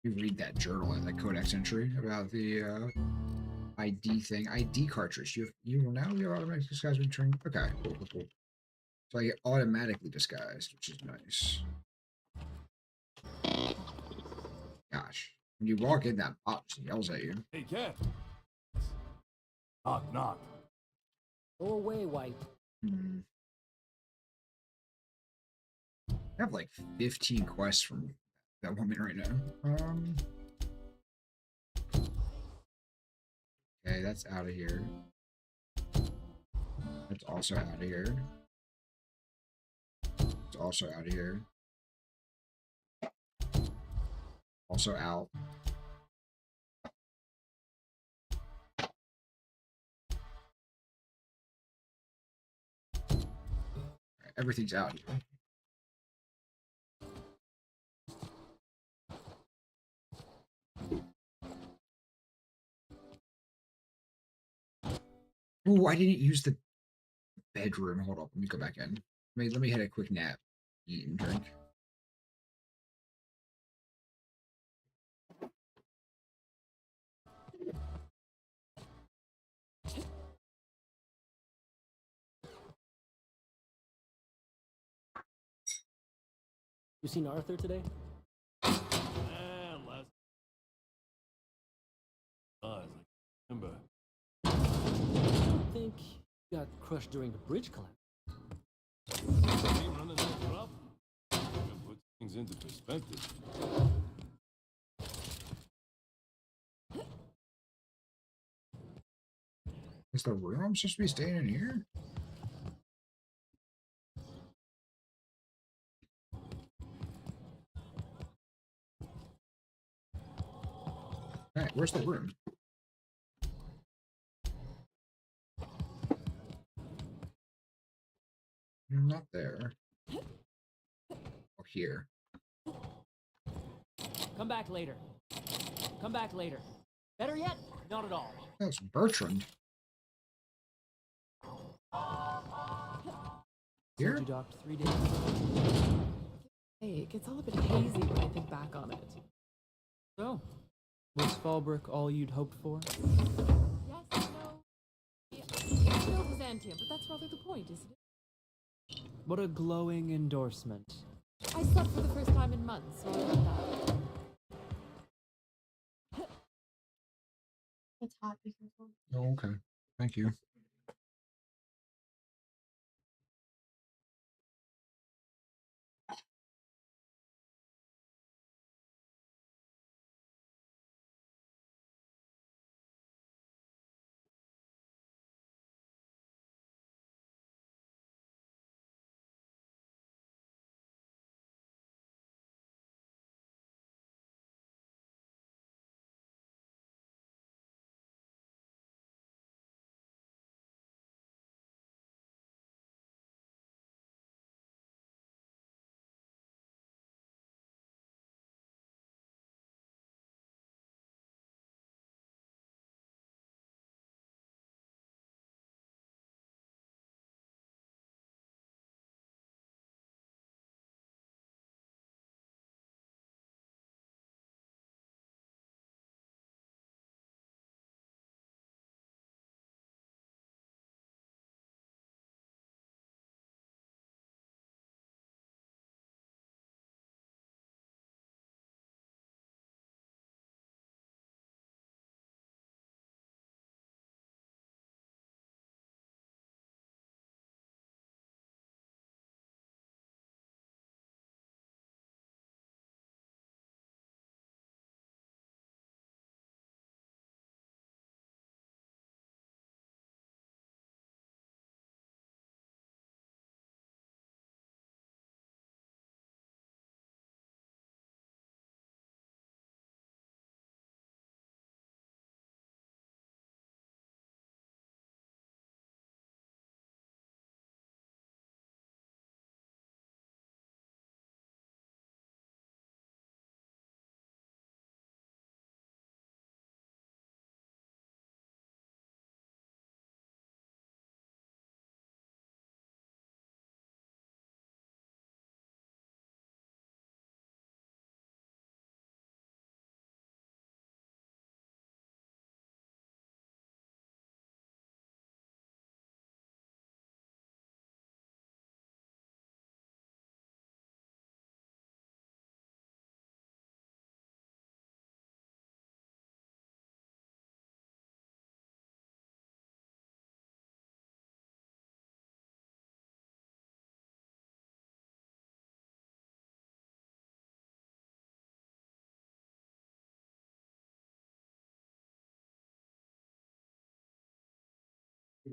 You read that journal and the codex entry about the ID thing. ID cartridge. You will now be automatically disguised when turning. Okay, cool. So I get automatically disguised, which is nice. Gosh, when you walk in, that box yells at you. Hey, Cat. Knock, knock. Go away, White. I have like 15 quests from that woman right now. Okay, that's out of here. That's also out of here. It's also out of here. Also out. Everything's out here. Ooh, I didn't use the bedroom. Hold up, let me go back in. Let me hit a quick nap, eat and drink. You seen Arthur today? Last. Remember. I think you got crushed during the bridge collapse. Team running that drop. Can put things into perspective. Is the room I'm supposed to be staying in here? Alright, where's the room? You're not there. Oh, here. Come back later. Come back later. Better yet, not at all. That's Bertrand. Here? You docked 3 days. Hey, it gets all a bit hazy when I think back on it. So, was Fallbrook all you'd hoped for? Yes, no. Yeah, it's still Byzantium, but that's rather the point, isn't it? What a glowing endorsement. I slept for the first time in months, so I love that. It's hot because Oh, okay. Thank you.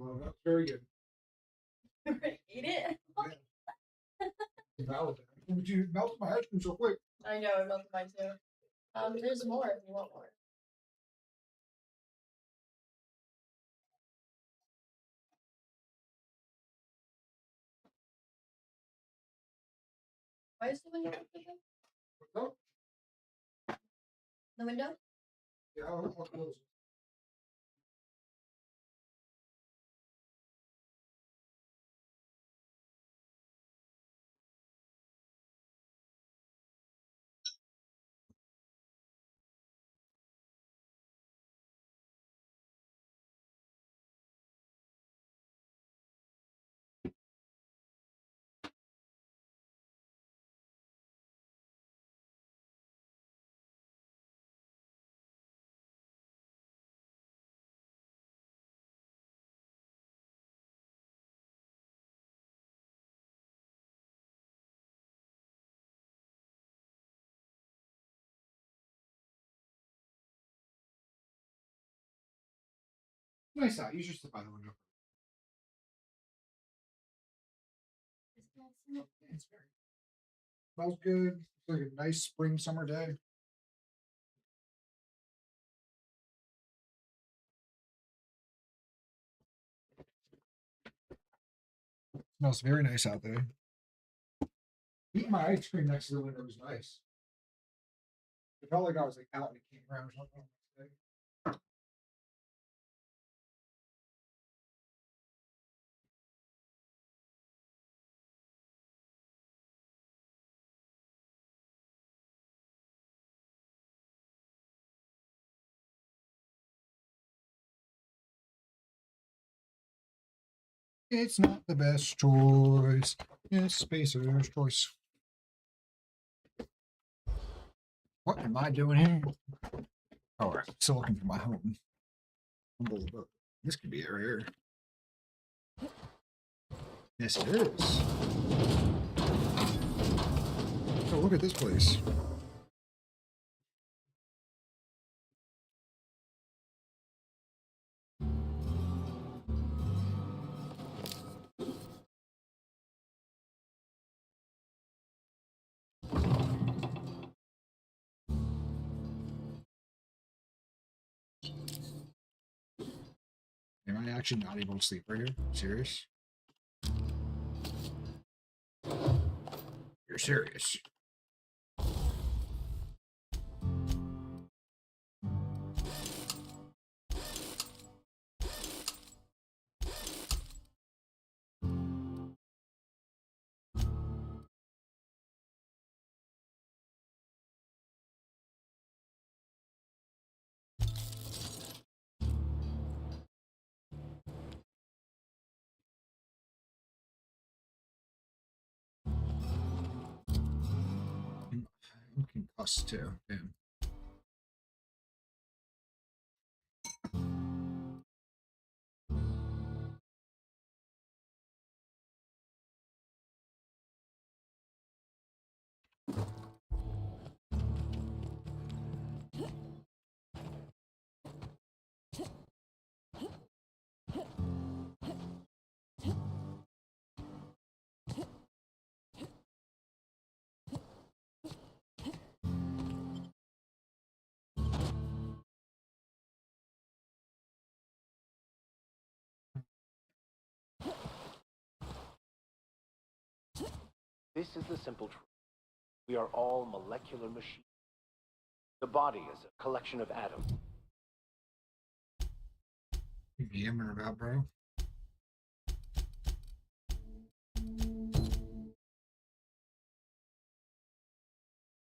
Well, that's very good. Eat it. Valid. You melted my ice cream so quick. I know, I melted mine too. There's more if you want more. Why is the window open? What's up? The window? Yeah, I'll close it. Nice out. You should sit by the window. It's very. Smells good. It's like a nice spring summer day. Smells very nice out there. Eating my ice cream next to the window was nice. It felt like I was like out and it came around or something. It's not the best choice. It's Spacer's choice. What am I doing here? Oh, I'm still looking for my home. This could be it right here. Yes, it is. Oh, look at this place. Am I actually not able to sleep right here? Serious? You're serious. I'm concussed too. Damn. This is the simple truth. We are all molecular machines. The body is a collection of atoms. You yammering about, bro?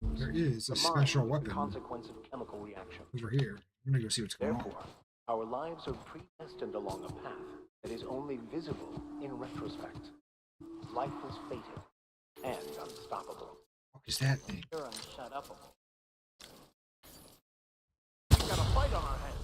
There is a special weapon. The consequence of chemical reaction. Over here. I'm gonna go see what's going on. Therefore, our lives are predestined along a path that is only visible in retrospect. Life was fated and unstoppable. What is that thing? You're unshut-upable. We've got a fight on our hands.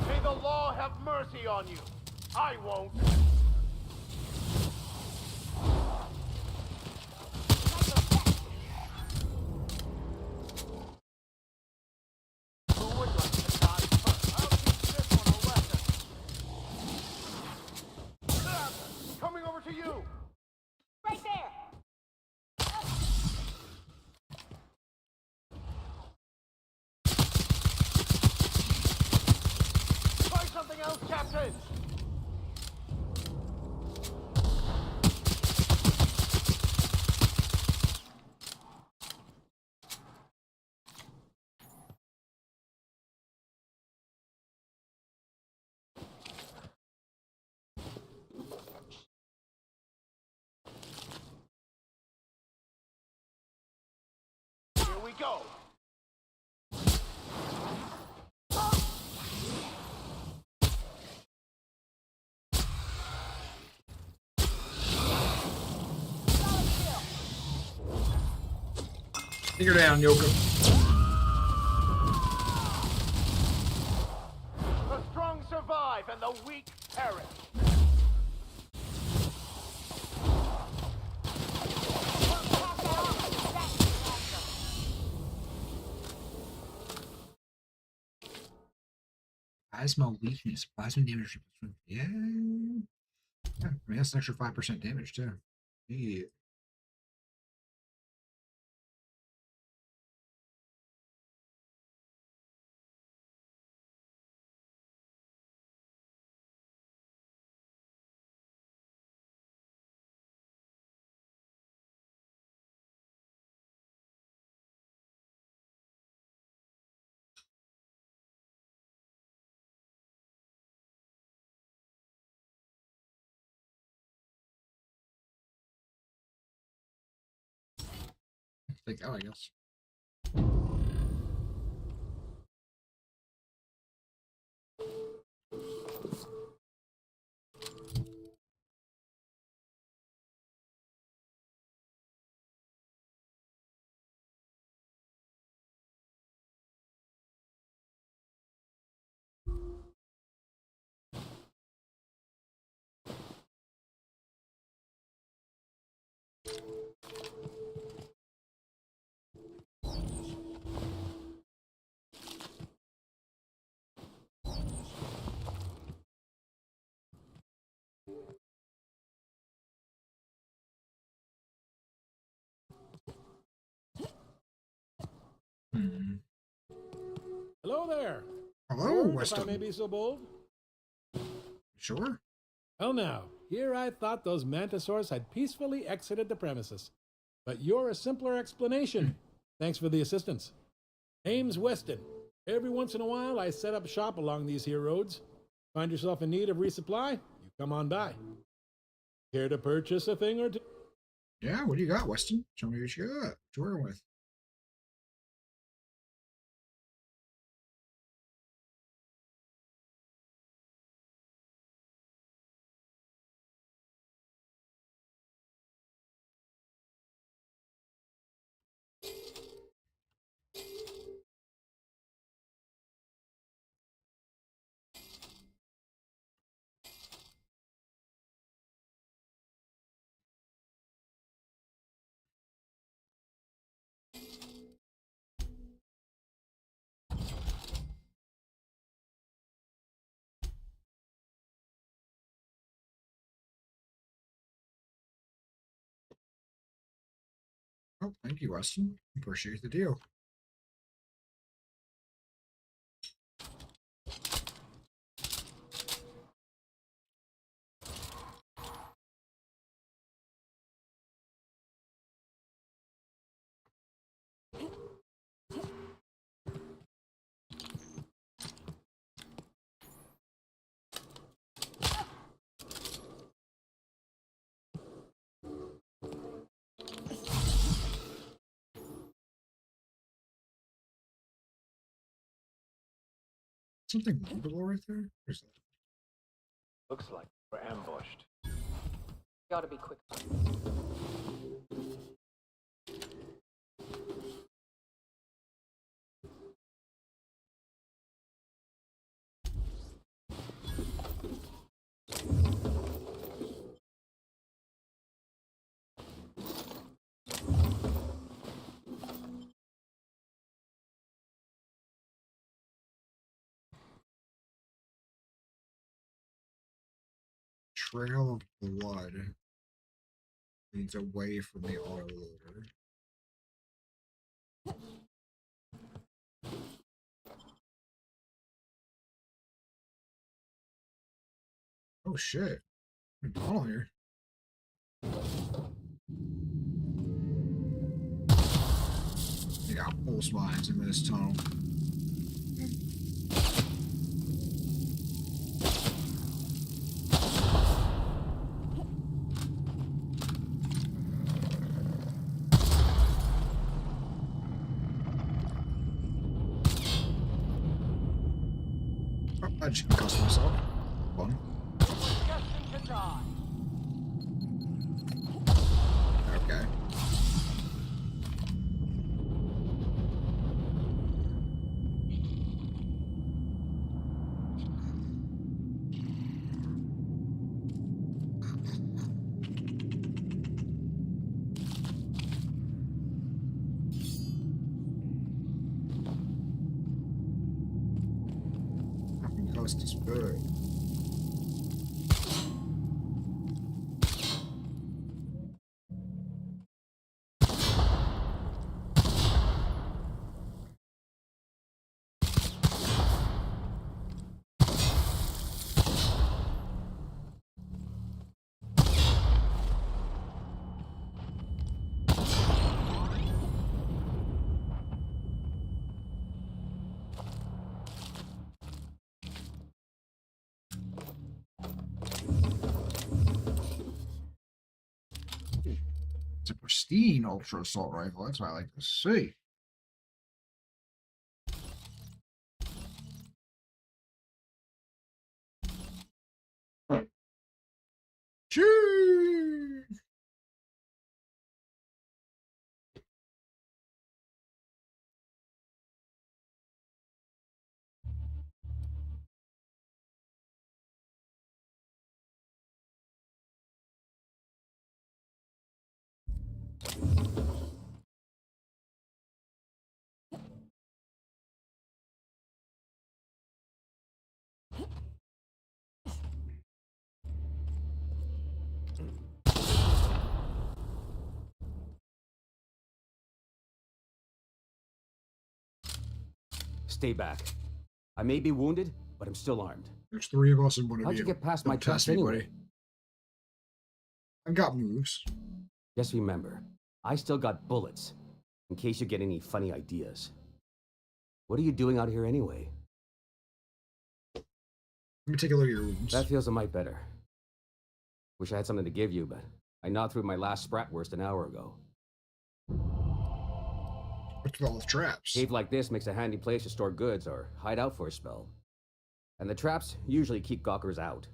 May the law have bridge! Here we go! Take her down, Yoko. The strong survive and the weak perish. Plasma weakness. Plasma damage. Yeah. Yeah, I mean, that's an extra 5% damage, too. Yeah. Take that, I guess. Hello there. Hello, Word, if I Weston. may be so bold. Sure. Well, now, here I thought those mantisaurs had peacefully exited the premises. But you're a simpler explanation. Thanks for the assistance. Name's Weston. Every once in a while, I set up shop along these here roads. Find yourself in need of resupply? You come on by. Care to purchase a thing or two? Yeah, what do you got, Weston? Show me what you got. What you're working with. Oh, thank you, Weston. Appreciate the deal. Something below right there? Where's that? Looks like we're ambushed. You ought to be quick. Trail of blood leads away from the autoloader. Oh shit. McDonald here. They got pulse mines in this tunnel. Oh, I just concussed myself. Fun. Okay. Coast is good. It's a pristine ultra assault rifle. That's what I like to see. Cheese. Stay back. I may be wounded, but I'm still armed. There's 3 of us and one of you. How'd you get past my Don't traps test me, anyway? buddy. I got moves. Just remember, I still got bullets, in case you get any funny ideas. What are you doing out here anyway? Let me take a look at your wounds. That feels a mite better. Wish I had something to give you, but I gnawed through my last Spratwurst an hour ago. What's with all the traps? Cave like this makes a handy place to store goods or hide out for a spell. And the traps usually keep gawkers out.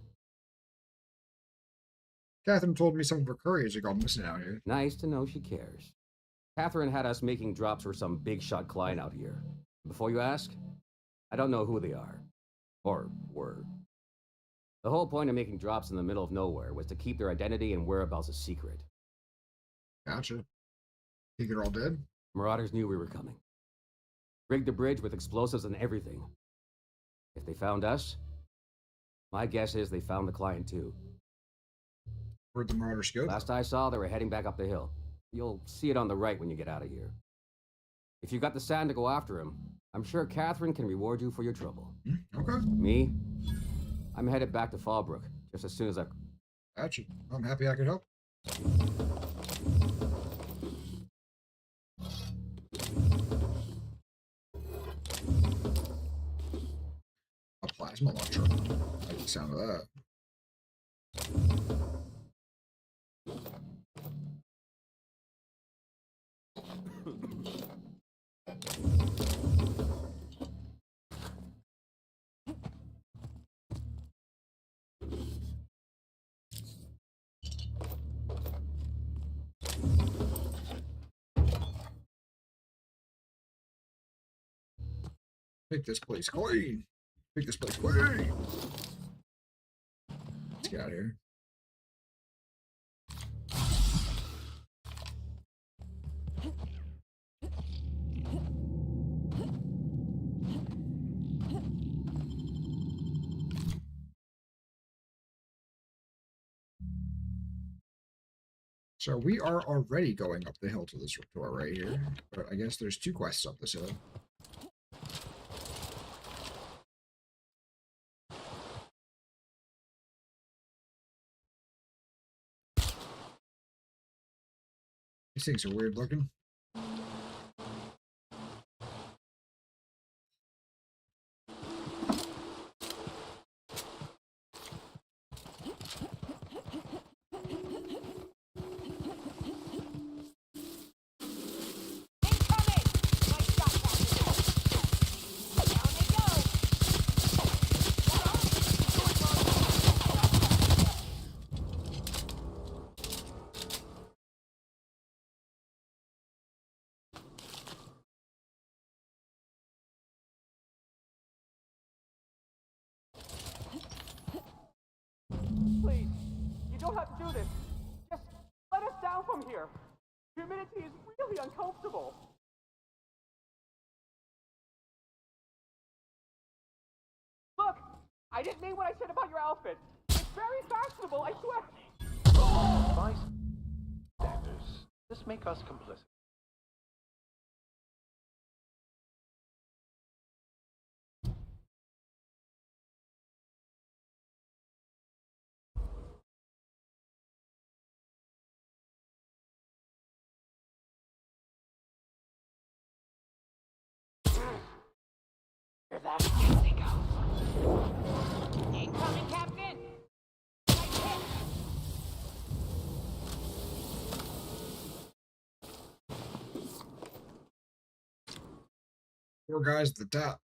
Catherine told me some of her couriers are gone missing out here. Nice to know she cares. Catherine had us making drops for some big shot client out here. Before you ask, I don't know who they are. Or were. The whole point of making drops in the middle of nowhere was to keep their identity and whereabouts a secret. Gotcha. Think they're all dead? Marauders knew we were coming. Rigged the bridge with explosives and everything. If they found us, my guess is they found the client too. Where'd the Marauders go? Last I saw, they were heading back up the hill. You'll see it on the right when you get out of here. If you got the sand to go after him, I'm sure Catherine can reward you for your trouble. Okay. Me? I'm headed back to Fallbrook, just as soon as I... Gotcha. I'm happy I could help. A plasma launcher. I like the sound of that. Make this place clean. Make this place clean. Let's get out of here. So we are already going up the hill to this door right here, but I guess there's 2 quests up this hill. These things are weird looking. Please, you don't have to do this. Just let us down from here. Humidity is really uncomfortable. Look, I didn't mean what I said about your outfit. It's very fashionable, I swear. Bystanders, this make us complicit. Hear that? Here they go. Incoming, Captain! Four guys at the top.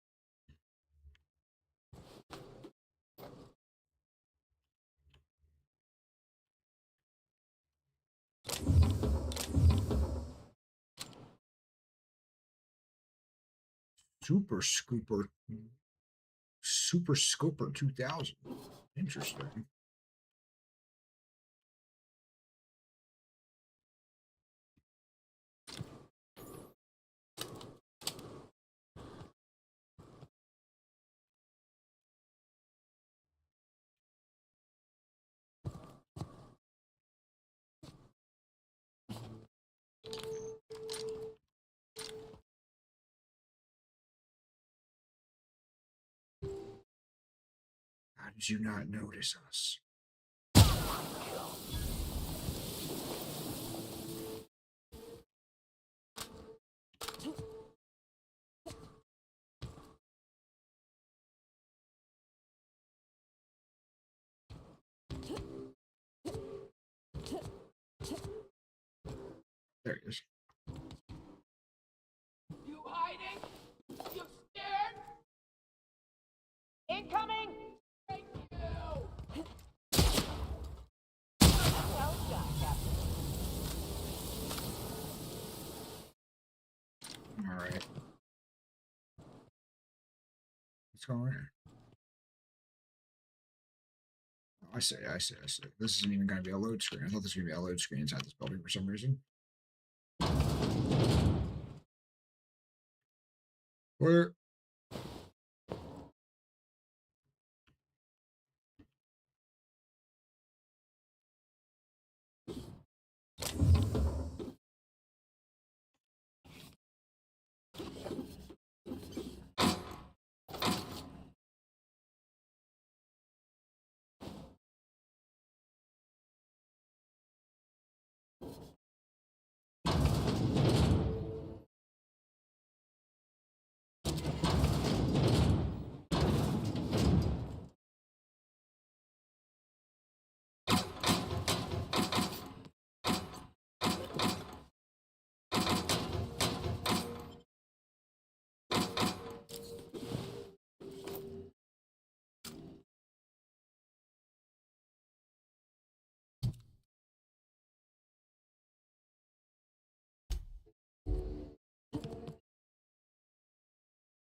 Super Scooper. Super Scooper 2000. Interesting. How did you not notice us? There he is. You hiding? You scared? Incoming! Thank you! Well done, Captain. All right. What's going on here? Oh, I see. This isn't even going to be a load screen. I thought this was going to be a load screen inside this building for some reason. Where?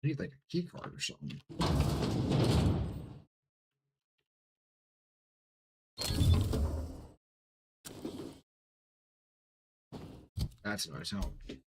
I need like a key card or something. That's what I was hoping.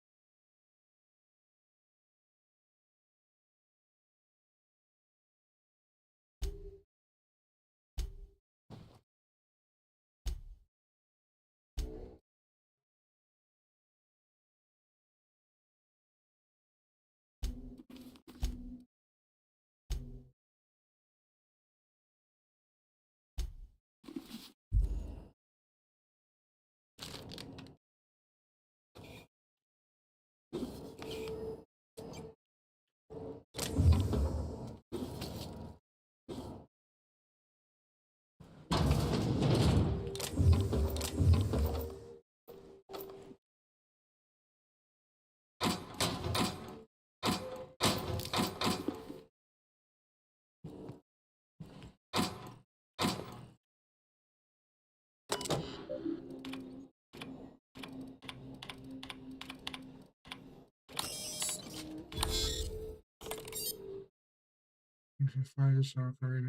fire software.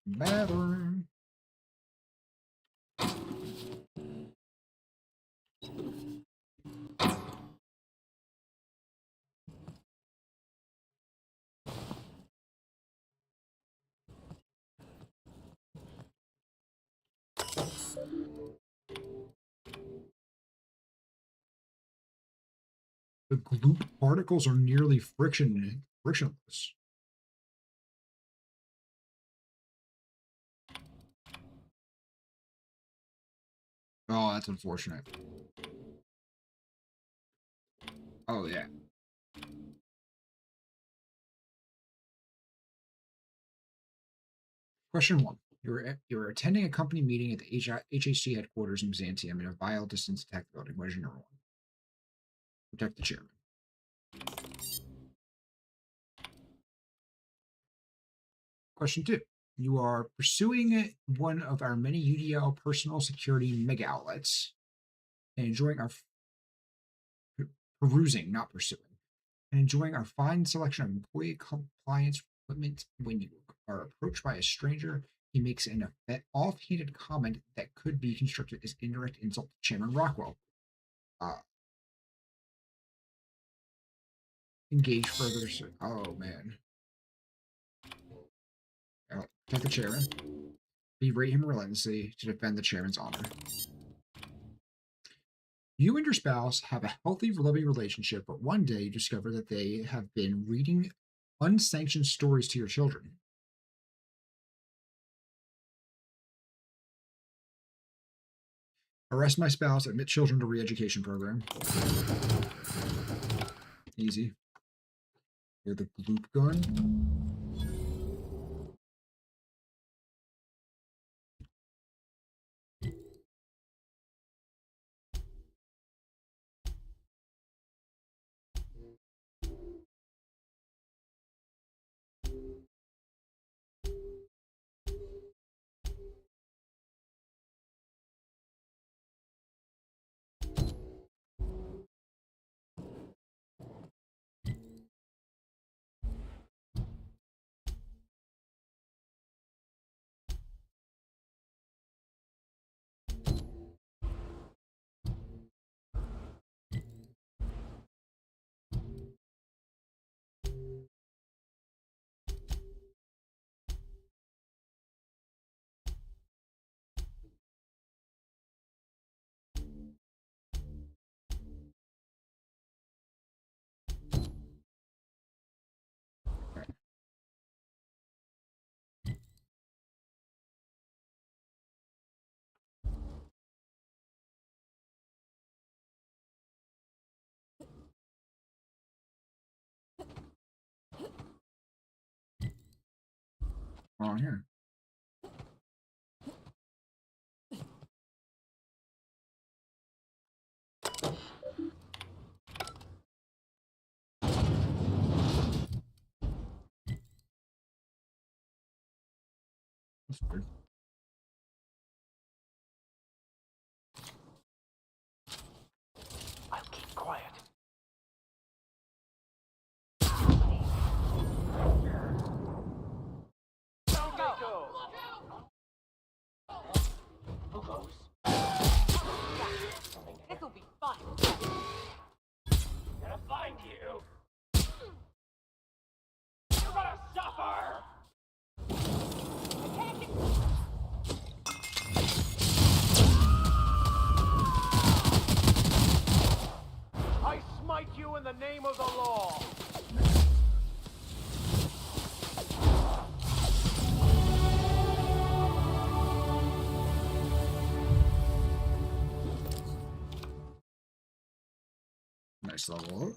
Bathroom. The gloop particles are nearly frictionless. Oh, that's unfortunate. Oh, yeah. Question 1. You're attending a company meeting at the HHC headquarters in Byzantium in a vile distance attack building. What is your number 1? Protect the chairman. Question 2. You are pursuing one of our many UDL personal security mega outlets and enjoying our perusing, not pursuing, and enjoying our fine selection of employee compliance equipment. When you are approached by a stranger, he makes an offhanded comment that could be construed as indirect insult to Chairman Rockwell. Engage further. Oh, man. Protect the chairman. Berate him relentlessly to defend the chairman's honor. You and your spouse have a healthy, loving relationship, but one day you discover that they have been reading unsanctioned stories to your children. Arrest my spouse, admit children to re-education program. Easy. Here's the gloop gun. On here. That's weird. I'll keep quiet. This'll be fun. Gonna find you. You're gonna suffer. I smite you in the name of the law. Nice level up.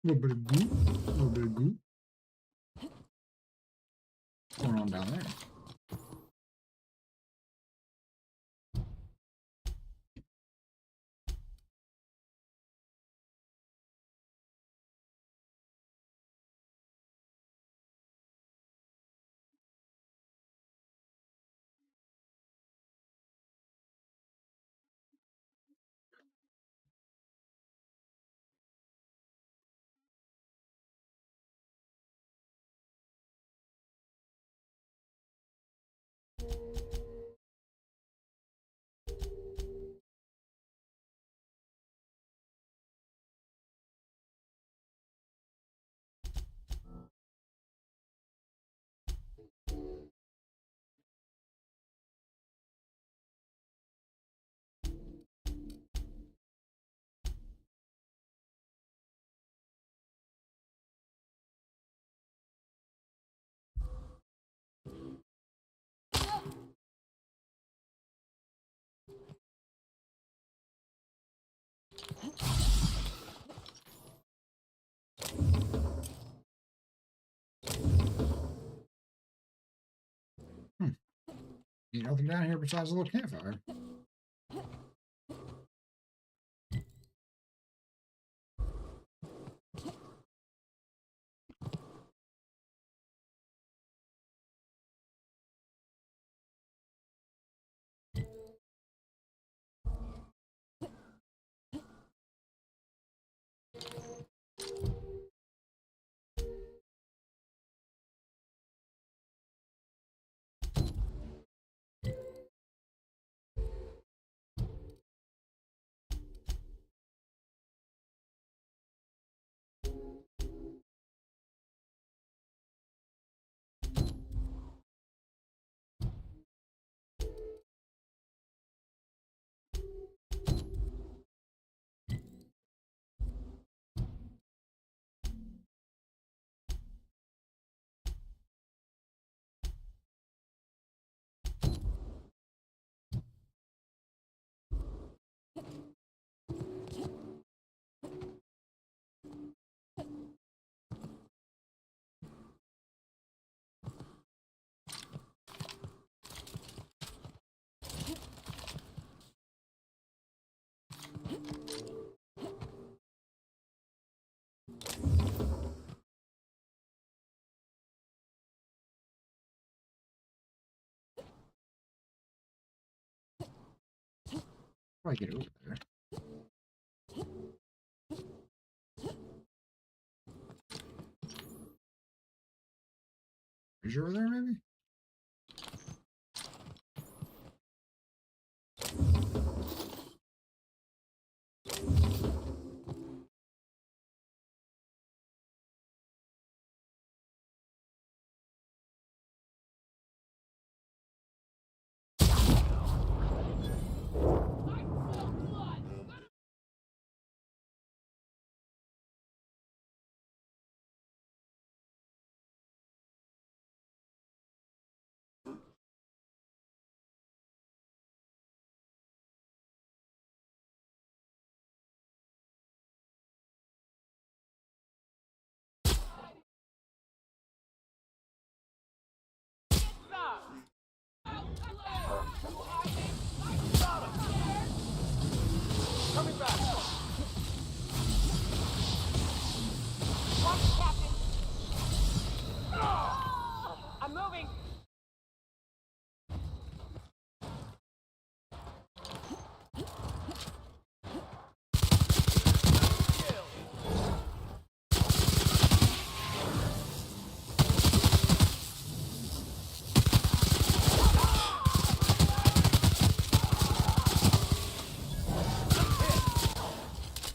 A little bit of goop, a little bit of goop. on down there? Ain't nothing down here besides a little campfire. Probably get over there. Is you over there, maybe? Coming back. Watch it, Captain. I'm moving.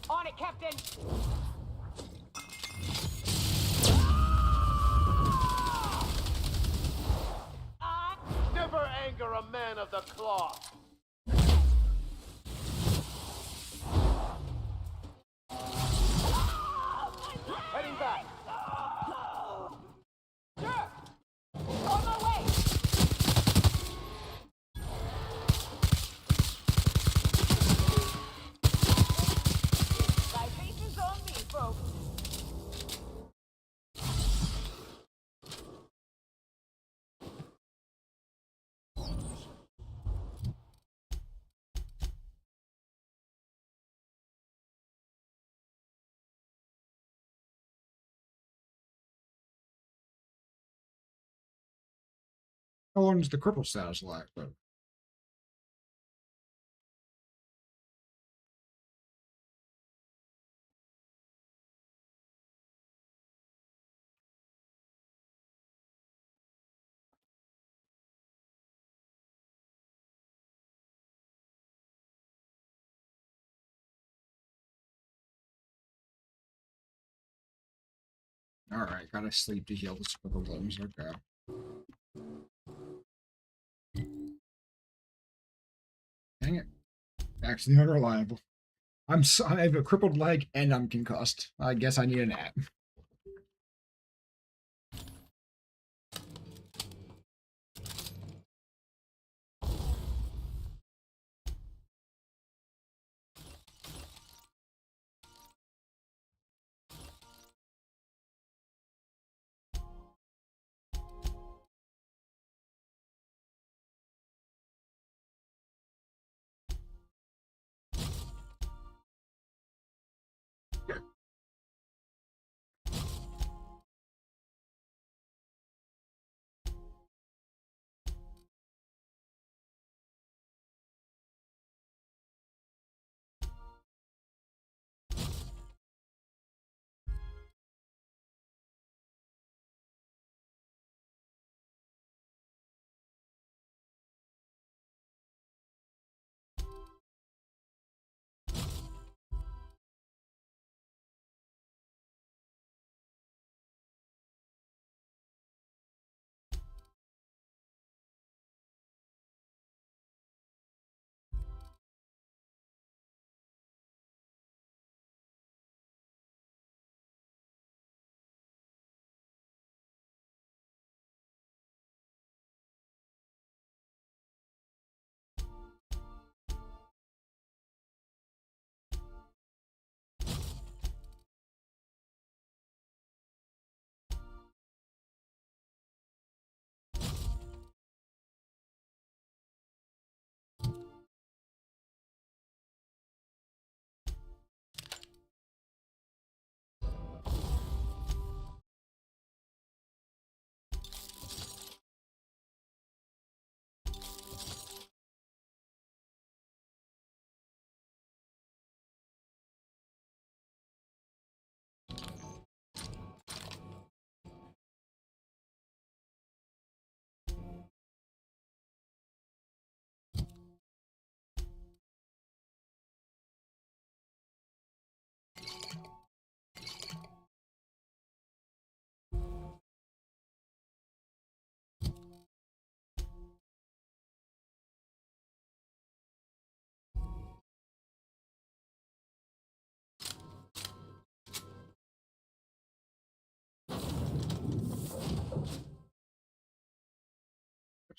On it, Captain. Never anger a man of the cloth. Heading back. Sure. On my way. Libations on me, folks. How long does the cripple status last? But all right, gotta sleep to heal the crippled limbs. Okay. Dang it. Actually unreliable. I have a crippled leg and I'm concussed. I guess I need a nap.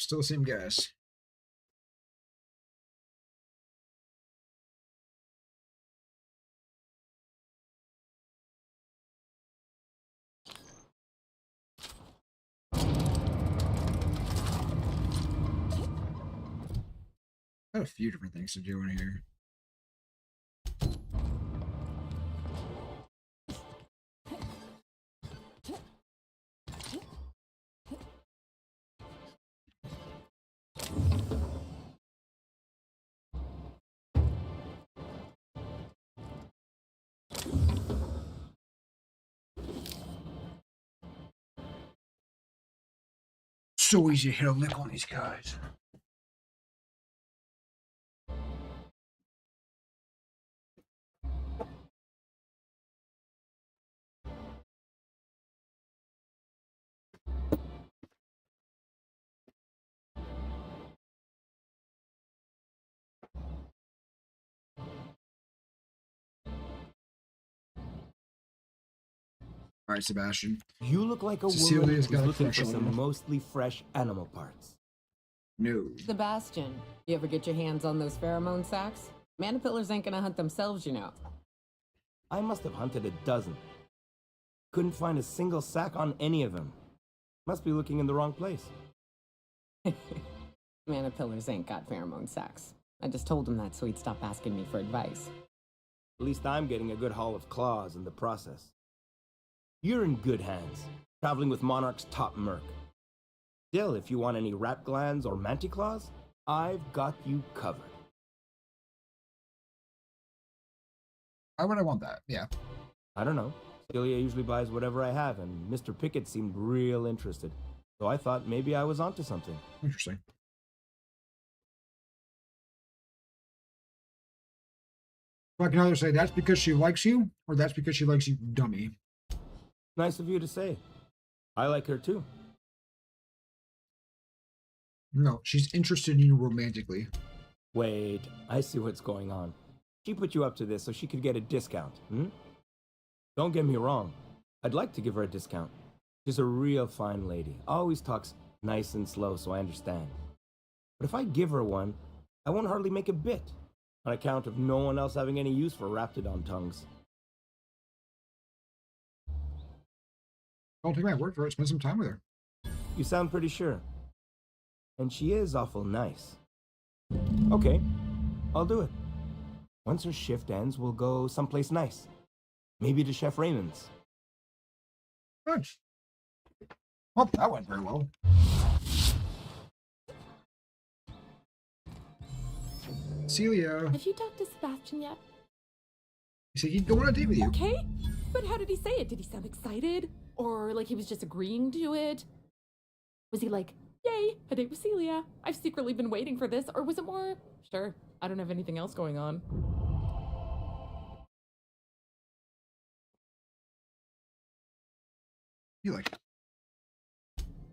Still the same guys. Got a few different things to do in here. So easy to hit a lick on these guys. All right, Sebastian. You look like a Cecilia's woman who's got a looking crush for on some him. mostly fresh animal parts. No. Sebastian, you ever get your hands on those pheromone sacs? Manipillars ain't gonna hunt themselves, you know. I must have hunted a dozen. Couldn't find a single sack on any of them. Must be looking in the wrong place. Manipillars ain't got pheromone sacs. I just told him that so he'd stop asking me for advice. At least I'm getting a good haul of claws in the process. You're in good hands, traveling with Monarch's top merc. Still, if you want any rat glands or manticlaws, I've got you covered. Why would I want that? Yeah. I don't know. Celia usually buys whatever I have, and Mr. Pickett seemed real interested. So I thought maybe I was onto something. Interesting. So I can either say that's because she likes you, or that's because she likes you, dummy. Nice of you to say. I like her too. No, she's interested in you romantically. Wait, I see what's going on. She put you up to this so she could get a discount, hmm? Don't get me wrong. I'd like to give her a discount. She's a real fine lady. Always talks nice and slow, so I understand. But if I give her one, I won't hardly make a bit, on account of no one else having any use for Raptidon tongues. Don't take my word for it. Spend some time with her. You sound pretty sure. And she is awful nice. Okay, I'll do it. Once her shift ends, we'll go someplace nice. Maybe to Chef Raymond's. Good. Well, that went very well. Celia. Have you talked to Sebastian yet? He said he'd go on a date with you. Okay, but how did he say it? Did he sound excited? Or like he was just agreeing to it? Was he like, yay, a date with Celia? I've secretly been waiting for this. Or was it more, sure, I don't have anything else going on? You like it.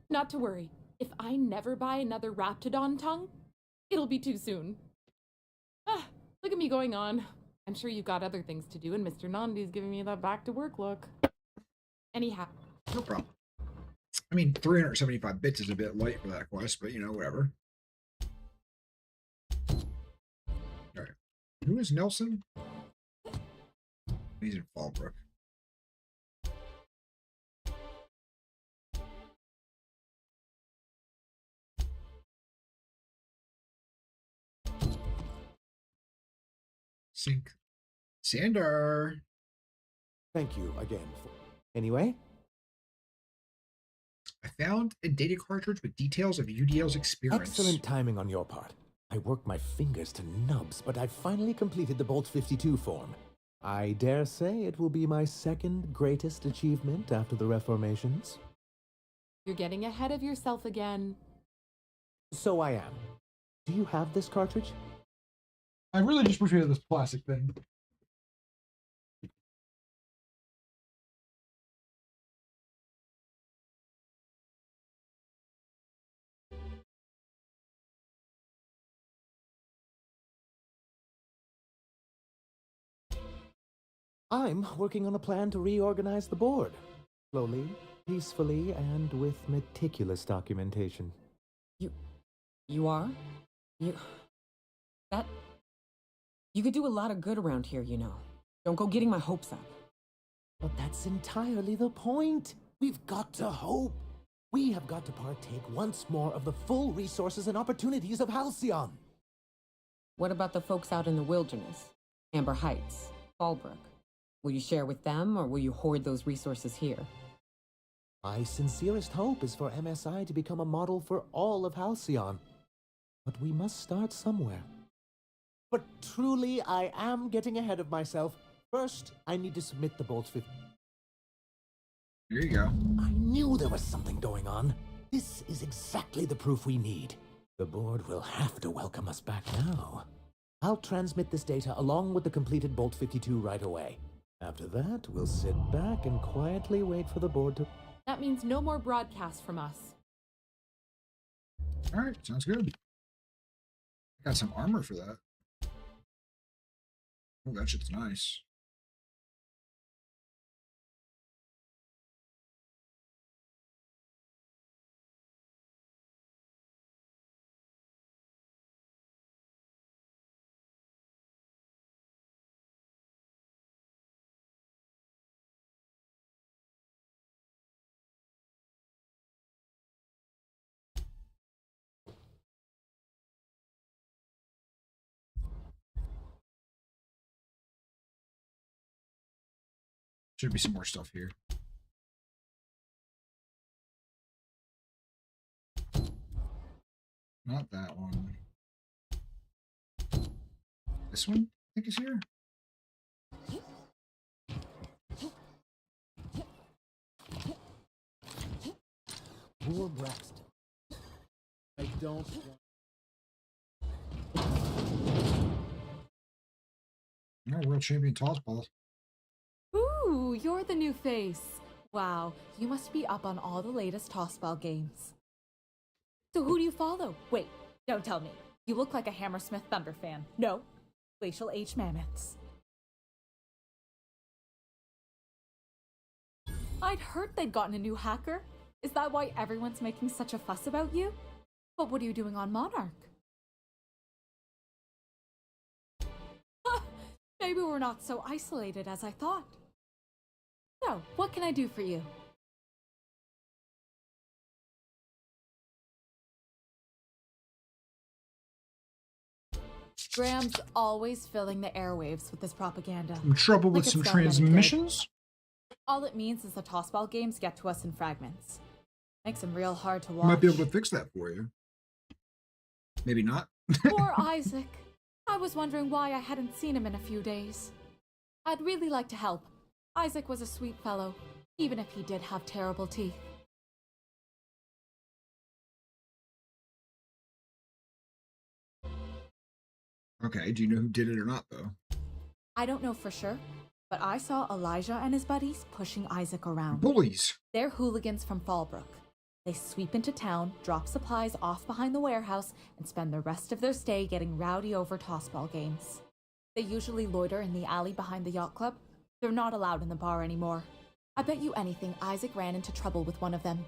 Not to worry. If I never buy another Raptidon tongue, it'll be too soon. Ah, look at me going on. I'm sure you've got other things to do, and Mr. Nandi's giving me that back-to-work look. Anyhow. No problem. I mean, 375 bits is a bit light for that quest, but, you know, whatever. Alright. Who is Nelson? He's in Fallbrook. Sync. Sander. Thank you again. Anyway? I found a data cartridge with details of UDL's experiments. Excellent timing on your part. I worked my fingers to nubs, but I finally completed the Bolt 52 form. I dare say it will be my second greatest achievement after the Reformations. You're getting ahead of yourself again. So I am. Do you have this cartridge? I really just wish we had this plastic thing. I'm working on a plan to reorganize the board. Slowly, peacefully, and with meticulous documentation. You are? You could do a lot of good around here, you know. Don't go getting my hopes up. But that's entirely the point. We've got to hope. We have got to partake once more of the full resources and opportunities of Halcyon. What about the folks out in the wilderness? Amber Heights, Fallbrook. Will you share with them, or will you hoard those resources here? My sincerest hope is for MSI to become a model for all of Halcyon. But we must start somewhere. But truly, I am getting ahead of myself. First, I need to submit the Bolt 50. Here you go. I knew there was something going on. This is exactly the proof we need. The board will have to welcome us back now. I'll transmit this data along with the completed Bolt 52 right away. After that, we'll sit back and quietly wait for the board to... That means no more broadcasts from us. Alright, sounds good. Got some armor for that. Oh, that shit's nice. Should be some more stuff here. Not that one. This one, I think, is here. Poor Braxton. I don't want... No, world champion tossball. Ooh, you're the new face. Wow, you must be up on all the latest tossball games. So who do you follow? Wait, don't tell me. You look like a Hammersmith Thunder fan. No, Glacial H Mammoths. I'd heard they'd gotten a new hacker. Is that why everyone's making such a fuss about you? But what are you doing on Monarch? Maybe we're not so isolated as I thought. So, what can I do for you? Graham's always filling the airwaves with this propaganda. In trouble with Like some it's done any good. transmissions? All it means is the tossball games get to us in fragments. Makes them real hard to I watch. might be able to fix that for you. Maybe not. Poor Isaac. I was wondering why I hadn't seen him in a few days. I'd really like to help. Isaac was a sweet fellow, even if he did have terrible teeth. Okay, do you know who did it or not, though? I don't know for sure, but I saw Elijah and his buddies pushing Isaac around. Bullies! They're hooligans from Fallbrook. They sweep into town, drop supplies off behind the warehouse, and spend the rest of their stay getting rowdy over tossball games. They usually loiter in the alley behind the yacht club. They're not allowed in the bar anymore. I bet you anything Isaac ran into trouble with one of them.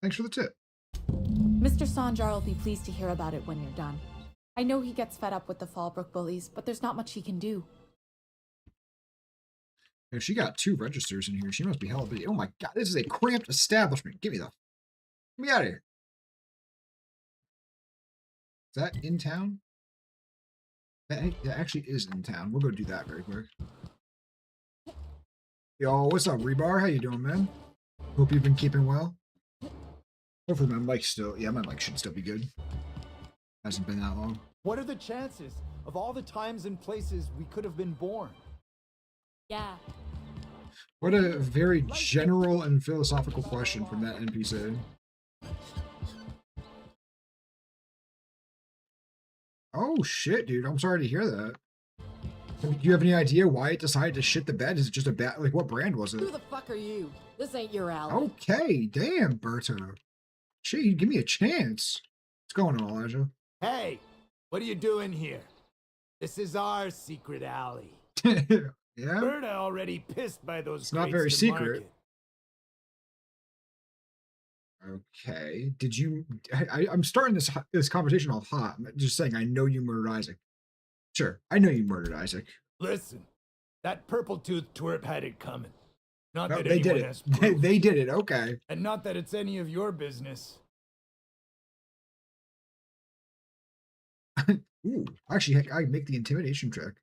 Thanks for the tip. Mr. Sanjar will be pleased to hear about it when you're done. I know he gets fed up with the Fallbrook bullies, but there's not much he can do. If she got 2 registers in here, she must be hella busy. Oh my god, this is a cramped establishment. Get me out of here. Is that in town? That actually is in town. We'll go do that very quick. Yo, what's up, Rebar? How you doing, man? Hope you've been keeping well. Hopefully my mic still... Yeah, my mic should still be good. Hasn't been that long. What are the chances of all the times and places we could have been born? Yeah. What a very general and philosophical question from that NPC. Oh shit, dude. I'm sorry to hear that. Do you have any idea why it decided to shit the bed? Is it just a bad... Like, what brand was it? Who the fuck are you? This ain't your alley. Okay, damn, Berto. Gee, give me a chance. What's going on, Elijah? Hey, what are you doing here? This is our secret alley. Yeah? Berta already pissed by those. It's not crates very to secret. market. Okay. Did you... I'm starting this conversation off hot. I'm just saying, I know you murdered Isaac. Sure, I know you murdered Isaac. Listen, that purple-toothed twerp had it coming. Not No, that they did anyone it. has proof. They did it, okay. And not that it's any of your business. Ooh, actually, I make the intimidation check.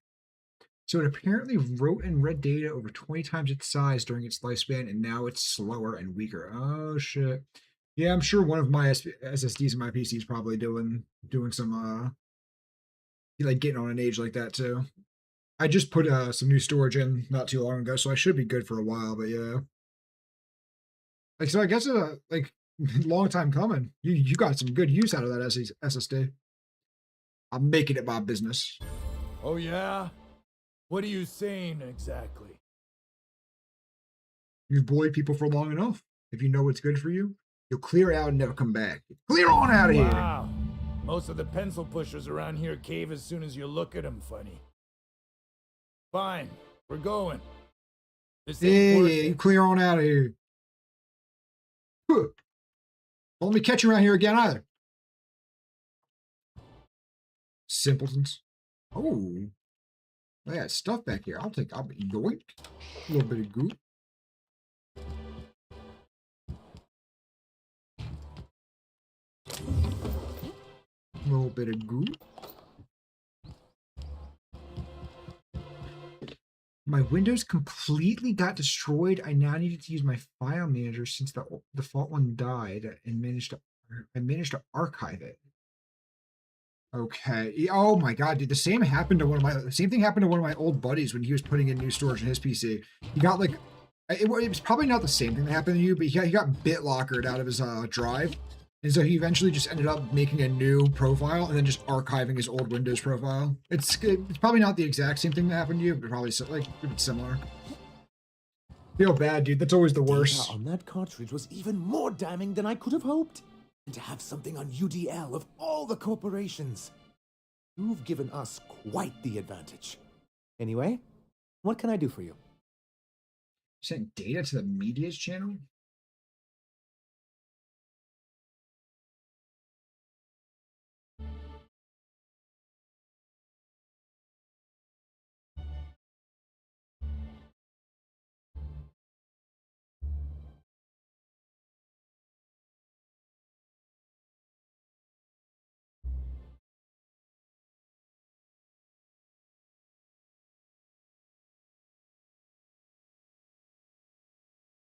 So it apparently wrote and read data over 20 times its size during its lifespan, and now it's slower and weaker. Oh shit. Yeah, I'm sure one of my SSDs in my PC is probably doing some like getting on an age like that too. I just put some new storage in not too long ago, so I should be good for a while. But yeah, like so, I guess like long time coming. You got some good use out of that SSD. I'm making it my business. Oh yeah? What are you saying exactly? You've bullied people for long enough. If you know what's good for you, you'll clear out and never come back. Clear on out of here. Wow. Most of the pencil pushers around here cave as soon as you look at them funny. Fine, we're going. This ain't worth Yeah, it. you clear on out of here. Huh. Don't let me catch you around here again either. Simpletons. Oh. I got stuff back here. I'll be yoink. A little bit of goop. A little bit of goop. My Windows completely got destroyed. I now needed to use my file manager since the default one died and I managed to archive it. Okay. Oh my god, dude. The same thing happened to one of my old buddies when he was putting in new storage in his PC. He got like, it was probably not the same thing that happened to you, but he got BitLockered out of his drive. And so he eventually just ended up making a new profile and then just archiving his old Windows profile. It's probably not the exact same thing that happened to you, but probably like it's similar. Feel bad, dude. That's always the worst. Data on that cartridge was even more damning than I could have hoped. And to have something on UDL of all the corporations. You've given us quite the advantage. Anyway, what can I do for you? Sent data to the media's channel?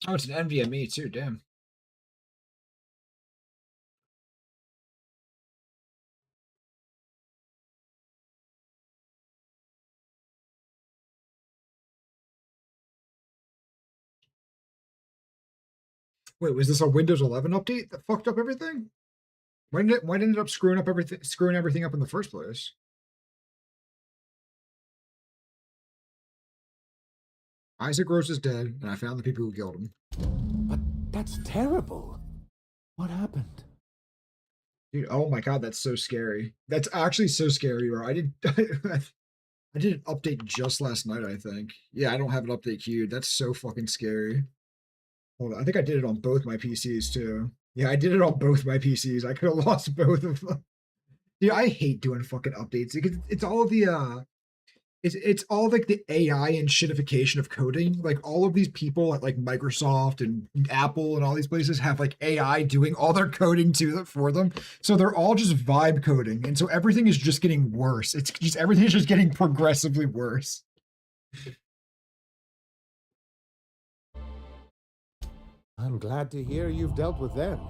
Oh, it's an NVMe too, damn. Wait, was this a Windows 11 update that fucked up everything? Why did it end up screwing everything up in the first place? Isaac Rose is dead, and I found the people who killed him. But that's terrible. What happened? Dude, oh my god, that's so scary. That's actually so scary, bro. I did an update just last night, I think. Yeah, I don't have an update queued. That's so fucking scary. Hold on, I think I did it on both my PCs too. Yeah, I did it on both my PCs. I could have lost both of them. Dude, I hate doing fucking updates because it's all the it's all like the AI and shitification of coding. Like all of these people at like Microsoft and Apple and all these places have like AI doing all their coding for them. So they're all just vibe coding. And so everything is just getting worse. Everything is just getting progressively worse. I'm glad to hear you've dealt with them.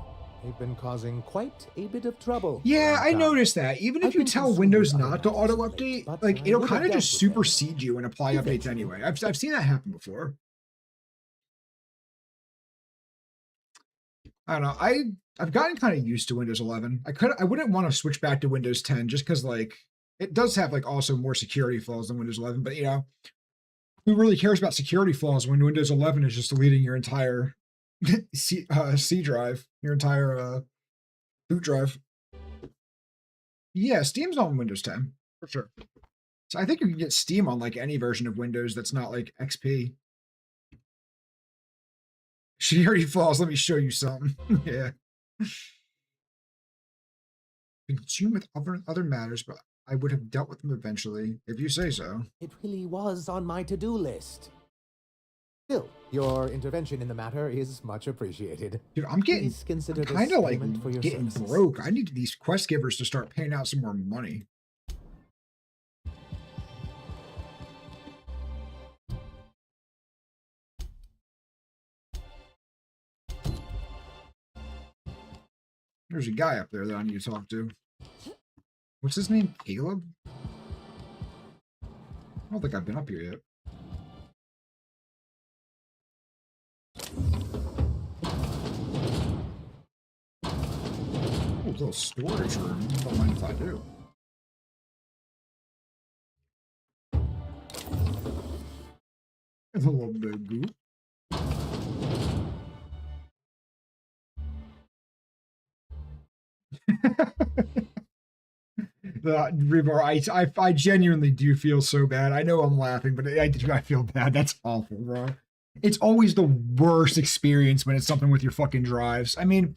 They've been causing quite a bit of trouble. Yeah, I noticed that. Even if you tell Windows not to auto update, like it'll kind of just supersede you and apply updates anyway. I've seen that happen before. I don't know. I've gotten kind of used to Windows 11. I wouldn't want to switch back to Windows 10 just because like it does have like also more security flaws than Windows 11. But you know, who really cares about security flaws when Windows 11 is just deleting your entire C drive, your entire boot drive? Yeah, Steam's on Windows 10 for sure. So I think you can get Steam on like any version of Windows that's not like XP. Security flaws. Let me show you something. Yeah. Consume with other matters, but I would have dealt with them eventually, if you say so. It really was on my to-do list. Still, your intervention in the matter is much appreciated. Dude, I'm getting kind of like getting services. broke. I need these quest givers to start paying out some more money. There's a guy up there that I need to talk to. What's his name? Caleb? I don't think I've been up here yet. Oh, a little storage room. Don't mind if I do. There's a little bit of goop. Rebar, I genuinely do feel so bad. I know I'm laughing, but I feel bad. That's awful, bro. It's always the worst experience when it's something with your fucking drives. I mean,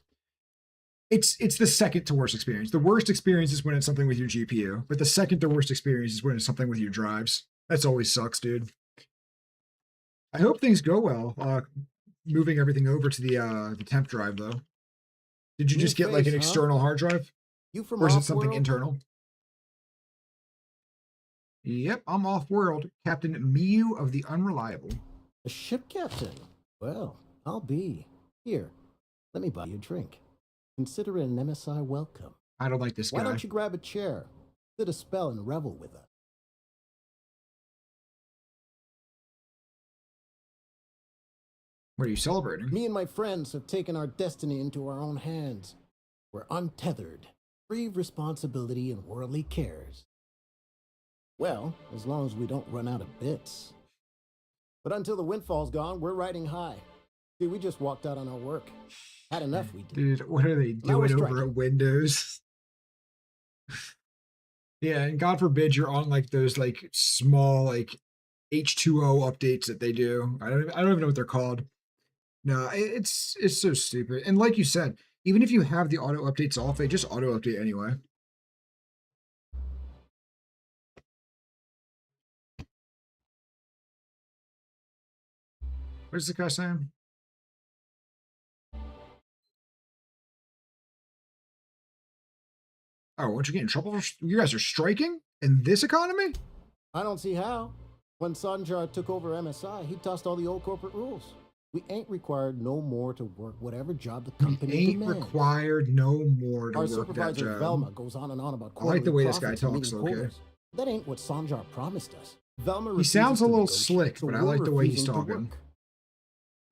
it's the second to worst experience. The worst experience is when it's something with your GPU, but the second to worst experience is when it's something with your drives. That's always sucks, dude. I hope things go well. Moving everything over to the temp drive, though. Did you just get like an external hard drive? You from or is it something Off-World? internal? Yep, I'm off-world. Captain Miu of the Unreliable. A ship captain? Well, I'll be. Here, let me buy you a drink. Consider it an MSI welcome. I don't like this guy. Why don't you grab a chair? sit a spell and revel with us. What are you celebrating? Me and my friends have taken our destiny into our own hands. We're untethered, free of responsibility and worldly cares. Well, as long as we don't run out of bits. But until the windfall's gone, we're riding high. See, we just walked out on our work. Had enough, we did. Dude, what are they Now we're doing over striking. at Windows? Yeah, and God forbid you're on like those like small like H2O updates that they do. I don't even know what they're called. No, it's so stupid. And like you said, even if you have the auto updates off, they just auto update anyway. What is the guy saying? Oh, won't you get in trouble for you guys are striking in this economy? I don't see how. When Sanjar took over MSI, he tossed all the old corporate rules. We ain't required no more to work whatever job the company Ain't demands. required no more to Our work that supervisor job. Velma goes on and on about I like the way this guy quarterly talks, profits and okay. meeting quotas. That ain't what Sanjar promised us. Velma He refuses sounds a to little negotiate, slick, so but I we're like the way he's refusing to talking. work.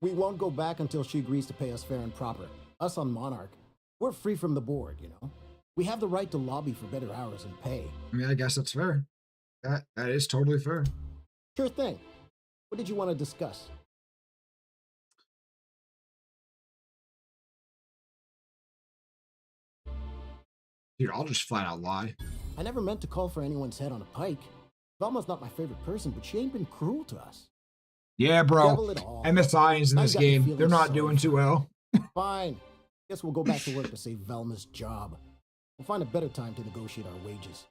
We won't go back until she agrees to pay us fair and proper. Us on Monarch, we're free from the board, you know. We have the right to lobby for better hours and pay. I mean, I guess that's fair. That is totally fair. Sure thing. What did you want to discuss? Dude, I'll just flat out lie. I never meant to call for anyone's head on a pike. Velma's not my favorite person, but she ain't been cruel to us. Yeah, bro. Devil it all. MSI is in Now you this got me game. feeling They're not sorry doing too well. Fine. Guess we'll go back to work to save Velma's job. We'll find a better time to negotiate our wages.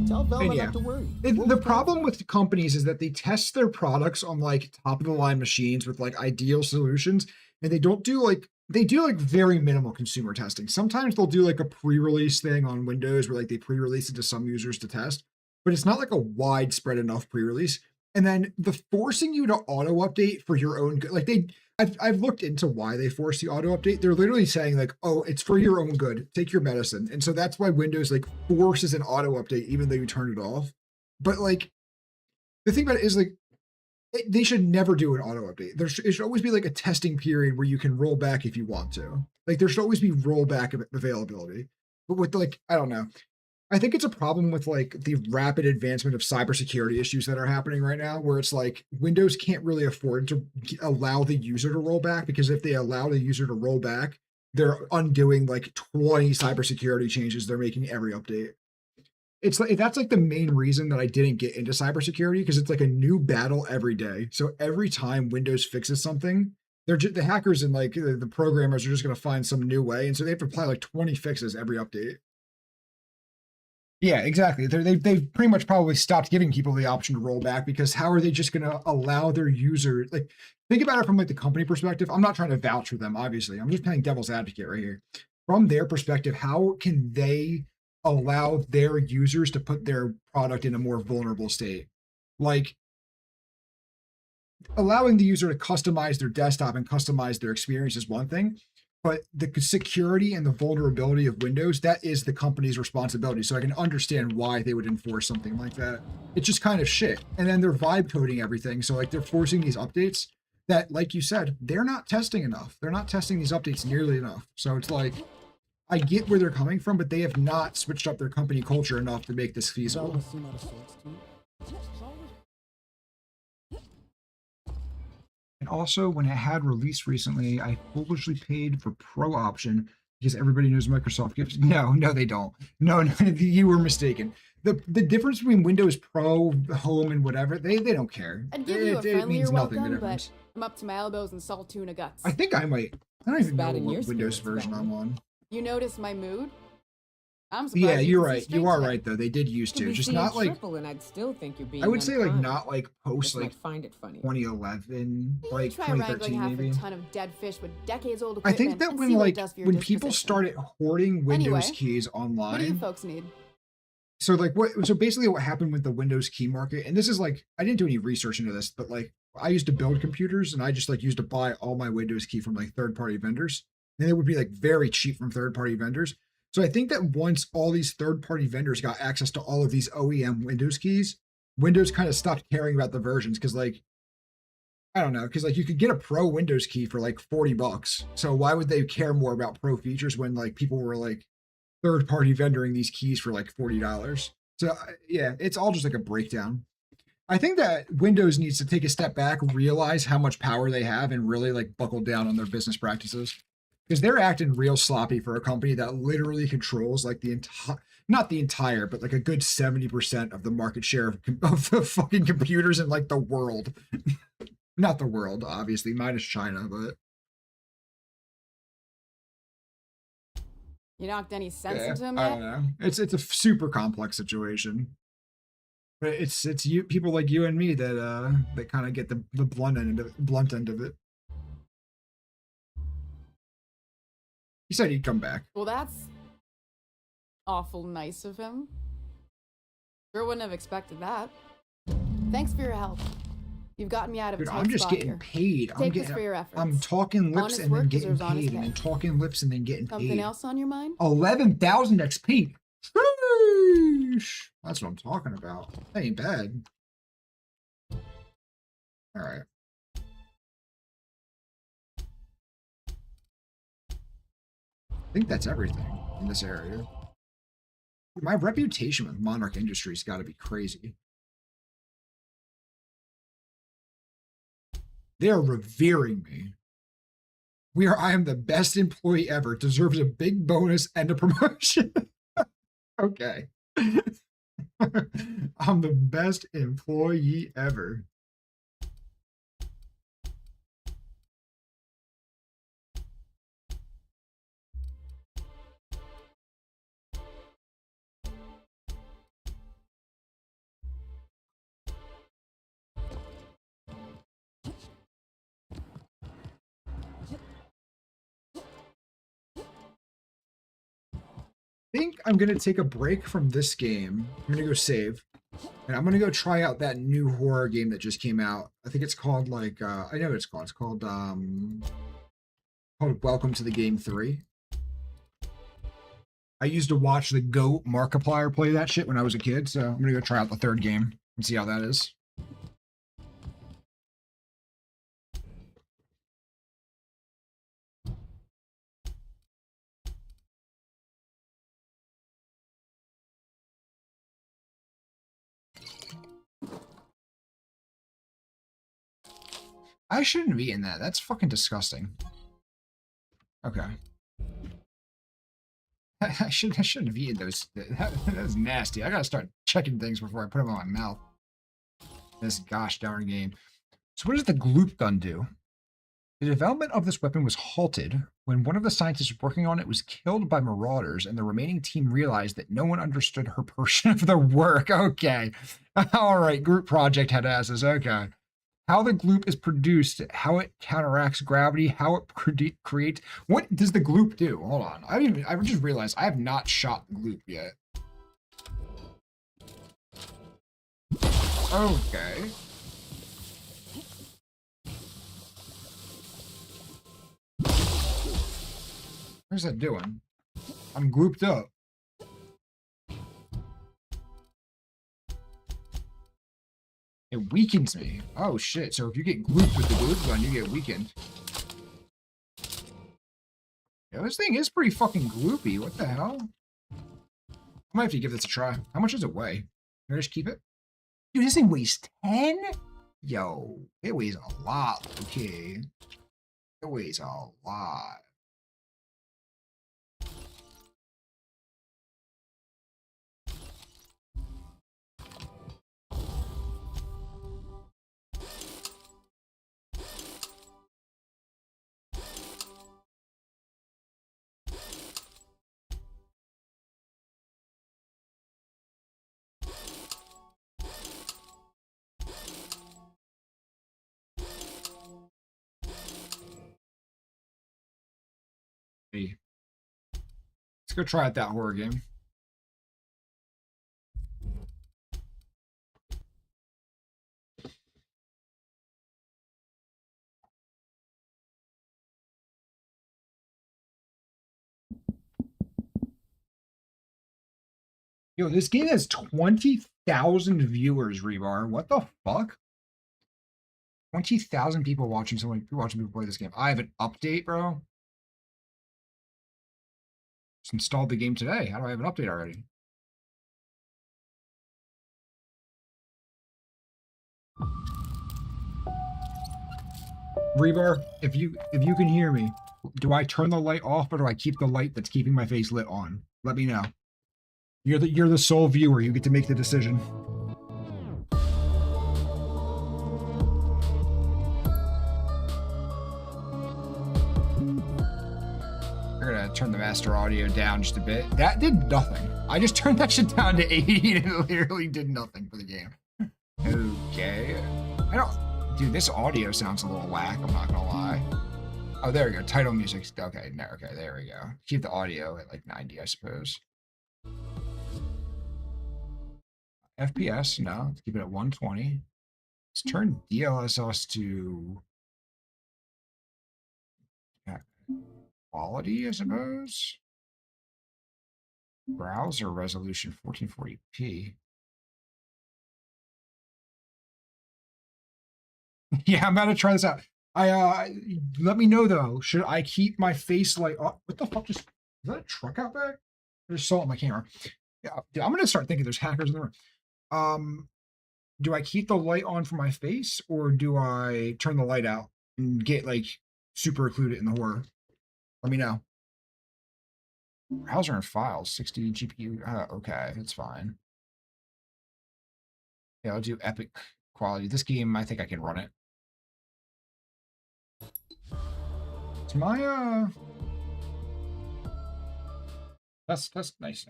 Tell Velma And yeah, not to worry. the problem with companies is that they test their products on like top of the line machines with like ideal solutions, and they don't do like they do like very minimal consumer testing. Sometimes they'll do like a pre-release thing on Windows where like they pre-release it to some users to test, but it's not like a widespread enough pre-release. And then the forcing you to auto update for your own good, like I've looked into why they force the auto update. They're literally saying like, oh, it's for your own good. Take your medicine. And so that's why Windows like forces an auto update even though you turn it off. But like the thing about it is like they should never do an auto update. It should always be like a testing period where you can roll back if you want to. Like there should always be rollback availability. But with like, I don't know. I think it's a problem with like the rapid advancement of cybersecurity issues that are happening right now, where it's like Windows can't really afford to allow the user to roll back, because if they allow the user to roll back, they're undoing like 20 cybersecurity changes they're making every update. It's like that's like the main reason that I didn't get into cybersecurity, because it's like a new battle every day. So every time Windows fixes something, the hackers and like the programmers are just going to find some new way, and so they have to apply like 20 fixes every update. Yeah, exactly. They've pretty much probably stopped giving people the option to roll back, because how are they just going to allow their user, like, think about it from like the company perspective. I'm not trying to vouch for them, obviously. I'm just playing devil's advocate right here. From their perspective, how can they allow their users to put their product in a more vulnerable state? Like, allowing the user to customize their desktop and customize their experience is one thing, but the security and the vulnerability of Windows, that is the company's responsibility. So I can understand why they would enforce something like that. It's just kind of shit. And then they're vibe coding everything. So like they're forcing these updates that, like you said, they're not testing enough. They're not testing these updates nearly enough. So it's like, I get where they're coming from, but they have not switched up their company culture enough to make this feasible. And also, when it had released recently, I foolishly paid for Pro option because everybody knows Microsoft gives. No, they don't. No, you were mistaken. The difference between Windows Pro, Home, and whatever, they don't care. I'd give you a It friendlier means nothing, the welcome, difference. but I'm up to my elbows in salt tuna guts. I think I might. I don't even know bad in your what Windows spirits, version I'm on. You notice my mood? I'm surprised. Yeah, you you're can see right. straight You are to it. right, though. They did used Could to. be Just seeing not like. triple, and I'd still think you're being I would say like unkind. not like post Just like might find it funny. 2011, like Try wrangling 2013 half maybe. a ton of dead fish with decades-old I equipment. think that and when see what it like does for your when people disposition. started hoarding Windows Anyway, keys What do you online, folks need? so like so basically what happened with the Windows key market, and this is like I didn't do any research into this, but like I used to build computers, and I just like used to buy all my Windows key from like third-party vendors, and they would be like very cheap from third-party vendors. So I think that once all these third-party vendors got access to all of these OEM Windows keys, Windows kind of stopped caring about the versions because, like, I don't know, because like you could get a Pro Windows key for like $40. So why would they care more about Pro features when like people were like third-party vendoring these keys for like $40? So yeah, it's all just like a breakdown. I think that Windows needs to take a step back, realize how much power they have, and really like buckle down on their business practices. Because they're acting real sloppy for a company that literally controls like the entire, not the entire, but like a good 70% of the market share of the fucking computers in like the world. Not the world, obviously, minus China, but You knocked any sense yeah, into him I yet? don't know. It's a super complex situation. But it's you people like you and me that kind of get the blunt end of it. He said he'd come back. Well, that's awful nice of him. Sure wouldn't have expected that. Thanks for your help. You've gotten me out of a Dude, tight I'm just spot getting here. paid. Take this for your efforts. I'm talking lips Honest and then work getting deserves honest paid, and then pay. talking lips and then getting Something paid. else on your mind? 11,000 XP. Sheesh. That's what I'm talking about. That ain't bad. All right. I think that's everything in this area. My reputation with Monarch Industries got to be crazy. They are revering me. I am the best employee ever. Deserves a big bonus and a promotion. Okay. I'm the best employee ever. I think I'm going to take a break from this game. I'm going to go save. And I'm going to go try out that new horror game that just came out. I think it's called like, I know what it's called. It's called Welcome to the Game 3. I used to watch the GOAT Markiplier play that shit when I was a kid. So I'm going to go try out the third game and see how that is. I shouldn't be in that. That's fucking disgusting. Okay. I shouldn't have eaten those. That's nasty. I gotta start checking things before I put them in my mouth. This gosh darn game. So what does the gloop gun do? The development of this weapon was halted when one of the scientists working on it was killed by marauders, and the remaining team realized that no one understood her portion of the work. Okay. All right. Group project head asses. Okay. How the gloop is produced, how it counteracts gravity, how it creates. What does the gloop do? Hold on. I just realized I have not shot the gloop yet. Okay. What's that doing? I'm glooped up. It weakens me. Oh shit, so if you get glooped with the gloop gun, you get weakened. Yeah, this thing is pretty fucking gloopy. What the hell? I might have to give this a try. How much does it weigh? Can I just keep it? Dude, this thing weighs 10? Yo, it weighs a lot, okay? It weighs a lot. Hey. Let's go try out that horror game. Yo, this game has 20,000 viewers, Rebar. What the fuck? 20,000 people watching people play this game. I have an update, bro. Just installed the game today. How do I have an update already? Rebar, if you can hear me, do I turn the light off or do I keep the light that's keeping my face lit on? Let me know. You're the sole viewer. You get to make the decision. We're gonna turn the master audio down just a bit. That did nothing. I just turned that shit down to 80 and it literally did nothing for the game. Okay. I don't. Dude, this audio sounds a little whack, I'm not gonna lie. Oh, there we go. Title music. Okay, no, okay, there we go. Keep the audio at like 90, I suppose. FPS, no. Let's keep it at 120. Let's turn DLSS to quality, I suppose. Browser resolution 1440p. Yeah, I'm about to try this out. Let me know though. Should I keep my face light off? What the fuck? Is that a truck out back? There's salt on my camera. Yeah, dude, I'm gonna start thinking there's hackers in the room. Do I keep the light on for my face or do I turn the light out and get like super occluded in the horror? Let me know. Browser and files, 60 GPU. Okay, that's fine. Yeah, I'll do epic quality. This game, I think I can run it. It's my that's nice.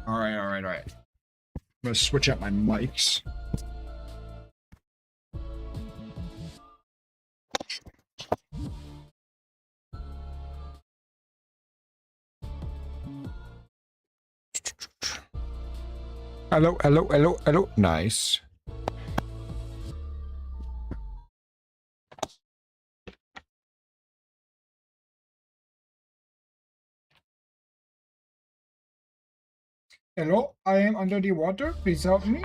All right. I'm gonna switch out my mics. Hello. Nice. Hello, I am under the water. Please help me.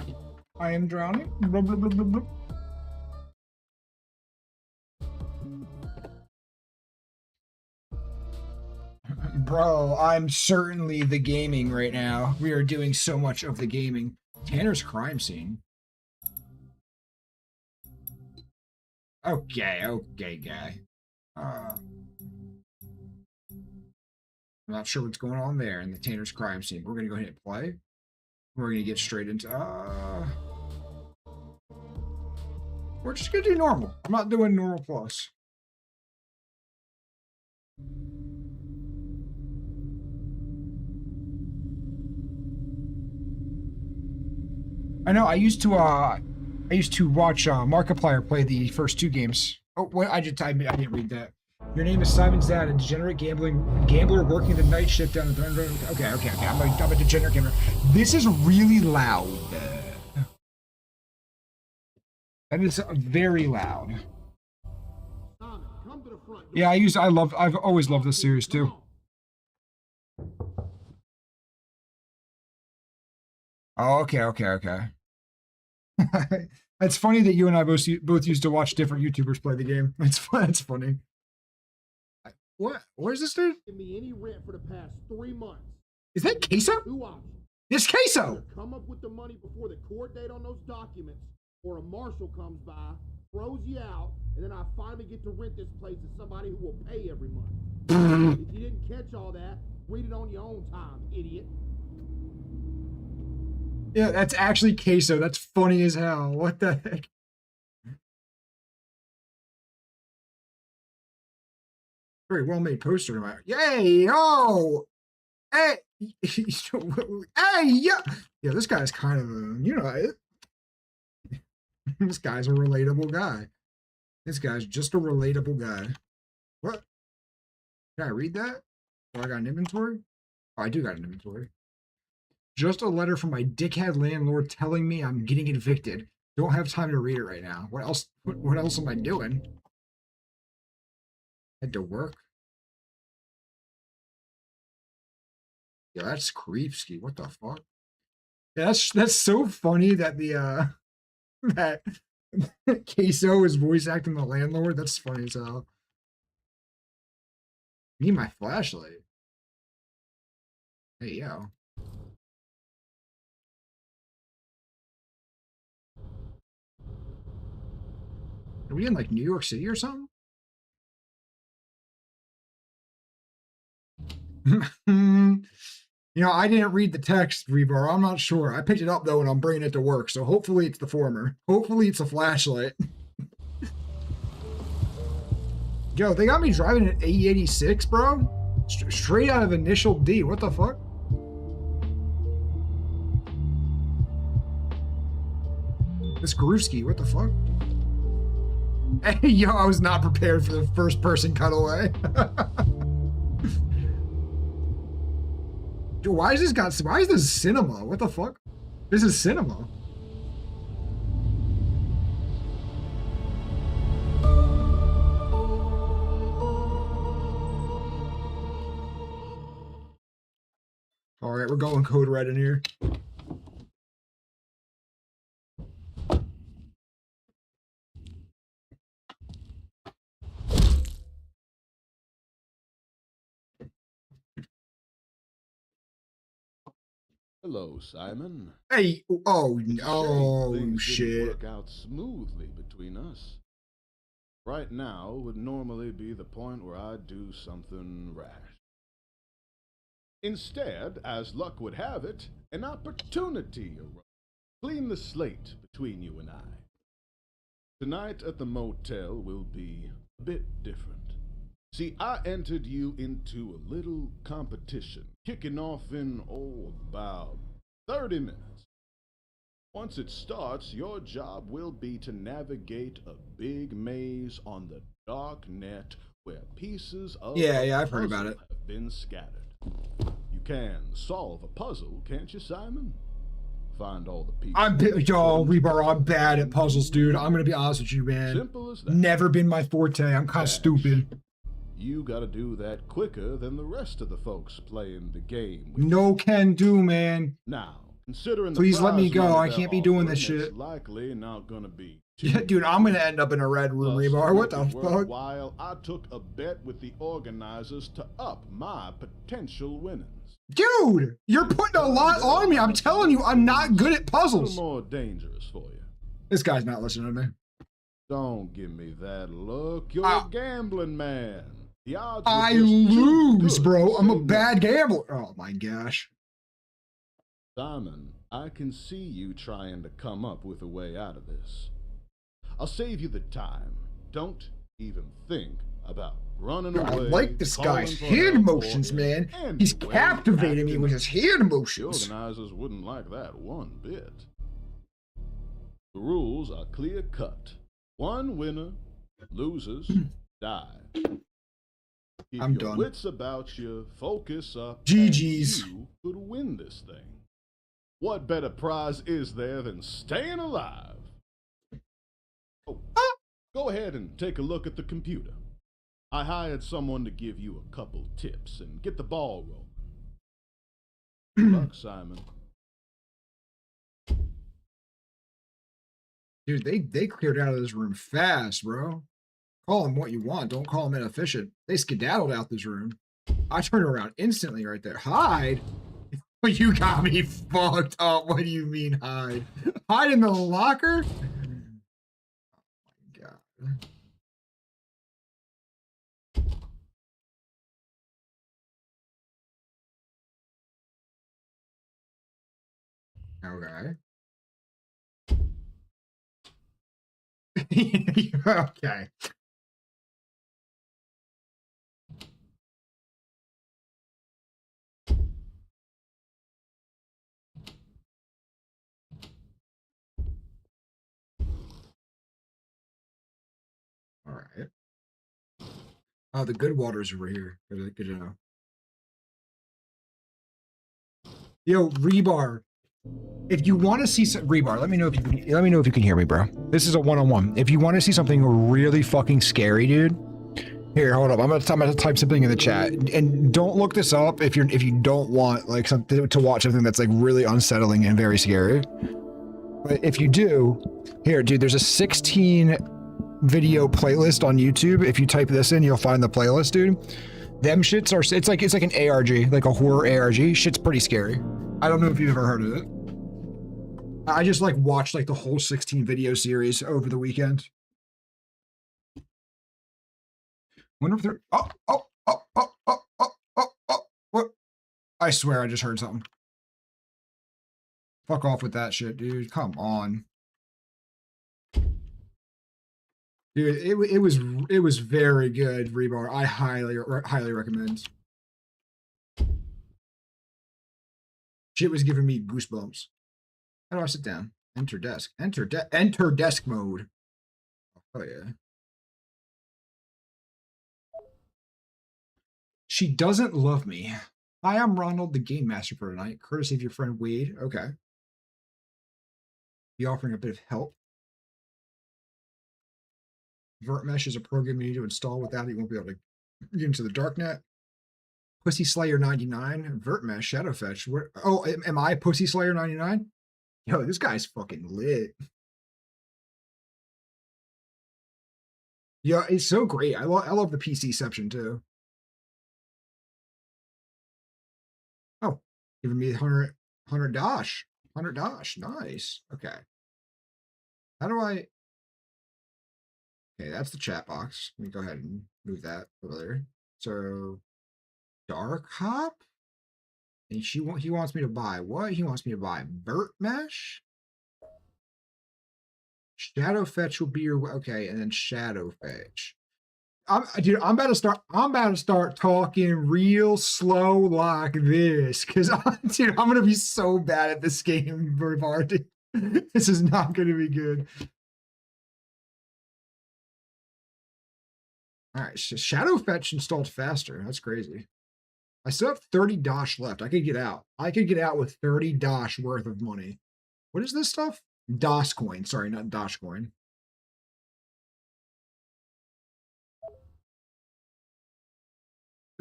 I am drowning. Blah, blah, blah, blah, blah. Bro, I'm certainly the gaming right now. We are doing so much of the gaming. Tanner's crime scene. Okay, guy. I'm not sure what's going on there in the Tanner's crime scene. We're gonna go ahead and play. We're gonna get straight into we're just gonna do normal. I'm not doing normal plus. I know I used to watch Markiplier play the first two games. Oh, what I didn't read that. Your name is Simon Zad, a degenerate gambler working the night shift down the. Okay. I'm a degenerate gambler. This is really loud. That is very loud. Yeah, I've always loved this series too. Oh, okay. It's funny that you and I both used to watch different YouTubers play the game. It's funny. What? Where's this dude? Give me any rent for the past 3 months. Is that Queso? 2 options. It's Queso! Come up with the money before the court date on those documents, or a marshal comes by, throws you out, and then I finally get to rent this place to somebody who will pay every month. If you didn't catch all that, read it on your own time, idiot. Yeah, that's actually Queso. That's funny as hell. What the heck? Very well made poster. Yay! Oh! Hey! Hey! Yeah! Yeah, this guy's kind of a, this guy's a relatable guy. This guy's just a relatable guy. What? Can I read that? Oh, I got an inventory? Oh, I do got an inventory. Just a letter from my dickhead landlord telling me I'm getting evicted. Don't have time to read it right now. What else? What else am I doing? Had to work. Yeah, that's creepsky. What the fuck? That's so funny that the that Queso is voice acting the landlord. That's funny as hell. Need my flashlight. Hey yo. Are we in like New York City or something? You know, I didn't read the text, Rebar. I'm not sure. I picked it up though, and I'm bringing it to work. So hopefully it's the former. Hopefully it's a flashlight. Yo, they got me driving an 8086, bro. Straight out of Initial D. What the fuck? This Gruski, what the fuck? Hey, yo, I was not prepared for the first person cutaway. Yo, why is this cinema? What the fuck? This is cinema. All right, we're going code red in here. Hello, Simon. Hey, oh, Things shit. didn't work out smoothly between us. Right now would normally be the point where I'd do something rash. Instead, as luck would have it, an opportunity arose. Clean the slate between you and I. Tonight at the motel will be a bit different. See, I entered you into a little competition, kicking off in, about 30 minutes. Once it starts, your job will be to navigate a big maze on the dark net where pieces of I've heard about it. have been scattered. You can solve a puzzle, can't you, Simon? Find all the pieces. Rebar, I'm bad at puzzles, dude. I'm gonna be honest with you, man. Simple as that. Never been my forte. I'm kind of stupid. You gotta do that quicker than the rest of the folks playing the game. No can do, man. Now, considering Please the let me prize go. money I can't they're be doing this offering, shit. It's likely not gonna be. Yeah, dude, I'm gonna end up in a red room, Rebar. What the fuck? While I took a bet with the organizers to up my potential winnings. Dude, you're putting a lot on me. I'm telling you, I'm not good at A puzzles. little more dangerous for you. This guy's not listening to me. Don't give me that look. You're a gambling man. The odds were I just too lose, good bro. to I'm a say no. bad gambler. Oh my gosh. Simon, I can see you trying to come up with a way out of this. I'll save you the time. Don't even think about running I away. like this guy's calling for hand help, motions, or man. in He's any way captivating me acting with his hand The motions. organizers wouldn't like that one bit. The rules are clear cut. One winner, losers die. Keep I'm your done. wits about you, focus up, GG's. and you could win this thing. What better prize is there than staying alive? Oh, go ahead and take a look at the computer. I hired someone to give you a couple tips and get the ball rolling. Good luck, Simon. Dude, they cleared out of this room fast, bro. Call him what you want. Don't call him inefficient. They skedaddled out this room. I turned around instantly right there. Hide? You got me fucked up. What do you mean hide? Hide in the locker? Oh my god. Okay. Okay. All right. Oh, the good water's over here. Good to know. Yo, Rebar. If you want to see some Rebar, let me know if you can hear me, bro. This is a one-on-one. If you want to see something really fucking scary, dude, Here, hold up. I'm gonna type something in the chat, and don't look this up if you don't want like something to watch something that's like really unsettling and very scary. But if you do, here, dude, there's a 16 video playlist on YouTube. If you type this in, you'll find the playlist, dude. Them shits are it's like an ARG, like a horror ARG. Shit's pretty scary. I don't know if you've ever heard of it. I just like watched like the whole 16 video series over the weekend. Wonder if they're what? I swear I just heard something. Fuck off with that shit, dude. Come on. Dude, it was very good, Rebar. I highly recommend. Shit was giving me goosebumps. How do I sit down? Enter desk. Enter desk mode. Oh yeah. She doesn't love me. Hi, I'm Ronald, the game master for tonight, courtesy of your friend Wade. Okay. Be offering a bit of help. VertMesh is a program you need to install. Without it, you won't be able to get into the darknet. Pussy Slayer 99, VertMesh, Shadowfetch. Where? Oh, am I Pussy Slayer 99? Yo, this guy's fucking lit. Yeah, it's so great. I love the PCception too. Oh, giving me 100 Dosh. 100 Dosh. Nice. Okay. How do I... Okay, that's the chat box. Let me go ahead and move that over there. So, Dark Hop? And he wants me to buy what? He wants me to buy VertMesh? Shadowfetch will be your... Okay, and then Shadowfetch. Dude, I'm about to start talking real slow like this, because dude, I'm gonna be so bad at this game, Bernard. This is not gonna be good. All right, so Shadowfetch installed faster. That's crazy. I still have 30 Dosh left. I could get out. I could get out with 30 Dosh worth of money. What is this stuff? DOS coin. Sorry, not Dosh coin.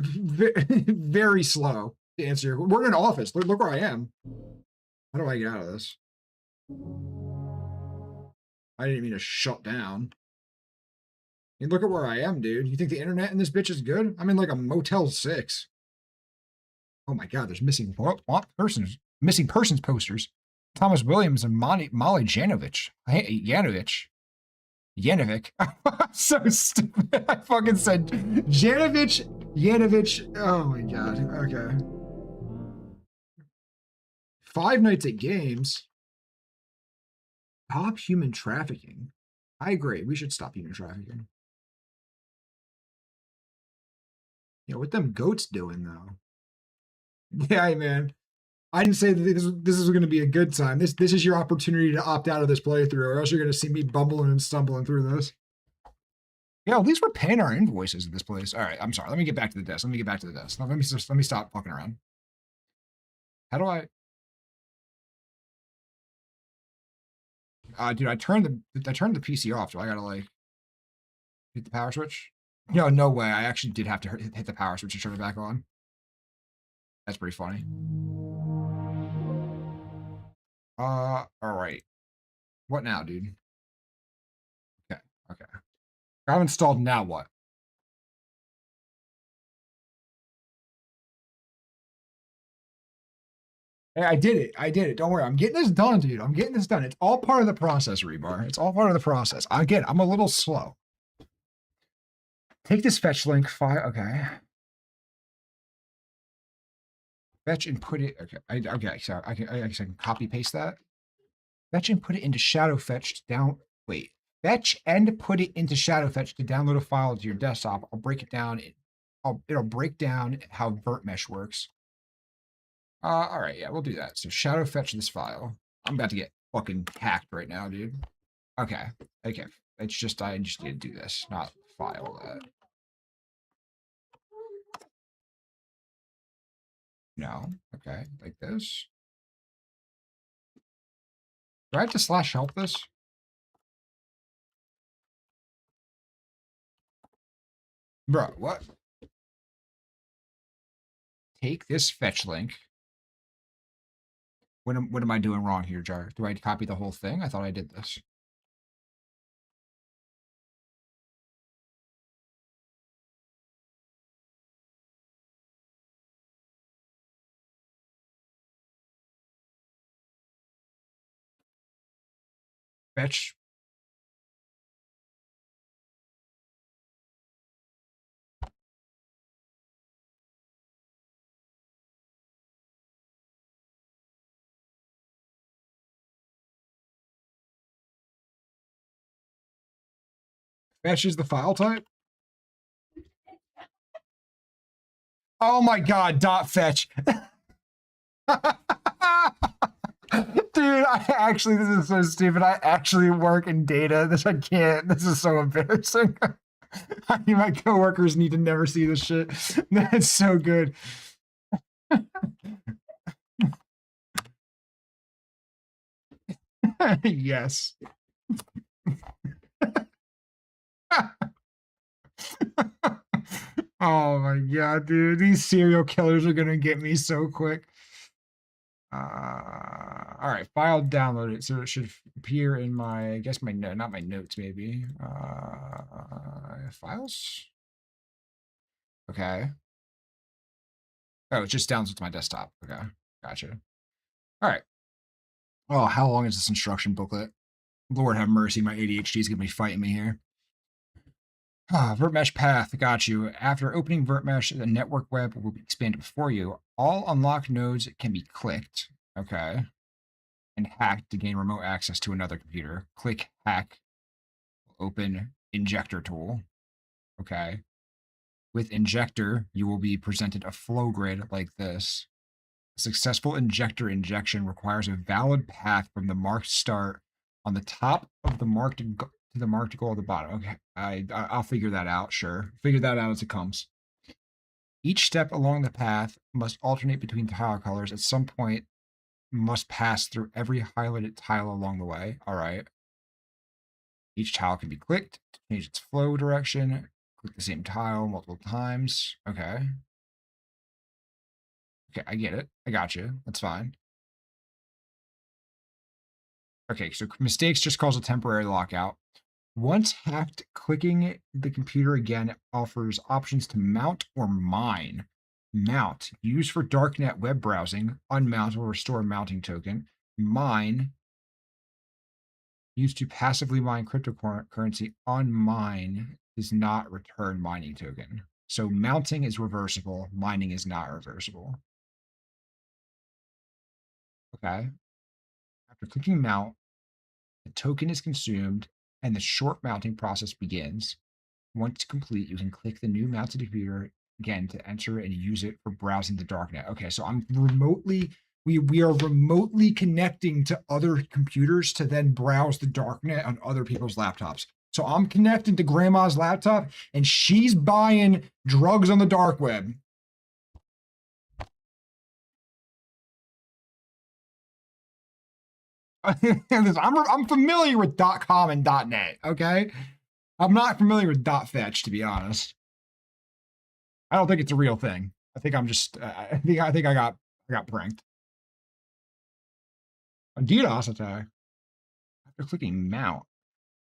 Very slow to answer. We're in an office. Look where I am. How do I get out of this? I didn't mean to shut down. And look at where I am, dude. You think the internet in this bitch is good? I'm in like a Motel 6. Oh my god, there's missing persons posters. Thomas Williams and Molly Janovic. Hey, Janovic. So stupid. I fucking said Janovic. Oh my god. Okay. 5 Nights at Games. Stop human trafficking. I agree. We should stop human trafficking. You know, what them goats doing though? Yeah, man. I didn't say that this is going to be a good time. This is your opportunity to opt out of this playthrough, or else you're going to see me bumbling and stumbling through this. Yeah, at least we're paying our invoices at this place. All right, I'm sorry. Let me get back to the desk. Let me stop fucking around. How do I? Dude, I turned the PC off. Do I gotta like hit the power switch? No way. I actually did have to hit the power switch to turn it back on. That's pretty funny. All right. What now, dude? Okay. I've installed, now what? Hey, I did it. Don't worry. I'm getting this done, dude. I'm getting this done. It's all part of the process, Rebar. It's all part of the process. Again, I'm a little slow. Take this fetch link file. Okay. Fetch and put it. Okay. So I can copy paste that. Fetch and put it into Shadowfetch to down. Wait. Fetch and put it into Shadowfetch to download a file to your desktop. I'll break it down. It'll break down how VertMesh works. All right, yeah, we'll do that. So Shadowfetch this file. I'm about to get fucking hacked right now, dude. Okay. It's just I just need to do this, not file that. No. Okay, like this. Do I have to /help this? Bro, what? Take this fetch link. What am I doing wrong here, Jar? Do I copy the whole thing? I thought I did this. Fetch. Fetch is the file type? Oh my god, dot fetch. Dude, this is so stupid. I actually work in data. I can't. This is so embarrassing. My coworkers need to never see this shit. That's so good. Yes. Oh my god, dude. These serial killers are gonna get me so quick. All right, file downloaded, so it should appear in my, I guess my note, not my notes, maybe. Files. Okay. Oh, it just downloads to my desktop. Okay, gotcha. All right. Oh, how long is this instruction booklet? Lord have mercy, my ADHD is gonna be fighting me here. VertMesh path, got you. After opening VertMesh, the network web will be expanded before you. All unlocked nodes can be clicked, okay, and hacked to gain remote access to another computer. Click hack, open injector tool, okay. With injector, you will be presented a flow grid like this. A successful injector injection requires a valid path from the marked start on the top of the marked to the marked goal at the bottom. Okay, I'll figure that out. Sure, figure that out as it comes. Each step along the path must alternate between tile colors. At some point, must pass through every highlighted tile along the way. All right. Each tile can be clicked to change its flow direction. Click the same tile multiple times. Okay. Okay, I get it. I got you. That's fine. Okay, so mistakes just cause a temporary lockout. Once hacked, clicking the computer again offers options to mount or mine. Mount, used for darknet web browsing. Unmount will restore a mounting token. Mine, used to passively mine cryptocurrency. Unmine does not return mining token. So mounting is reversible. Mining is not reversible. Okay. After clicking mount, the token is consumed and the short mounting process begins. Once complete, you can click the new mounted computer again to enter and use it for browsing the darknet. Okay, so I'm remotely, we are remotely connecting to other computers to then browse the darknet on other people's laptops. So I'm connecting to grandma's laptop and she's buying drugs on the dark web. I'm familiar with .com and .net, okay? I'm not familiar with .fetch, to be honest. I don't think it's a real thing. I think I'm just I think I got pranked. A DDoS attack. After clicking mount,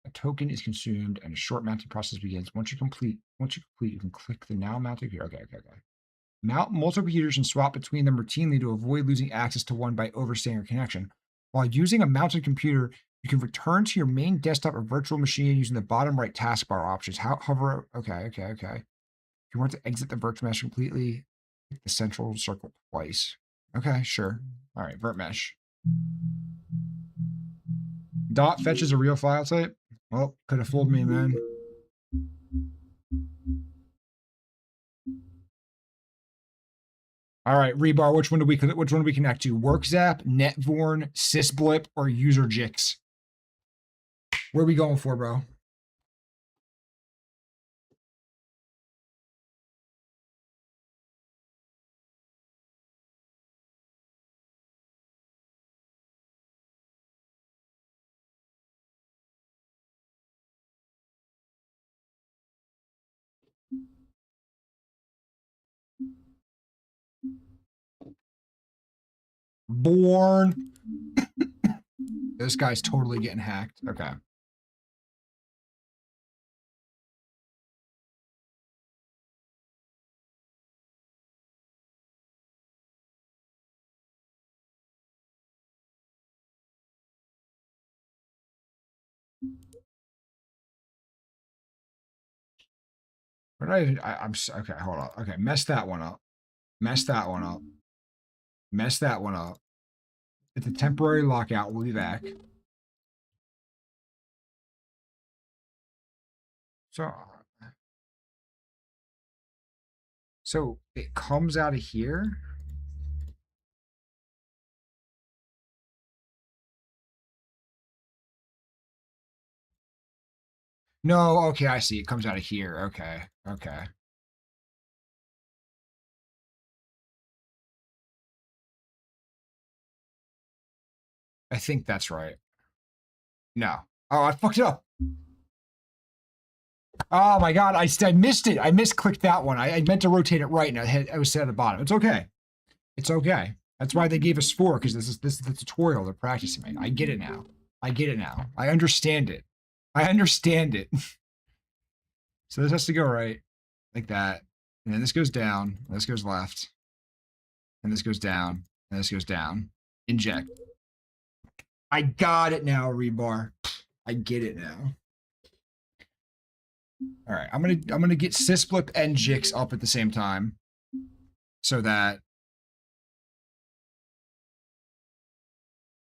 a token is consumed and a short mounting process begins. Once you complete, you can click the now mounted here. Okay. Mount multiple computers and swap between them routinely to avoid losing access to one by overstaying your connection. While using a mounted computer, you can return to your main desktop or virtual machine using the bottom right taskbar options. Hover. Okay. If you want to exit the virtual mesh completely, hit the central circle twice. Okay, sure. All right, VertMesh. .fetch is a real file type. Well, could have fooled me, man. All right, Rebar, which one do we connect to? WorkZap, NetVorn, Sysblip, or UserJix? Where are we going for, bro? Born. This guy's totally getting hacked. Okay. Okay, hold on. Okay, mess that one up. Mess that one up. Mess that one up. It's a temporary lockout. We'll be back. So it comes out of here. No, okay, I see. It comes out of here. Okay, okay. I think that's right. No. Oh, I fucked it up. Oh my god, I missed it. I misclicked that one. I meant to rotate it right, and I was set at the bottom. It's okay. It's okay. That's why they gave us 4, because this is the tutorial they're practicing. I get it now. I get it now. I understand it. I understand it. So this has to go right, like that. And then this goes down, and this goes left. And this goes down, and this goes down. Inject. I got it now, Rebar. I get it now. All right, I'm gonna get Sysblip and Jix up at the same time, so that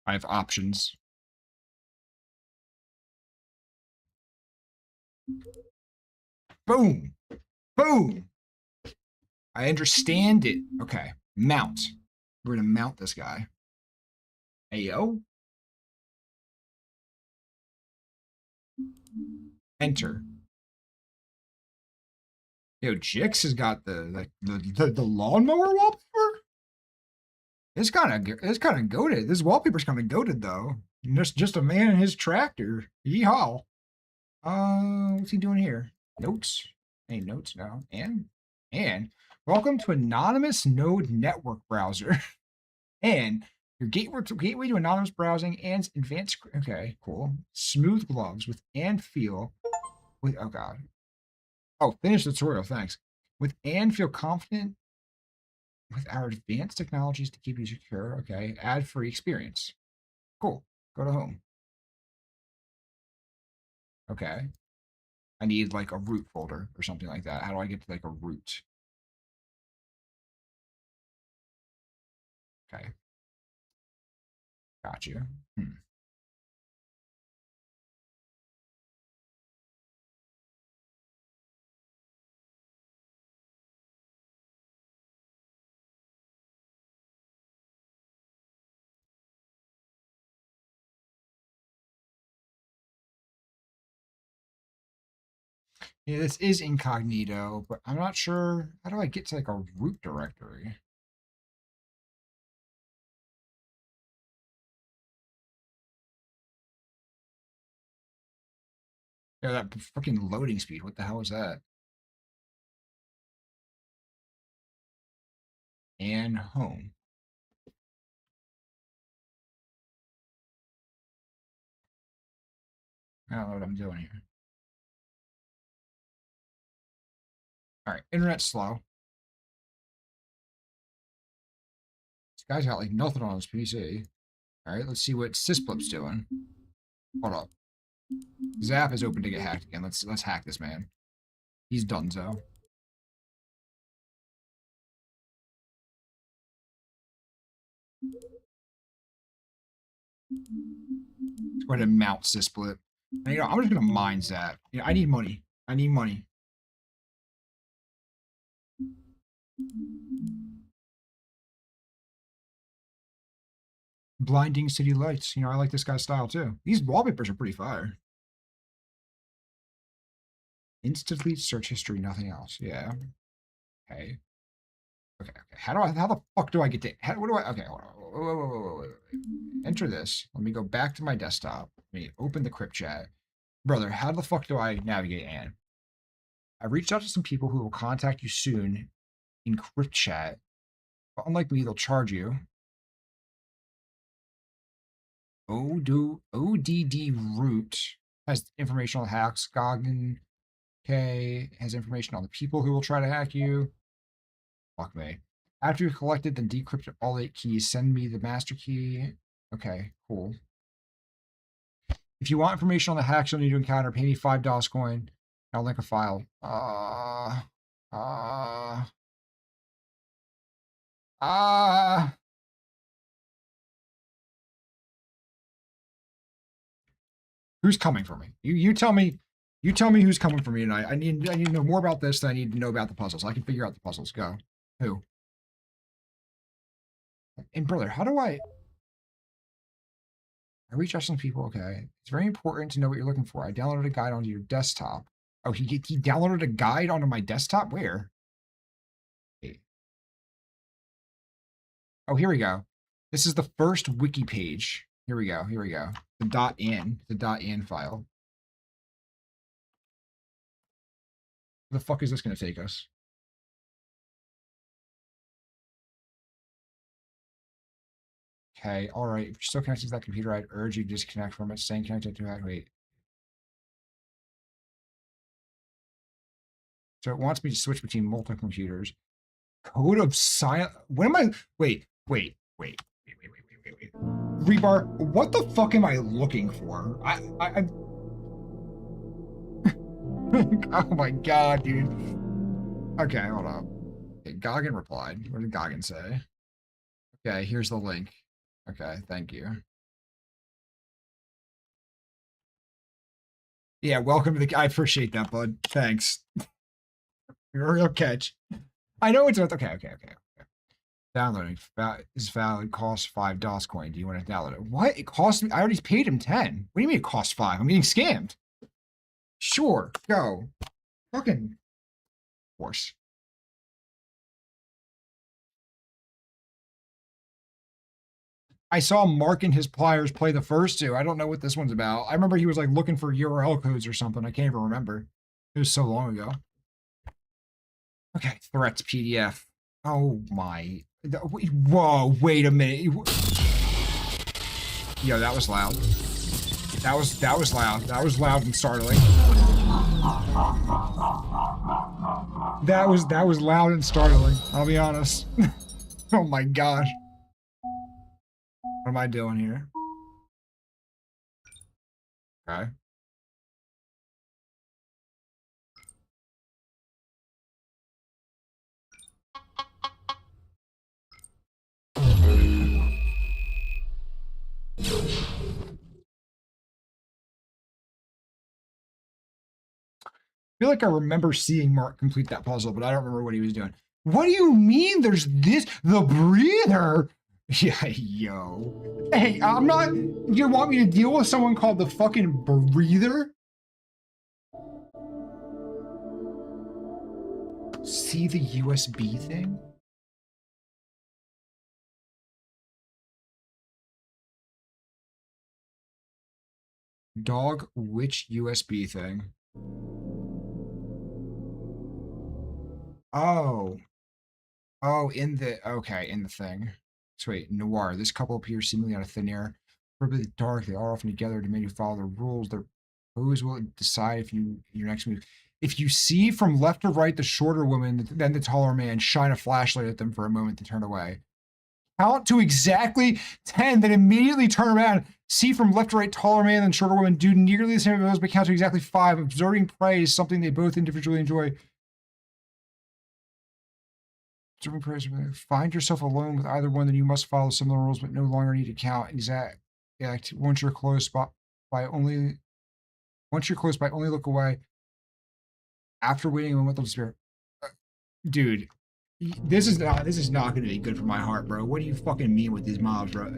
I have options. Boom, boom. I understand it. Okay, mount. We're gonna mount this guy. Ayo. Enter. Yo, Jix has got the lawnmower wallpaper. It's kind of goated. This wallpaper's kind of goated though. Just a man and his tractor. Yeehaw. What's he doing here? Notes. Any notes? No. And welcome to Anonymous Node Network Browser. And your gateway to anonymous browsing and advanced. Okay, cool. Smooth gloves with and feel. With oh god. Oh, finish the tutorial, thanks. With and feel confident with our advanced technologies to keep you secure. Okay, ad-free experience. Cool. Go to home. Okay. I need like a root folder or something like that. How do I get to like a root? Okay. Got you. Yeah, this is incognito, but I'm not sure. How do I get to like a root directory? Yeah, that fucking loading speed. What the hell is that? And home. I don't know what I'm doing here. All right, internet's slow. This guy's got like nothing on his PC. All right, let's see what Sysblip's doing. Hold up. Zap is open to get hacked again. Let's hack this man. He's donezo. Let's go ahead and mount Sysblip. And, I'm just gonna mine Zap. I need money. I need money. Blinding city lights. I like this guy's style too. These wallpapers are pretty fire. Instantly search history, nothing else. Yeah. Okay. Okay. How the fuck do I get to? What do I? Okay. Wait. Enter this. Let me go back to my desktop. Let me open the crypt chat. Brother, how the fuck do I navigate Anne? I reached out to some people who will contact you soon in crypt chat. But unlike me, they'll charge you. ODD root has information on hacks. Goggin K has information on the people who will try to hack you. Fuck me. After you've collected and decrypted all 8 keys, send me the master key. Okay, cool. If you want information on the hacks you'll need to encounter, pay me $5 coin. I'll link a file. Who's coming for me? You tell me. You tell me who's coming for me tonight. I need to know more about this than I need to know about the puzzles. I can figure out the puzzles. Go. Who? And brother, how do I reach out to some people? Okay. It's very important to know what you're looking for. I downloaded a guide onto your desktop. Oh, he downloaded a guide onto my desktop? Where? Wait. Oh, here we go. This is the first wiki page. Here we go. Here we go. The .in file. Where the fuck is this going to take us? Okay, all right. If you're still connected to that computer, I'd urge you to disconnect from it. Staying connected to it. Wait. So it wants me to switch between multiple computers. Code of silence. When am I? Wait. Rebar, what the fuck am I looking for? I'm oh my god, dude. Okay, hold up. Okay, Goggin replied. What did Goggin say? Okay, here's the link. Okay, thank you. Yeah, welcome to the. I appreciate that, bud. Thanks. You're a real catch. I know it's okay. Downloading is valid. Costs $5 coin. Do you want to download it? What? It cost me. I already paid him 10. What do you mean it costs 5? I'm getting scammed. Sure, go. Fucking horse. I saw Mark and his pliers play the first two. I don't know what this one's about. I remember he was like looking for URL codes or something. I can't even remember. It was so long ago. Okay, threats PDF. Oh my. Whoa, wait a minute. Yo, that was loud. That was loud. That was loud and startling. That was loud and startling. I'll be honest. Oh my gosh. What am I doing here? Okay. I feel like I remember seeing Mark complete that puzzle, but I don't remember what he was doing. What do you mean there's this? The breather? Yeah, yo. Hey, I'm not. You want me to deal with someone called the fucking breather? See the USB thing? Dog, which USB thing? Oh. Oh, in the thing. So wait, Noir. This couple appears seemingly out of thin air. Probably dark. They are often together to make you follow the rules. Their pose will decide if your next move. If you see from left to right the shorter woman, then the taller man, shine a flashlight at them for a moment to turn away. Count to exactly 10, then immediately turn around. See from left to right taller man and shorter woman. Do nearly the same as those, but count to exactly 5. Observing prey is something they both individually enjoy. Find yourself alone with either one, then you must follow similar rules, but no longer need to count. Exact. Once you're close by only look away. After waiting a moment of despair. Dude, this is not going to be good for my heart, bro. What do you fucking mean with these mobs, bro?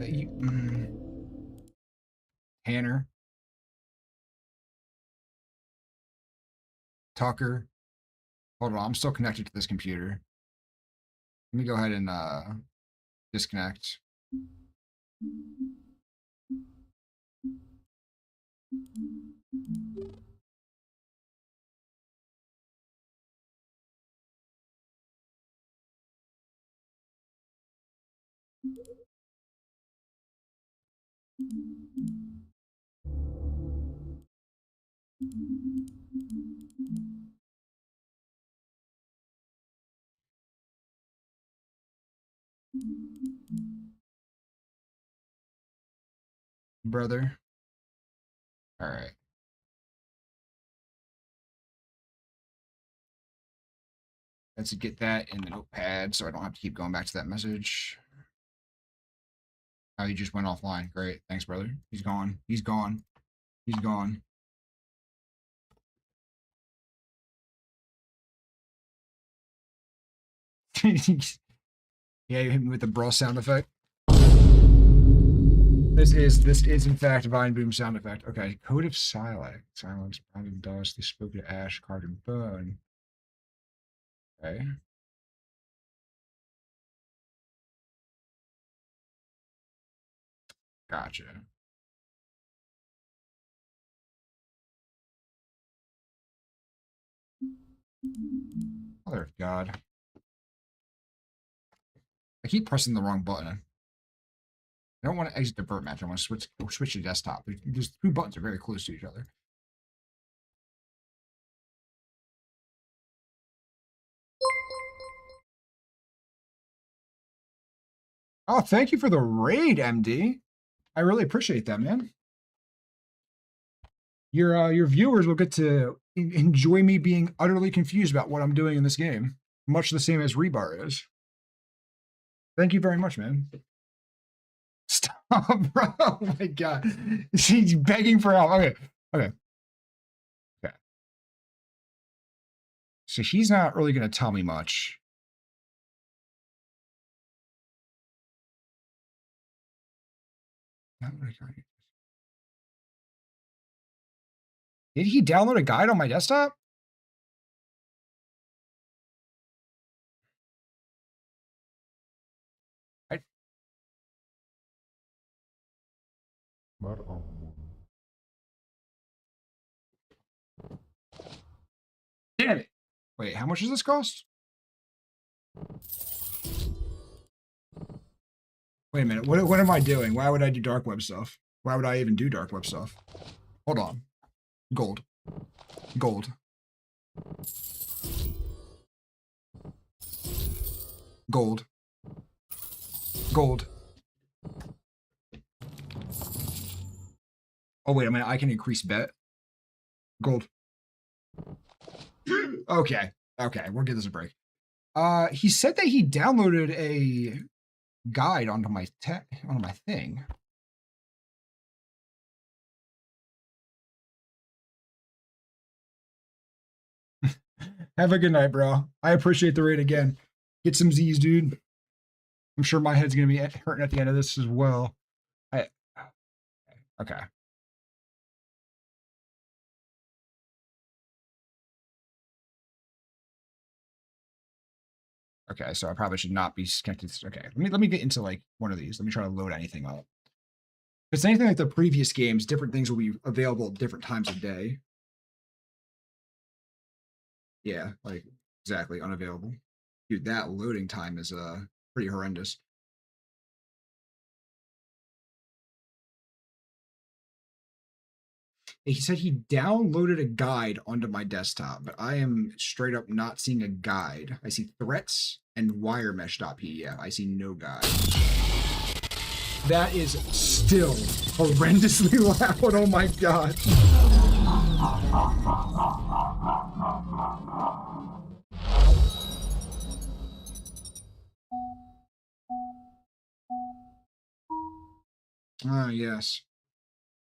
Tanner, Tucker. Hold on, I'm still connected to this computer. Let me go ahead and disconnect. Brother. All right. Let's get that in the notepad so I don't have to keep going back to that message. Oh, he just went offline. Great. Thanks, brother. He's gone. He's gone. He's gone. Yeah, you hit me with the brawl sound effect. This is in fact a Vine Boom sound effect. Okay, Code of Silac. Silence, Brandon Dust, they spoke to Ash, Card, and Bone. Okay. Gotcha. Mother of God. I keep pressing the wrong button. I don't want to exit the vert match. I want to switch to desktop. These two buttons are very close to each other. Oh, thank you for the raid, MD. I really appreciate that, man. Your viewers will get to enjoy me being utterly confused about what I'm doing in this game, much the same as Rebar is. Thank you very much, man. Stop, bro. Oh my God. She's begging for help. Okay. Okay. Okay. So she's not really going to tell me much. Did he download a guide on my desktop? Damn it. Wait, how much does this cost? Wait a minute. What am I doing? Why would I do dark web stuff? Why would I even do dark web stuff? Hold on. Gold. Gold. Gold. Gold. Oh, wait a minute. I can increase bet. Gold. Okay. Okay. We'll give this a break. He said that he downloaded a guide onto my thing. Have a good night, bro. I appreciate the raid again. Get some Z's, dude. I'm sure my head's gonna be hurting at the end of this as well. Okay. Okay, so I probably should not be connected. Okay, let me get into like one of these. Let me try to load anything up. If it's anything like the previous games, different things will be available at different times of day. Yeah, like exactly unavailable. Dude, that loading time is pretty horrendous. He said he downloaded a guide onto my desktop, but I am straight up not seeing a guide. I see threats and wiremesh.pdf. I see no guide. That is still horrendously loud. Oh my God. Ah, yes.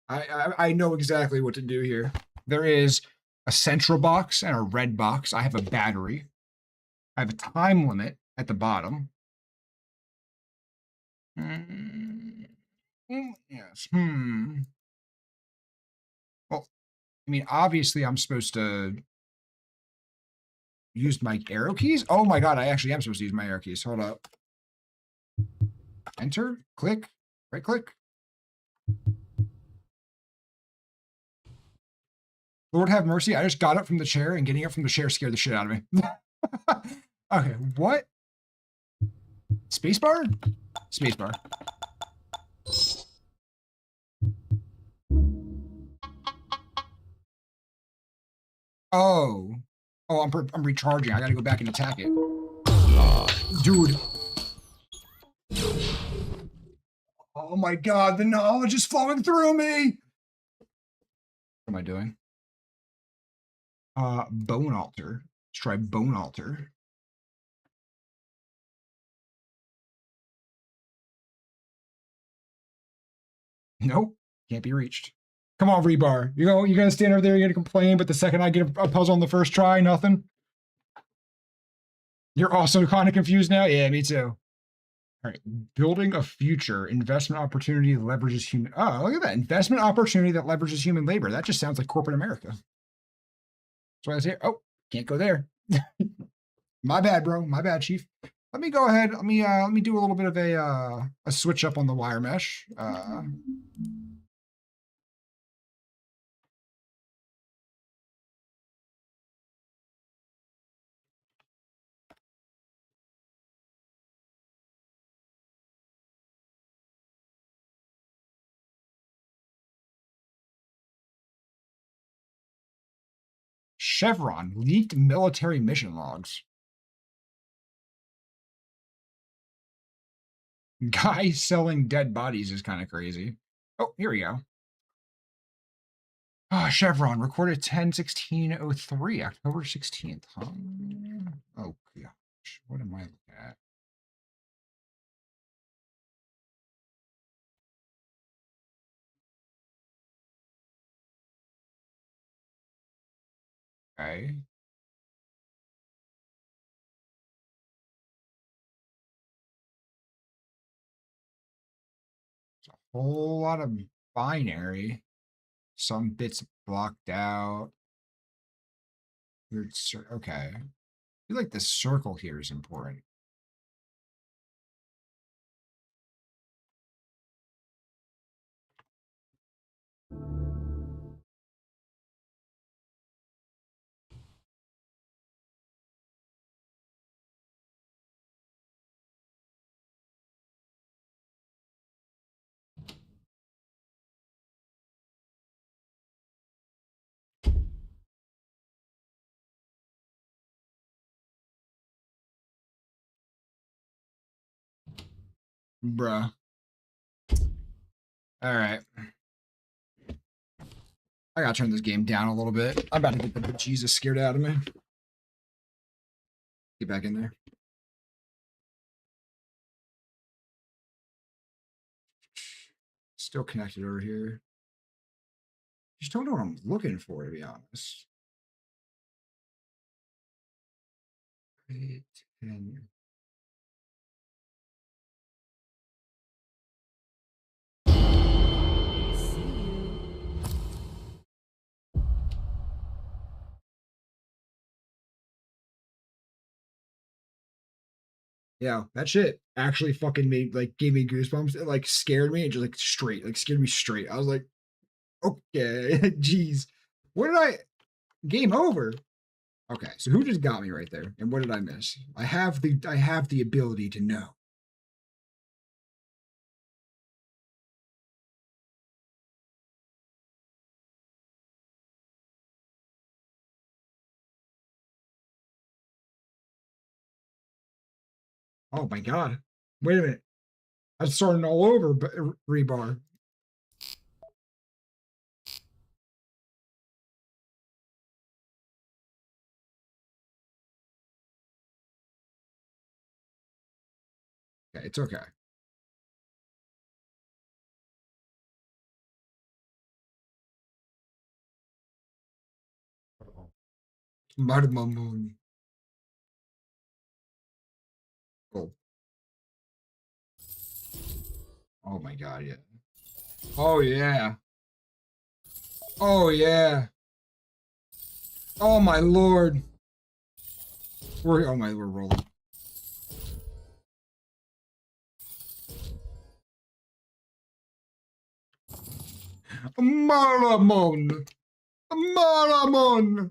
I know exactly what to do here. There is a central box and a red box. I have a battery. I have a time limit at the bottom. Yes. Well, I mean, obviously I'm supposed to use my arrow keys. Oh my God, I actually am supposed to use my arrow keys. Hold up. Enter, click, right click. Lord have mercy. I just got up from the chair, and getting up from the chair scared the shit out of me. Okay, what? Spacebar? Spacebar. Oh. Oh, I'm recharging. I gotta go back and attack it. Dude. Oh my god, the knowledge is flowing through me! What am I doing? Bone Altar. Let's try Bone Altar. Nope. Can't be reached. Come on, Rebar. You're gonna stand over there, you're gonna complain, but the second I get a puzzle on the first try, nothing. You're also kind of confused now? Yeah, me too. All right. Building a future investment opportunity that leverages human. Oh, look at that. Investment opportunity that leverages human labor. That just sounds like corporate America. That's why I say, oh, can't go there. My bad, bro. My bad, chief. Let me go ahead. Let me do a little bit of a switch up on the wire mesh. Chevron leaked military mission logs. Guy selling dead bodies is kind of crazy. Oh, here we go. Chevron recorded 10/16/03, October 16th. Huh? Oh gosh, what am I looking at? Okay. It's a whole lot of binary. Some bits blocked out. Weird. Okay. I feel like the circle here is important. Bruh. All right. I gotta turn this game down a little bit. I'm about to get the bejesus scared out of me. Get back in there. Still connected over here. Just don't know what I'm looking for, to be honest. 8, 10. Yeah, that shit actually fucking gave me goosebumps. It like scared me and just scared me straight. I was like, okay, jeez. What did I game over? Okay, so who just got me right there? And what did I miss? I have the ability to know. Oh my god. Wait a minute. I'm starting all over, but Rebar. Okay, it's okay. Marmamun. Oh. Oh my god, yeah. Oh yeah. Oh yeah. Oh my lord. We're rolling. Maramon. Maramon.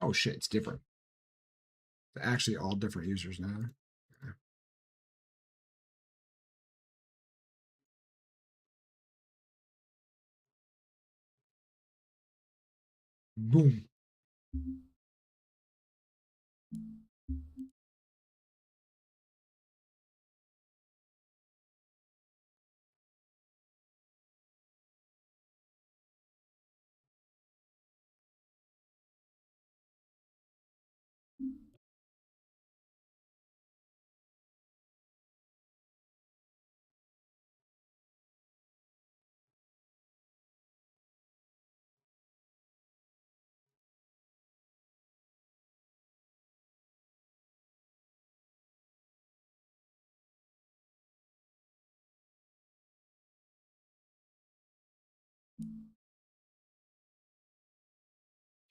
Oh shit, it's different. It's actually all different users now. Okay. Boom.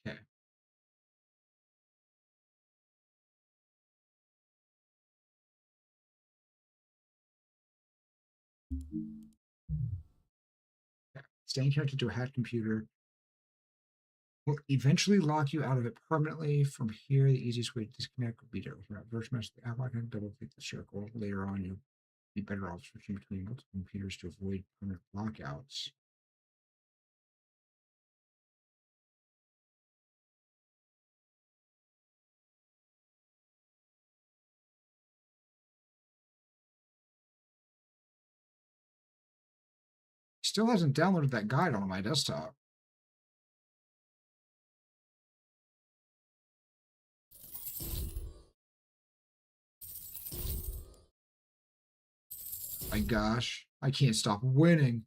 Okay. Staying connected to a hacked computer will eventually lock you out of it permanently. From here, the easiest way to disconnect would be to open up virtual mesh the app icon, double click the circle. Later on, you'll be better off switching between multiple computers to avoid permanent lockouts. Still hasn't downloaded that guide on my desktop. My gosh, I can't stop winning.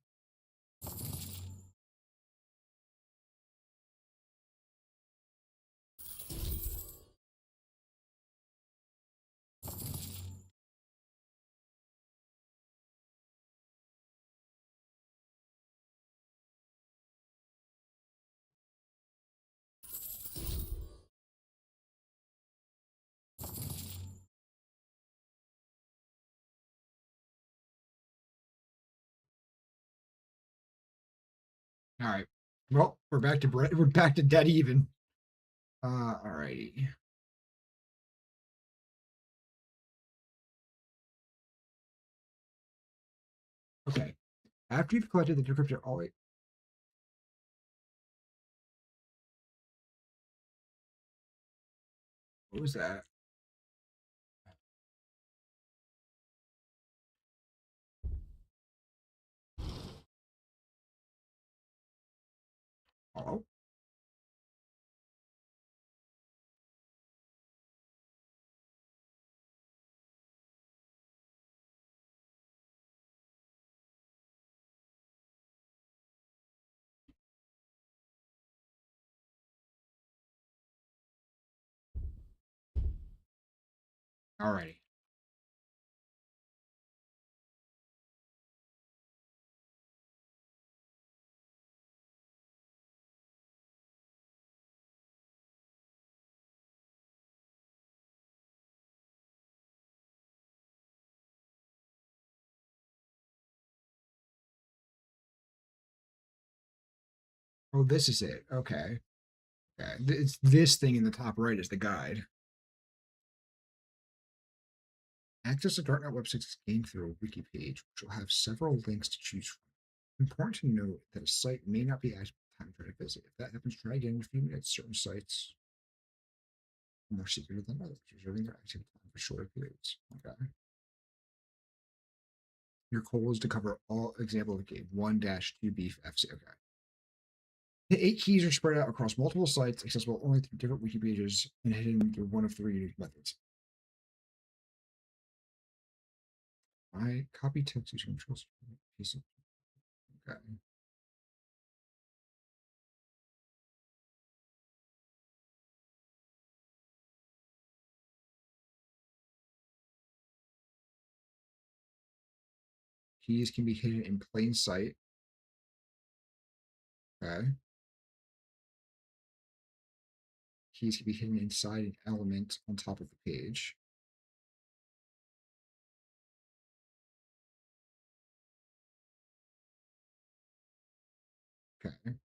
All right. Well, we're back to dead even. Alrighty. Okay. After you've collected the decryptor, always. What was that? Oh. Alrighty. Oh, this is it. Okay. Okay. It's this thing in the top right is the guide. Access to Darknet websites is gained through a wiki page, which will have several links to choose from. Important to note that a site may not be active at the time you try to visit. If that happens, try again in a few minutes. Certain sites are more secret than others, reserving their activity time for shorter periods. Okay. Your goal is to cover all example of game 1-2 FC. Okay. The 8 keys are spread out across multiple sites, accessible only through different wiki pages and hidden through one of 3 unique methods. I copy text using controls. Okay. Keys can be hidden in plain sight. Okay. Keys can be hidden inside an element on top of the page. Okay.